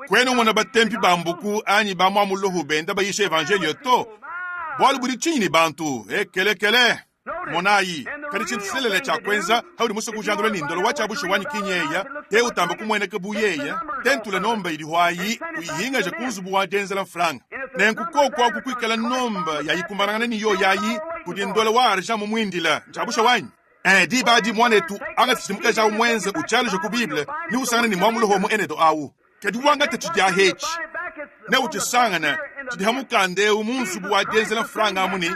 Speaker 1: kwenu mwana batempi bambuku anyi bamwa muluhu benda bayisha evangelio to bwalu budi chini bantu kele monayi kadi chintu silele cha kwenza haudi muso kujandula nindolo wachabushi wanyi kinyeya te utamba kumwene kebuyeya tentula nomba ilihwayi uyihinga je kunzubu wa denzela franga nenkuko kwa kukwikala nomba yayi kumbarangana niyo yayi kudi ndola wa arja mumwindila chabusha wanyi di badi mwanetu agatichimuka ja umwenze uchalo je ku Bible ni usangana ni mwamuluho mu enedo awu kadi wanga tetujya hechi ne uchisangana tidihamukande umunzubu wa denzela franga amuni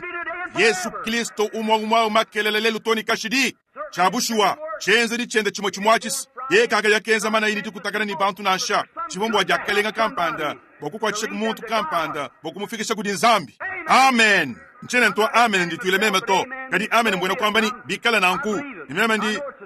Speaker 1: Yesu Kristo umwa makelele lutoni kashidi chabushuwa chenze di chende chimo chimwachis ye kaga yakenza mana ili tukutakana ni bantu nansha chibombo wa jakalenga kampanda bokukwachisha kumuntu kampanda bokumufikisha kudi Nzambi amen nchene ntwa amen ndi tuile meme to kadi amen mbwena kwamba ni bikala nanku ni meme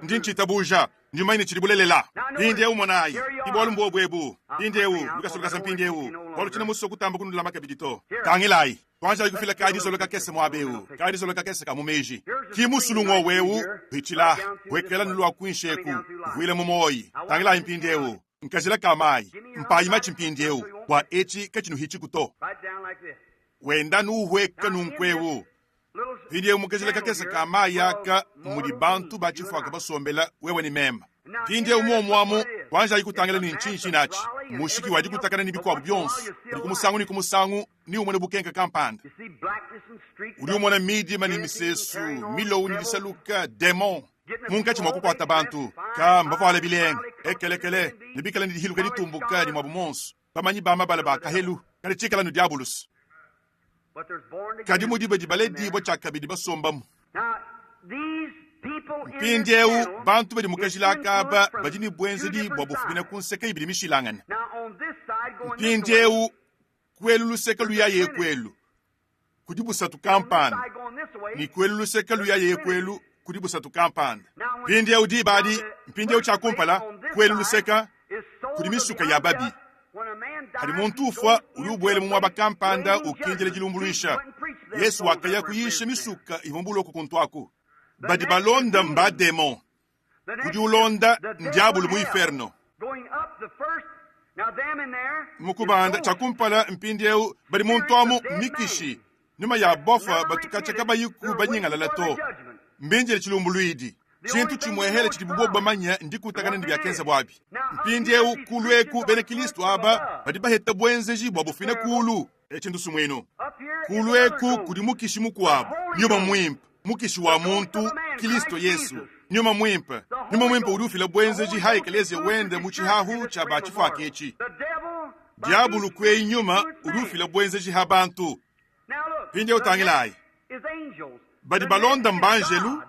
Speaker 1: ndi nchitabuja ndi maini chilibulelela pindi ewu monayi ibolu mbobwebu pindi ewu lukasolukasa mpindi ewu bolu chine muso kutamba kunula makabidito tangilayi twanja yikufila kadi soloka kese mwabewu kadi soloka kese kamumeji kimusulungo wewu hichila wekela nulwa kwinsheku vuile mumoyi tangilayi mpindi ewu nkajila kamayi mpayima chimpindi ewu wa echi kachinu hichi kuto wenda nuhweka nunkwewu pindi ewu mukajila kakese kamayi yaka mudi bantu bachifwaka basombela wewe ni memba pindi ewu muomwamu twanja yikutangela ni nchinchi nachi mushiki wajikutakana ni bikwabu byonsu ni kumusangu ni umone bukenka kampanda uri umone midima ni misesu milo ni disaluka demon munkachi mwakukwata bantu ka mbafale bilenga ekele ni bikala ni dihiluka ditumbuka ni mwabumonsu bamanyi bama bala bakahelu kani chikala ni diabolus
Speaker 2: but there's born
Speaker 1: kadi
Speaker 2: again.
Speaker 1: mudi badi baledi bo chakabidi basombamu
Speaker 2: Now, these people in this
Speaker 1: pindieu
Speaker 2: channel
Speaker 1: bantu badi
Speaker 2: is
Speaker 1: mukashilaka ba
Speaker 2: influenced from
Speaker 1: bajini
Speaker 2: two
Speaker 1: bwenzedi
Speaker 2: different
Speaker 1: bo bufubina
Speaker 2: sides.
Speaker 1: kunseka ibidi mishilangan
Speaker 2: Now, on this side, going this way,
Speaker 1: pindieu kwelu luseka luya ye kwelu kudibusa
Speaker 2: on this
Speaker 1: tukampanda
Speaker 2: side going this way,
Speaker 1: ni kwelu luseka luya ye kwelu kudibusa tukampanda pindieu di badi pindieu chakumpala kwelu luseka kudimisuka ya babi hari muntu ufa ulubwele mu mwabakampanda ukinjele jilumbuluisha Yesu wakaya kuyisha misuka ivumbulu okukuntwaku badi balonda mba demo kudi ulonda ndiabulu mu inferno mukubanda chakumpala mpindieu badi muntu amu mikishi nima ya bofa batukachaka bayiku banyingala lato mbinjele chilumbuluidi chintu chimwehele chitibubo bamanya ndikutagana ndi byakenza bwabi mpindieu kulweku bene Kristo aba badi baheta bwenzeji bwabufine kulu echintu sumweno kulweku kudi mukishi mukwabo nyuma mwimpa mukishi wa muntu Kristo Yesu nyuma mwimpa ulufile bwenzeji haikeleze wende muchihahu cha bachifaka echi diabulu kwe nyuma ulufile bwenzeji habantu pindieu tangilai badi balonda mbanjelu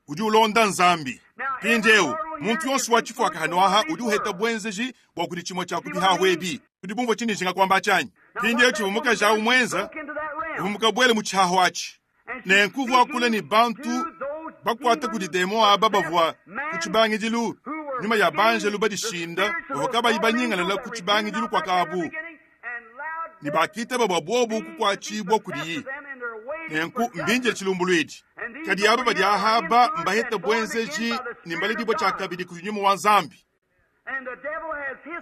Speaker 1: udi ulonda nzambi pindieu muntu yonse wachifwaka hanoaha udi uheta bwenzeji wakudi chimo chakubihahu ebi kudi bumbo chini chinga kwamba chanyi pindieu chivumuka ja umwenza ivumuka bwele muchihahu achi nenkuvu wakule ni bantu bakwata kudi demo aba bavua kuchibangi jilu nyuma ya banjelu badi shinda bavukaba ibanyinga lala kuchibangi jilu kwa kabu ni bakita bababwobu kukwachibwa kudiyi nenku mbinje chilumbuluidi kadi aba badi ahaba mbaheta bwenzeji nimbalidibwa chakabidi kunyuma wa nzambi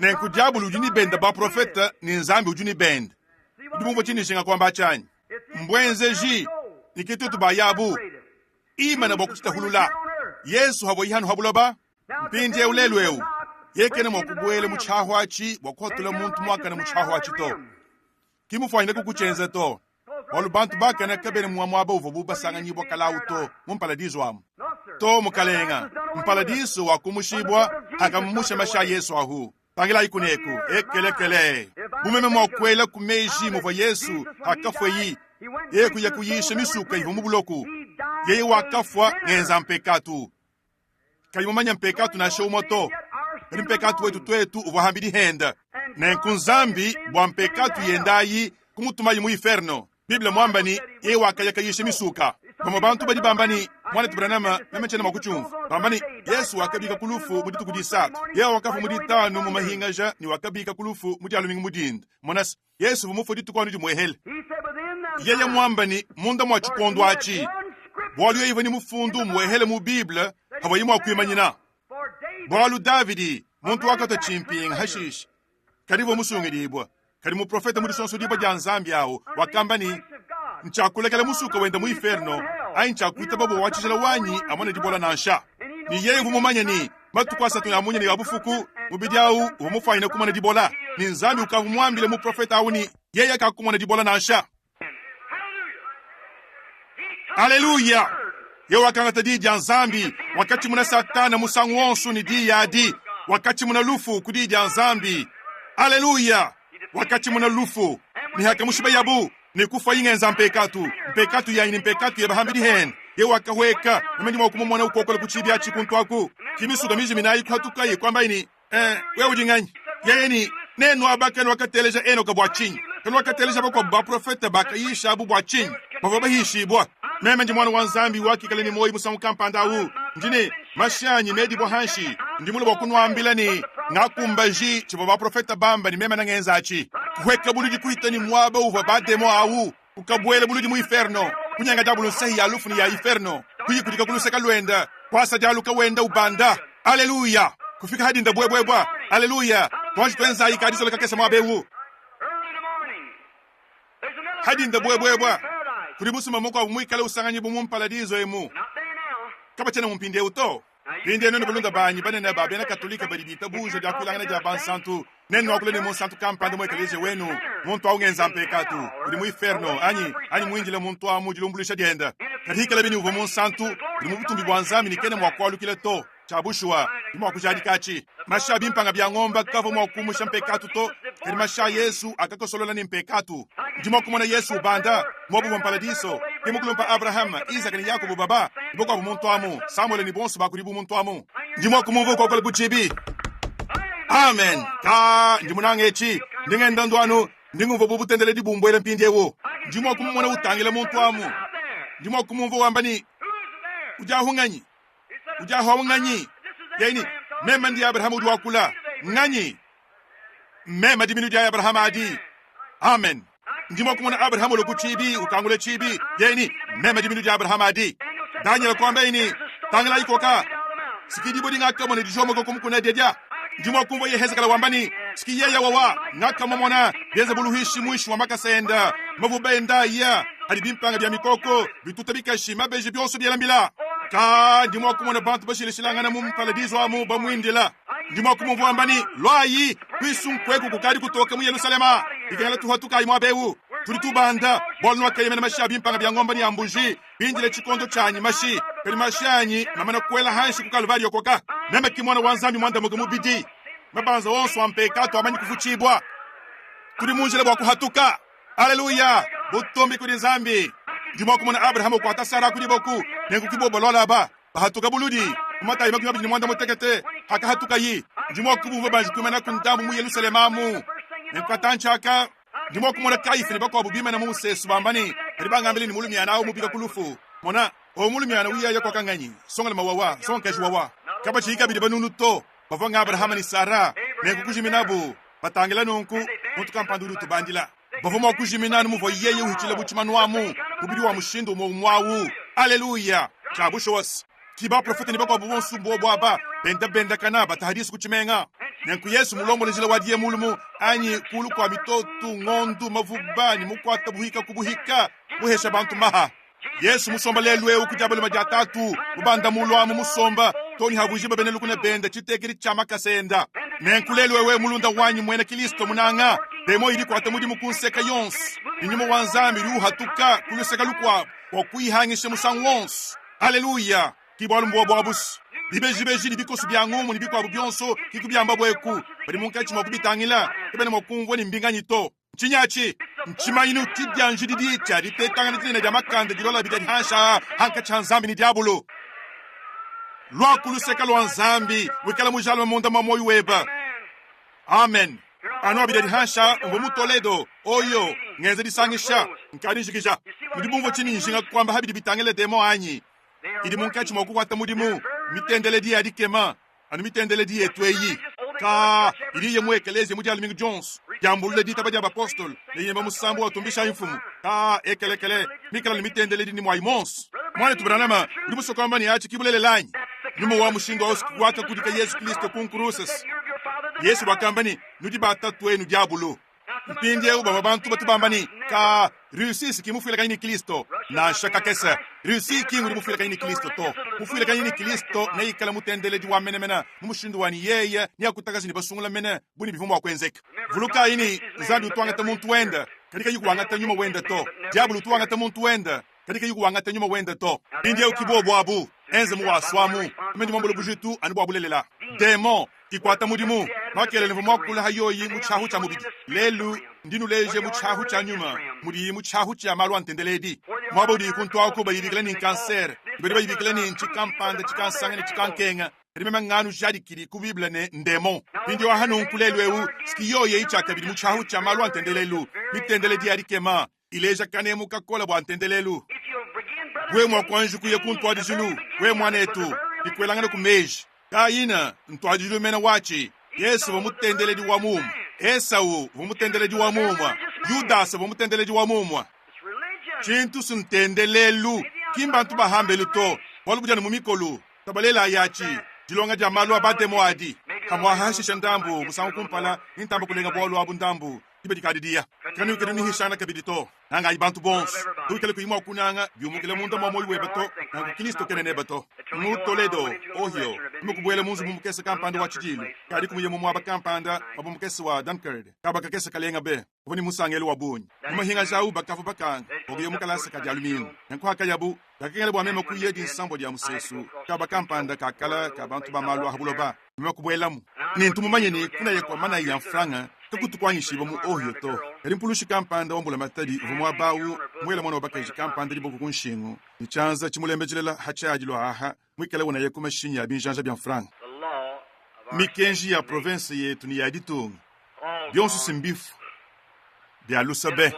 Speaker 1: nenku diabulu ujuni benda ba profeta ni nzambi ujuni benda udibumbo chini shinga kwamba chanyi mbwenzeji nikitutu bayabu ima na bokuchita hulula Yesu habo ihanu habuloba mpindieu lelweu yekene mwakubwele muchahwachi wakuhotula muntu mwakana muchahwachi to kimufanyile kukuchenze to olu bantu bakana kabene mwamwaba uvobu basanganyibwa kalawu to mumpaladizo amu to mukalenga mpaladiso wakumushibwa hakamumusha masha Yesu ahu tangila ikuneku ekelekele bumeme mwakwela kumeji muva Yesu hakafweyi yeku yakuyisha misuka ivumu buloku yeye wakafwa ngenza mpekatu kayimumanya mpekatu na sheumoto kali mpekatu wetu twetu uvahambidi henda nenku nzambi bwa mpekatu yendayi kumutumayi mu inferno Biblia mwambani yeye wakayakayisha misuka kama bantu badi bambani mwana tibranama memechena makuchumvu bambani Yesu wakabika kulufu muditu kudisatu yeye wakafu muditanu mu mahingaja ni wakabika kulufu mudi alumingu mudinda monas Yesu vumufu ditu kwanu di mwehele yeye mwambani munda mwa chikondo achi bwalu yeye vani mufundu mwehele mu Biblia hawa yimu akuyimanyina bwalu Davidi muntu wakata chimping hashish karibu musungidibwa kari mu profeta muri sonso diba ja nzambi yawo wakambani nchakulekela musuka wenda mu inferno ai nchakuita babo wachijela wanyi amone dibola nansha ni yeye vumumanya ni matukwasa tunamunye ni abufuku mubidiau umufanyina kumana dibola ni nzambi ukavumwambile mu profeta awuni yeye akakumana dibola nansha Haleluya ye wakangata di ja nzambi wakati muna satana musangu wonsu ni di yadi wakati muna lufu kudi ja nzambi Haleluya wakati muna lufu ni hakamushiba yabu ni kufa ingenza mpekatu ya ini mpekatu ya bahambidi hen ye wakaweka namendi mwakumu mwana ukokola kuchibia chikuntwaku kimisuda miji minayi kuhatuka ye kwamba ini we ujinganyi yeye ni nenu abakani wakateleja eno kabwachinyi kanu wakateleja bako ba profeta baka yisha abu bwachinyi bavaba hishibwa meme ndi mwana wanzambi waki kaleni moyi musamu kampanda wu njini mashanyi medi bohanshi ndi mulu wakunwambila ni ngakumbaji chibo ba profeta bamba ni meme nangenza achi kuheka buludi kuita ni mwaba uva bademo awu ukabwele buludi mu inferno kunyanga dabulu sahi ya lufu ni ya inferno kuyikutika kuluseka lwenda kwasa jaluka wenda ubanda Haleluya kufika hadi ndabwebwebwa Haleluya twanji twenza ikadiso lekakesa mwabewu hadi ndabwebwebwa kuri musuma moko mwikale usanganyi bumumpaladizo emu kaba chena mumpinde uto pinde neno belunda banyi banene babe na katolika badibita bujo da kulangana ja ban santu neno akule ni mon santu kampande mo ekaleje wenu muntu aungenza mpekatu kuri mu inferno ani mwinjile muntu amujilumbulisha dienda kadika labini uvo mon santu kuri mu butumbi bwanzami ni kene mwakwalu kile to chabushwa imo akujadi kachi mashabi mpanga bya ngomba kavo mwakumusha mpekatu to kadi masha Yesu akakosolola ni mpekatu ndimo kumona Yesu banda mobu mpaladiso kimukulumpa Abraham Isaac ni Yakobo baba ndimo kwa muntu amu Samuel ni bonso bakuribu muntu amu ndimo kumungu kokole kuchibi amen ka ndimo nangechi ndingenda ndwanu ndingumva bubutendele dibumbwele mpindewo ndimo kumona utangile muntu amu ndimo kumumva wambani ujahunganyi ujahunganyi yaini mema ndi Abraham udwakula nganyi mema di minudi ya Abraham adi amen ndimo kumona Abraham lo kuchibi ukangule chibi yaini mema di minudi ya Abraham adi Daniel kwamba ini tangela ikoka sikidi bodi ngaka mona dijomo ko kumkuna deja ndimo kumva ye Hezekiah wambani sikiye ya wawa ngaka momona yeze buluhishi mwisho wa makasenda mavubenda ya hadi bimpanga bya mikoko bitutabika shima beje byonso byelambila ka ndimo kumona bantu bashilishilangana mu mpaladizo amu bamwindila ndimo kumva wambani lwayi kwisumkweku kukadi kutoka mu Yerusalema ikengala tuhatuka imwa bewu turi tubanda bolno akayemena mashabi mpanga bya ngomba ni ambuji binjile chikondo chanyi mashi kali mashanyi namana kwela hanshi ku Kalvario koka neme kimwana wanzambi mwanda mugumu bidi mabanza wonso ampekato amanyi kufuchibwa turi munjile bwa kuhatuka haleluya butombi kuri zambi ndimo kumona Abraham kwa tasara kuri boku nengu kibobo lola ba bahatuka buludi kumata ibaku mabini mwanda mutekete haka hatuka yi ndimo kubuva banji kumena kundamu mu Yerusalema mu nenkatanchaka ndimo kumona Kaifu ni bakwa bubima na Moses bambani ribanga mbele ni mulumi anawo mubika kulufu mona o mulumi ana wiya yakwa kanganyi songa mawawa songa wawa kaba chika bidi banunu to bavanga Abraham ni Sara nengu kujiminabu batangela nonku muntu kampanduru tubandila bavoma kujiminana muvo yeye uhitile buchimanu wamu ubidi wa mushindo mu mwawu haleluya chabusho was kiba profeta ni bakwa bubonsu bobo aba benda kana batahadisi kuchimenga nenku Yesu mulombo lejile wadie mulumu anyi kulu kwa mitotu ngondu mavubani mukwata buhika kubuhika buhesha bantu maha Yesu musomba lelwe ukujabale majatatu ubanda mulwamu musomba toni habujiba benelu kuna benda chitekiri chama kasenda nenku lelwe we mulunda wanyi mwene Kristo munanga demo ili kwa tamudi mukunseka yons inyuma wanzami ruhatuka kuluseka lukwa kwa kuihangisha musangons haleluya kibwalu mbobo abus bibeji ni bikosu bya ngumu ni bikwa byonso kikubyamba bweku bari munkachi makubitangila ebene mokumvo ni mbinganyito chinyachi nchimayinu tidyanjididi cyari tetangana tine bya makande girola bidari hansha hanka chanzambi ni diabolo lwa kuluseka lwa nzambi wikala mujalo monda mamoyi weba amen ano bidari hansha ngomu Toledo oyo ngeze disangisha nkani jikija mudibumvo chini njinga kwamba habidi bitangele demo anyi idi munkachi mokukwata mudimu mitendele di adikema anu mitendele di etweyi ka ili yemwe keleze mudi Alming Jones jambulule di tabaja apostol le yemba musambu watumbisha infumu ka ekelekele mikala mitendele di ni mwaimons mwane tubranama ndi musokamba ni achi kibulele lanyi nyumo wa mushinga waka kudika Yesu Kristo kunkuruses Yesu bakambani nudi batatu enu diabolo mpindi eu baba bantu batubambani ka réussir ki mufile kayini Kristo na shaka kesa réussir ki ngudi mufile kayini Kristo to mufile kayini Kristo na ikala mutendele di wamene mena mumushindu wani yeye ni akutakazi ni basungula mena buni bivumo akwenzeka vuluka ini nzambi utwanga ta muntu wenda kadika yuko wanga ta nyuma wenda to diabolo utwanga ta muntu wenda kadika yuko wanga ta nyuma wenda to indi eu kibobo abu enze mu waswamu mendi mambolo bujitu ani bwa bulelela demo kikwata mudimu makele levo mokula hayoyi muchahu cha mubidi lelu ndinu leje muchahu cha nyuma mudi muchahu cha malwa ntendeledi mwabodi kuntwa ko bayibikela ni cancer bedi bayibikela ni chikampanda chikansanga ni chikankenga rimema nganu jadi kiri ku Biblia ne ndemo ndi wa hanu kulelwewu skiyoye ichaka bidi muchahu cha malwa ntendelelu mitendeledi arikema ileja kane mukakola bwa ntendelelu we mwa kwanju kuye kuntwa dijulu we mwanetu ikwelangana ku meji kaina ntwajulu mena wachi Yesu vomutendeleji wa mumu Esau vomutendeleji wa mumwa Judas vomutendeleji wa mumwa chintu suntendelelu kimbantu bahambelu to walubujana mumikolu tabalela yachi jilonga jamalu abate moadi kamwa hashisha ndambu musangu kumpala nintambu kulenga bolu abundambu ibe dikadidia kanu keduni hishana kabidito nanga ibantu bons dukele kuimwa kunanga biumukele munda mamoyi webato nanga Kristo kenene bato mu Toledo ohio mukubwele munzu mumukese kampanda wa chijilu kadi kumuye mu mwaba kampanda mabumukese wa Dunkard kabaka kese kalenga be uboni musangelo wa bunyi mumahinga jau bakafu bakanga ogiye mukalasa ka jalumingo nanko akayabu kakengele bwa mema kuyedi sambo dia musesu kabaka kampanda kakala kabantu ba malwa habuloba mukubwela mu ni ntumumanyeni kuna yekwa mana ya mfranga takutukwanyishi bomu ohyo to eri mpulushi kampanda wombula matadi vumwa bawu mwela mwana wabakaji kampanda libo kunshingu ni chanza chimulembe jilela hachaji lo aha mwikele wona yekuma shinya binjanja bya mfranga mikenji ya province yetu ni yaditongi byonsu simbifu bya lusabe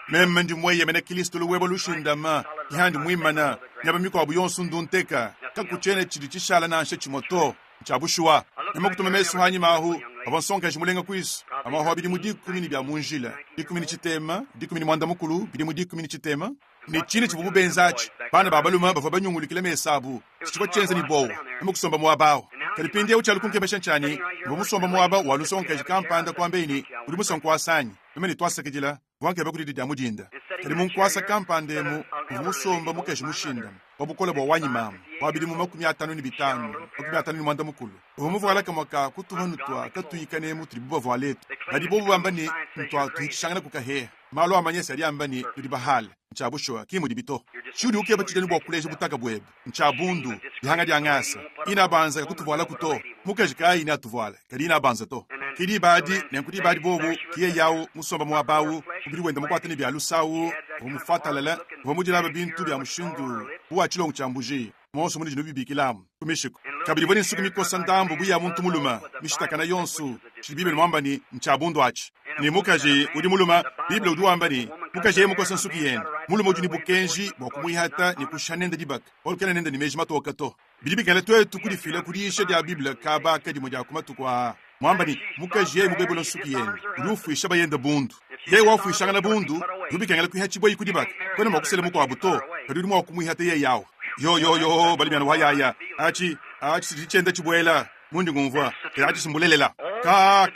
Speaker 1: meme ndi mweye mene Kristo luwebo lushindama ihandi mwimana nyaba mikwa buyonsu ndunteka kakuchene chidi chishala na nshe chimoto chabushuwa nema kutuma mesu hanyi mahu abonsonga jimulenga kwisu amaho bidi mudiku mini bya munjila diku mini chitema diku mini mwanda mukulu bidi mudiku mini chitema ni chini chibubu benzachi bana babaluma bava banyungulikile mesabu chichiko chenze ni bowo nema kusomba mwabawo kalipindi ya uchalu kunkebesha nchani musomba mwaba walusonga jikampanda kwambeni uri musonko asanyi nema ni twasakijila wankebe kuri didi amudinda kali munkwasa kampande mu musomba mukeshi mushinda wabukola bwa wanyimamu wabidi mu 55 makumi ni mwanda mukulu umuvuala kamaka kutuhanutwa katuyikane mu tribu bavaletu badi bobu ambani ntwa tuhitishangana kukahe malo amanyesa ali ambani tudibahala nchabushoa kimu dibito shudi ukeba chideni bwa kuleje butaka bwebe nchabundu bihanga dyangasa ina banza kutuvala kuto mukejikai ina tuvala kali ina banza to kidi badi nenkudi badi bobu kiye yawo musomba mwabawu ubiri wenda mukwatani bya lusawu umufatalala umujira babintu bya mushindu buwa chilongo chambuji monso muri jinobi bikilamu kumishiko kabiri boni nsuku mikosa ndambu buya muntu muluma mishitaka na yonsu chibibe mwambani nchabundu achi ni mukaje udi muluma bible uduambani mukaje mukosa nsuku yen muluma udi bukenji bokumwihata ni kushanenda dibak olkana nenda ni mejima to kato bilibi kala to tukudi fila kudi ishe dia bible kaba kadi moja kumatukwa mwambani mukaje mubebolo nsuku yen rufu ishaba yenda bundu ye wafu ishangana bundu rubi kangala kuhachibo ikudibak kono makusele muko abuto kadi mu kumwihata ye yawo yo bali myano wayaya achi sichenda chibwela mundi ngumva achi simbulelela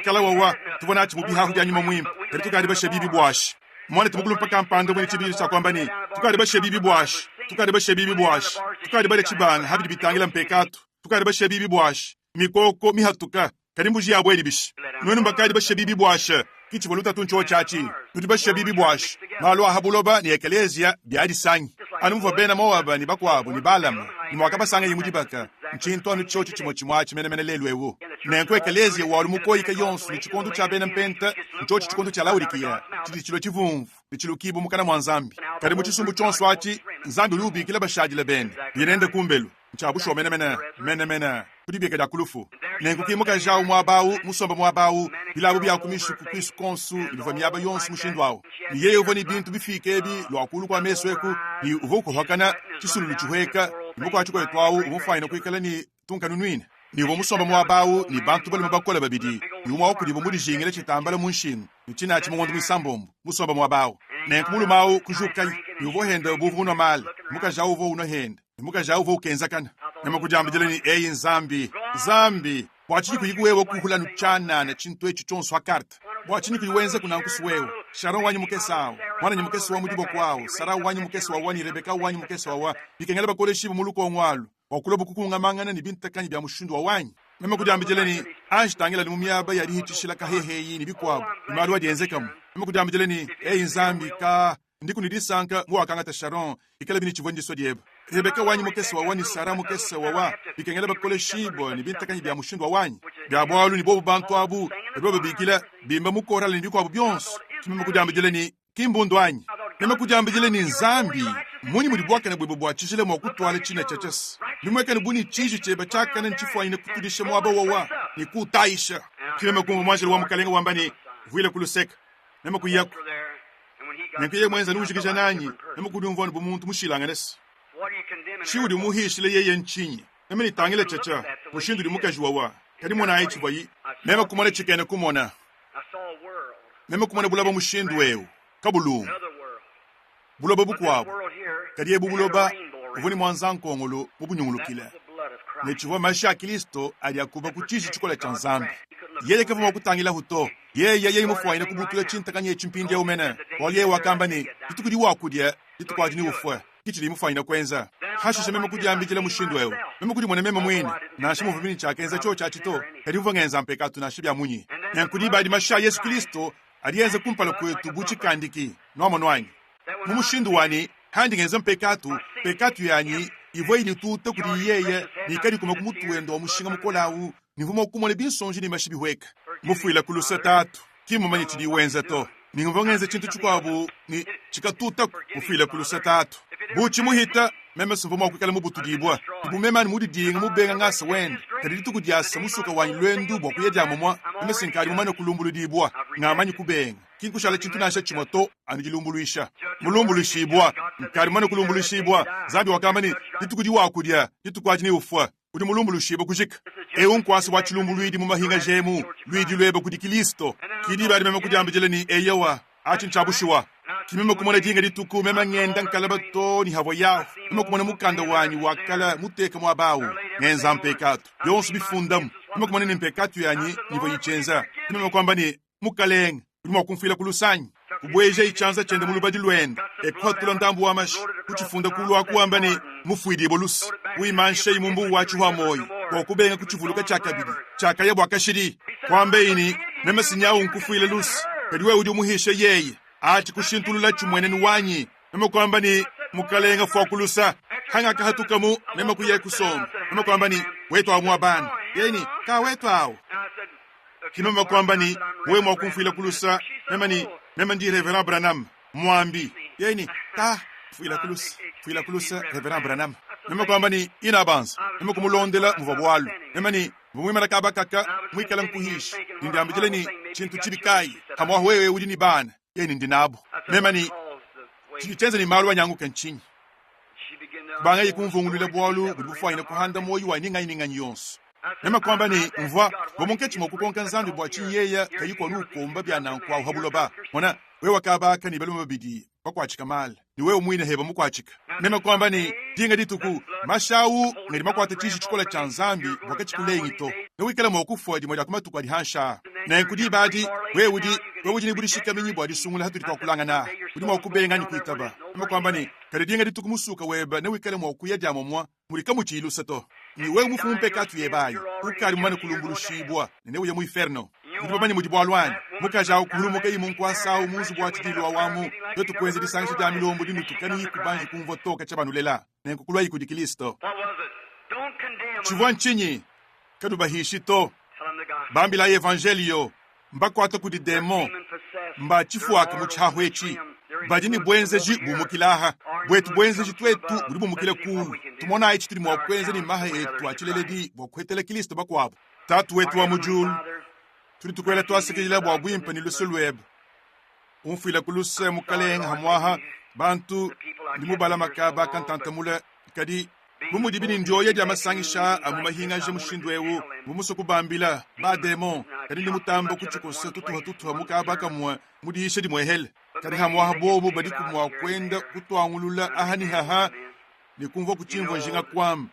Speaker 1: kala wawa tubona achi mubiha hu byanyuma mwimba kadi tukadi bashabibi bwash mwana tumukulu mpaka mpando mwe chibibi sakwambani tukadi bashabibi bwash tukadi bale chibanga habidi bitangila mpekatu tukadi bashabibi bwash mikoko mihatuka kadi mbuji yabweli bishi nonu mbakadi bashabibi bwash kichi voluta tuncho chachi tudibasha bibi bwash malo ahabuloba ni ekelezia biadi sanyi anumva bena mawaba ni bakwabo ni balam ni mwakaba sanga yimudibaka nchinto anu chochi chimochimwachi mene lelwewo nenko ekelezia walu mukoyika yonsu ni chikondo cha bena mpenta nchochi chikondo cha laurikia chidi chilo chivumvu ni chilo kibu mukana mwanzambi kadi muchisumbu chonsu achi nzambi lubi kila bashaji la bende yenende kumbelu nchabusho mene kudibeka da kulufu nenko kimuka jao mwabawu musomba mwabawu bilabu bya kumishu kukwisu konsu ilivamiyaba yonsu mushindwawo ni yeye uvoni bintu bifikebi lwakulu kwa mesweku ni uvuko hakana chisulu chuheka imuko achuko etwawu umufaina kuikala ni tunkanunwina ni uvo musomba mwabawu ni bantu bali mabakola babidi ni umwa okuli bo muri jingile chitambala munshin ni china chimongo misambombo musomba mwabawu nenko mulumawu kujukai ni uvo henda ubuvu uno mal muka jao uvo uno henda muka jao uvo ukenzakana nema kujambijele ni eyi nzambi wachini kuyikuwewo kuhulanu chana na chintu echi chonsu akarta wachini kuyiwenze kuna nkusuwewo sharon wanyi mukesi awo mwana nyi mukesi wa mudibo kwawo sara wanyi mukesi wa wani rebeka wanyi mukesi wa wa bikengele bakole shibu muluko ongwalu wakulobu kukungamangana ni bintakanyi bya mushundu wa wanyi nema kujambijele ni anjitangela ni mumiyaba yari hitishila kaheheyi ni bikwabo imalu wadienzekamu nema kujambijele ni eyi nzambi ka ndiku nidisanka mwakangata sharon ikele bini chivondi sodieba Rebeka wanyi mukesi wa wani sara mukesi wa wa bikengele bakole shibo ni bintakanyi bya mushindu wa wanyi bya bwalu ni bobu bantu abu ebobe bikila bimba mukorala ni bikwa byonsu kimema kujambijele ni kimbundu wanyi nema kujambijele ni nzambi muni muri bwaka na bwebo bwachishile mwa kutwale china chachas limweka ni buni chiji cheba chaka na nchifu ine kutudisha mwaba wawa ni kutaisha kimema kumbu mwajili wa mkalenga wambani vwile kuluseka nema kuyaku nenkiye mwenza nushikisha nanyi nema kudumvoni bumuntu mushilanganesi shiudi muhishile yeye nchinyi nema nitangile chacha mushindu di mukaji wawa kadi mwana aichi bayi nema kumone chikene kumona nema kumone bulaba mushindu wewu kabulungu buloba bukwabo kadi yebu buloba uvuni mwanzankongolo bubunyungulukila nechiva maisha ya Kristo aliakuba kuchishi chikola cha nzambi yeye kava wakutangila huto yeye mufuaina kubutula chintakanye chimpindi ya umene waliye wakambani itukudi wakudya itukwadini ufwa kichili mufuaina kwenza hashisha mema kujambikila mushindu wewu mema kudi mwana mema mwini na shimu vumini chakenza cho chachito kadi mvangenza mpekatu na shibya munyi nyankudi baadi masha Yesu Kristo aliyenza kumpala kwetu buchikandiki nomonwanyi mumushindu wani handi ngenza pekatu yanyi ivo ili tuta kuri yeye nikari kuma kumutuwendo wa mushinga mukolawu nivuma okumole binsonji ni mashibi weka mufuila kulusa tatu kimumanyi chidi wenza to ninguvongenze chintu chikwabu ni chikatuta mufuila kulusa tatu buchi muhita meme sumvuma okukala mubutudibwa ibumema ni mudidinga mubenga ngasa wenda kadidi tukudyasa musuka wanyi lwendu bwa kuyedya mumwa meme sinkali mumane kulumbuludibwa ngamanyi kubenga kinkushala chintu nasha chimoto anijilumbuluisha mulumbulushibwa nkali mumane kulumbulushibwa zambi wakamani ditukudi wakudya ditukwajini ufwa kuti mulumbulushibwa kujika unkwasi wa chilumbuluidi mumahinga jemu luidi lweba kudi Kilisto kidi badi meme kudyambijele ni eyawa achinchabushwa kimeme kumona dinga dituku meme ngenda nkalabato ni havo yao meme kumona mukanda wanyi wakala muteka mwabawu ngenza mpekatu yonsu bifundamu meme kumona ni mpekatu yanyi nivo yichenza meme kwamba ni mukalenga ulimo kumfila kulusanyi kubweja ichanza chende mulubadi lwenda ekwatula ndambu wamashi kuchifunda kulwa kuamba ni mufuidi bolusi uimansha imumbu wachu wa moyo kwa kubenga kuchivuluka chakabidi chakayabwa kashiri kwamba ini meme sinyawu nkufuile lusi kadiwe udi umuhisha yeye ati kushintulula chumweneni wanyi meme kwamba ni mukalenga fokulusa hanga kahatukamu meme kuye kusoma meme kwamba ni wetu wa mwabani yeni ka wetu hao kimeme kwamba ni we mwa kumfuila kulusa meme ndi Reverend Branham mwambi yeni ka fuila kulusa Reverend Branham meme kwamba ni inabanza meme kumulondela muvabwalu meme ni mumwima nakaba kaka mwikala nkuhishi ndambijele ni chintu chibikai kamwa wewe udi ni bana yeni ndinabo meme ni chichenza ni malu wanyangu kanchinyi banga yikumvungulile bwalu budufanyina kuhanda moyo wa ninga yonso meme kwamba ni mva bomonkechi mokukonka nzambi bwa chiyeya kayikwa nukomba byananku aho habuloba mona we wakabaka ni baluma bidi bakwachika mali ni we umwine heba mukwachika meme kwamba ni dinga dituku mashawu ngedi makwata chishi chikola cha nzambi wakachi kulengito ne wikala mokufuadi moja kumatu kwa dihansha na nkudi badi we udi ni budishika minyi bwa disungula hatu dikwakulanga na udi mokubenga ni kuitaba meme kwamba ni kadi dinga dituku musuka weba ne wikala mokuyadya momwa mulika muchilu sato ni we mufumu pekatu yebayi ukali mumane kulumbulushibwa nene uye mu inferno ndibamanye mudibwa lwani mukaja ukulumu kayi munkwasa umuzi bwa chidilo awamu yotu kwenze disangisho dya milombo dinu tukani kubanji kumvotoka chabanulela nenkukulwa yiku di Kilisto chivwa nchinyi kadubahishito bambila evangelio mbakwata kudi demo mba chifuaka muchahwechi badini bwenzeji bumukilaha bwetu bwenzeji twetu buri bumukile kulu tumona ichi tuli mwakwenze ni maha etu achileledi bwakwetele Kilisto bakwabo tatu wetu wa mujulu tuli tukwela twasikijile bwabwimpa ni lusulwebu umfila kuluse mukalenga hamwaha bantu limubala makaba kantantamule kadi bumudibini ndyoya dya masangisha amumahinga je mushindwewu bumuso kubambila ba demo kadi ndi mutambo kuchikosa tutuha mukaba kamwa mudishe dimwehele kadi hamwaha bobu badi kumwa kwenda kutwangulula ahani haha nikumva kuchimva njinga kwam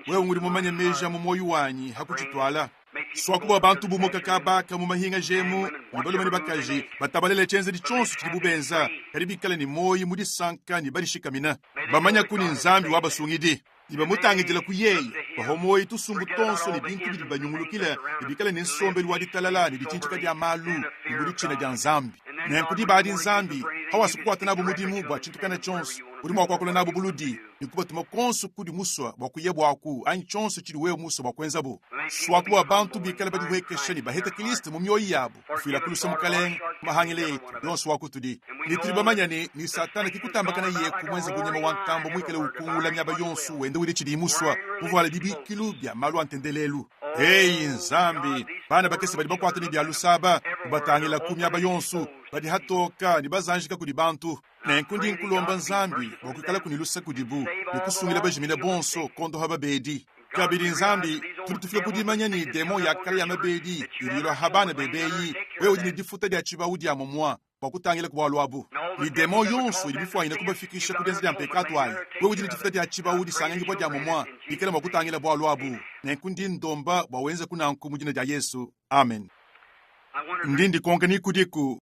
Speaker 1: wewe nguri mumanye meja mu moyo wanyi hakuchitwala swakuba bantu bumuka kabaka mumahinga jemu nibalo mani bakaji batabalele chenze di chonsu chibubenza karibikala ni moyi mudi sanka ni barishikamina bamanya kuni nzambi wabasungidi iba mutangijela kuyeye bahomoyi tusumbu tonso ni bintu bidi banyungulukila ibikala ni nsombe lwadi talala ni bitinchika dya malu ni budi china dya nzambi nenkudi badi nzambi hawasukwata nabo mudimu bwa chintukana chonsu urimo wakwakula nabo buludi nikuba tumakonsu kudi muswa bwakuye bwaku anyi chonsu chili wewe muswa bwakwenza bu swakuba bantu bikala badi wekeshani baheta Kilisto mu myoyi yabo ufila kulusa mukalenga mahangile yetu yonsu wakutudi nitribamanya ni satana kikutambakana yeku mwenza bunyama wankambo mwikale ukungula myaba yonsu wende wide chili muswa muvala bibi kilu bya malu antendelelu hey nzambi bana bakese badi bakwata ni bya lusaba kubatangila 10 aba yonsu badi hatoka ni bazanjika kudi bantu nenkundi nkulomba nzambi wakukala kunilusa kudibu nikusungila bajimile bonso kondo haba bedi kabidi nzambi tulitufila kudimanya ni demo yakala ya mabedi ililo habana bebeyi wewe ujini difuta dia chiba udi ya momwa wakutangila kuwa lwabu ni demo yonsu ilibifuwa ina kubafikisha kudenzi dia mpekatu wae wewe ujini difuta dia chiba udi sangangi kwa dia momwa ikela wakutangila kuwa lwabu nenkundi ndomba wawenza kuna nkumujina dia Yesu amen ndindi konka ni kudiku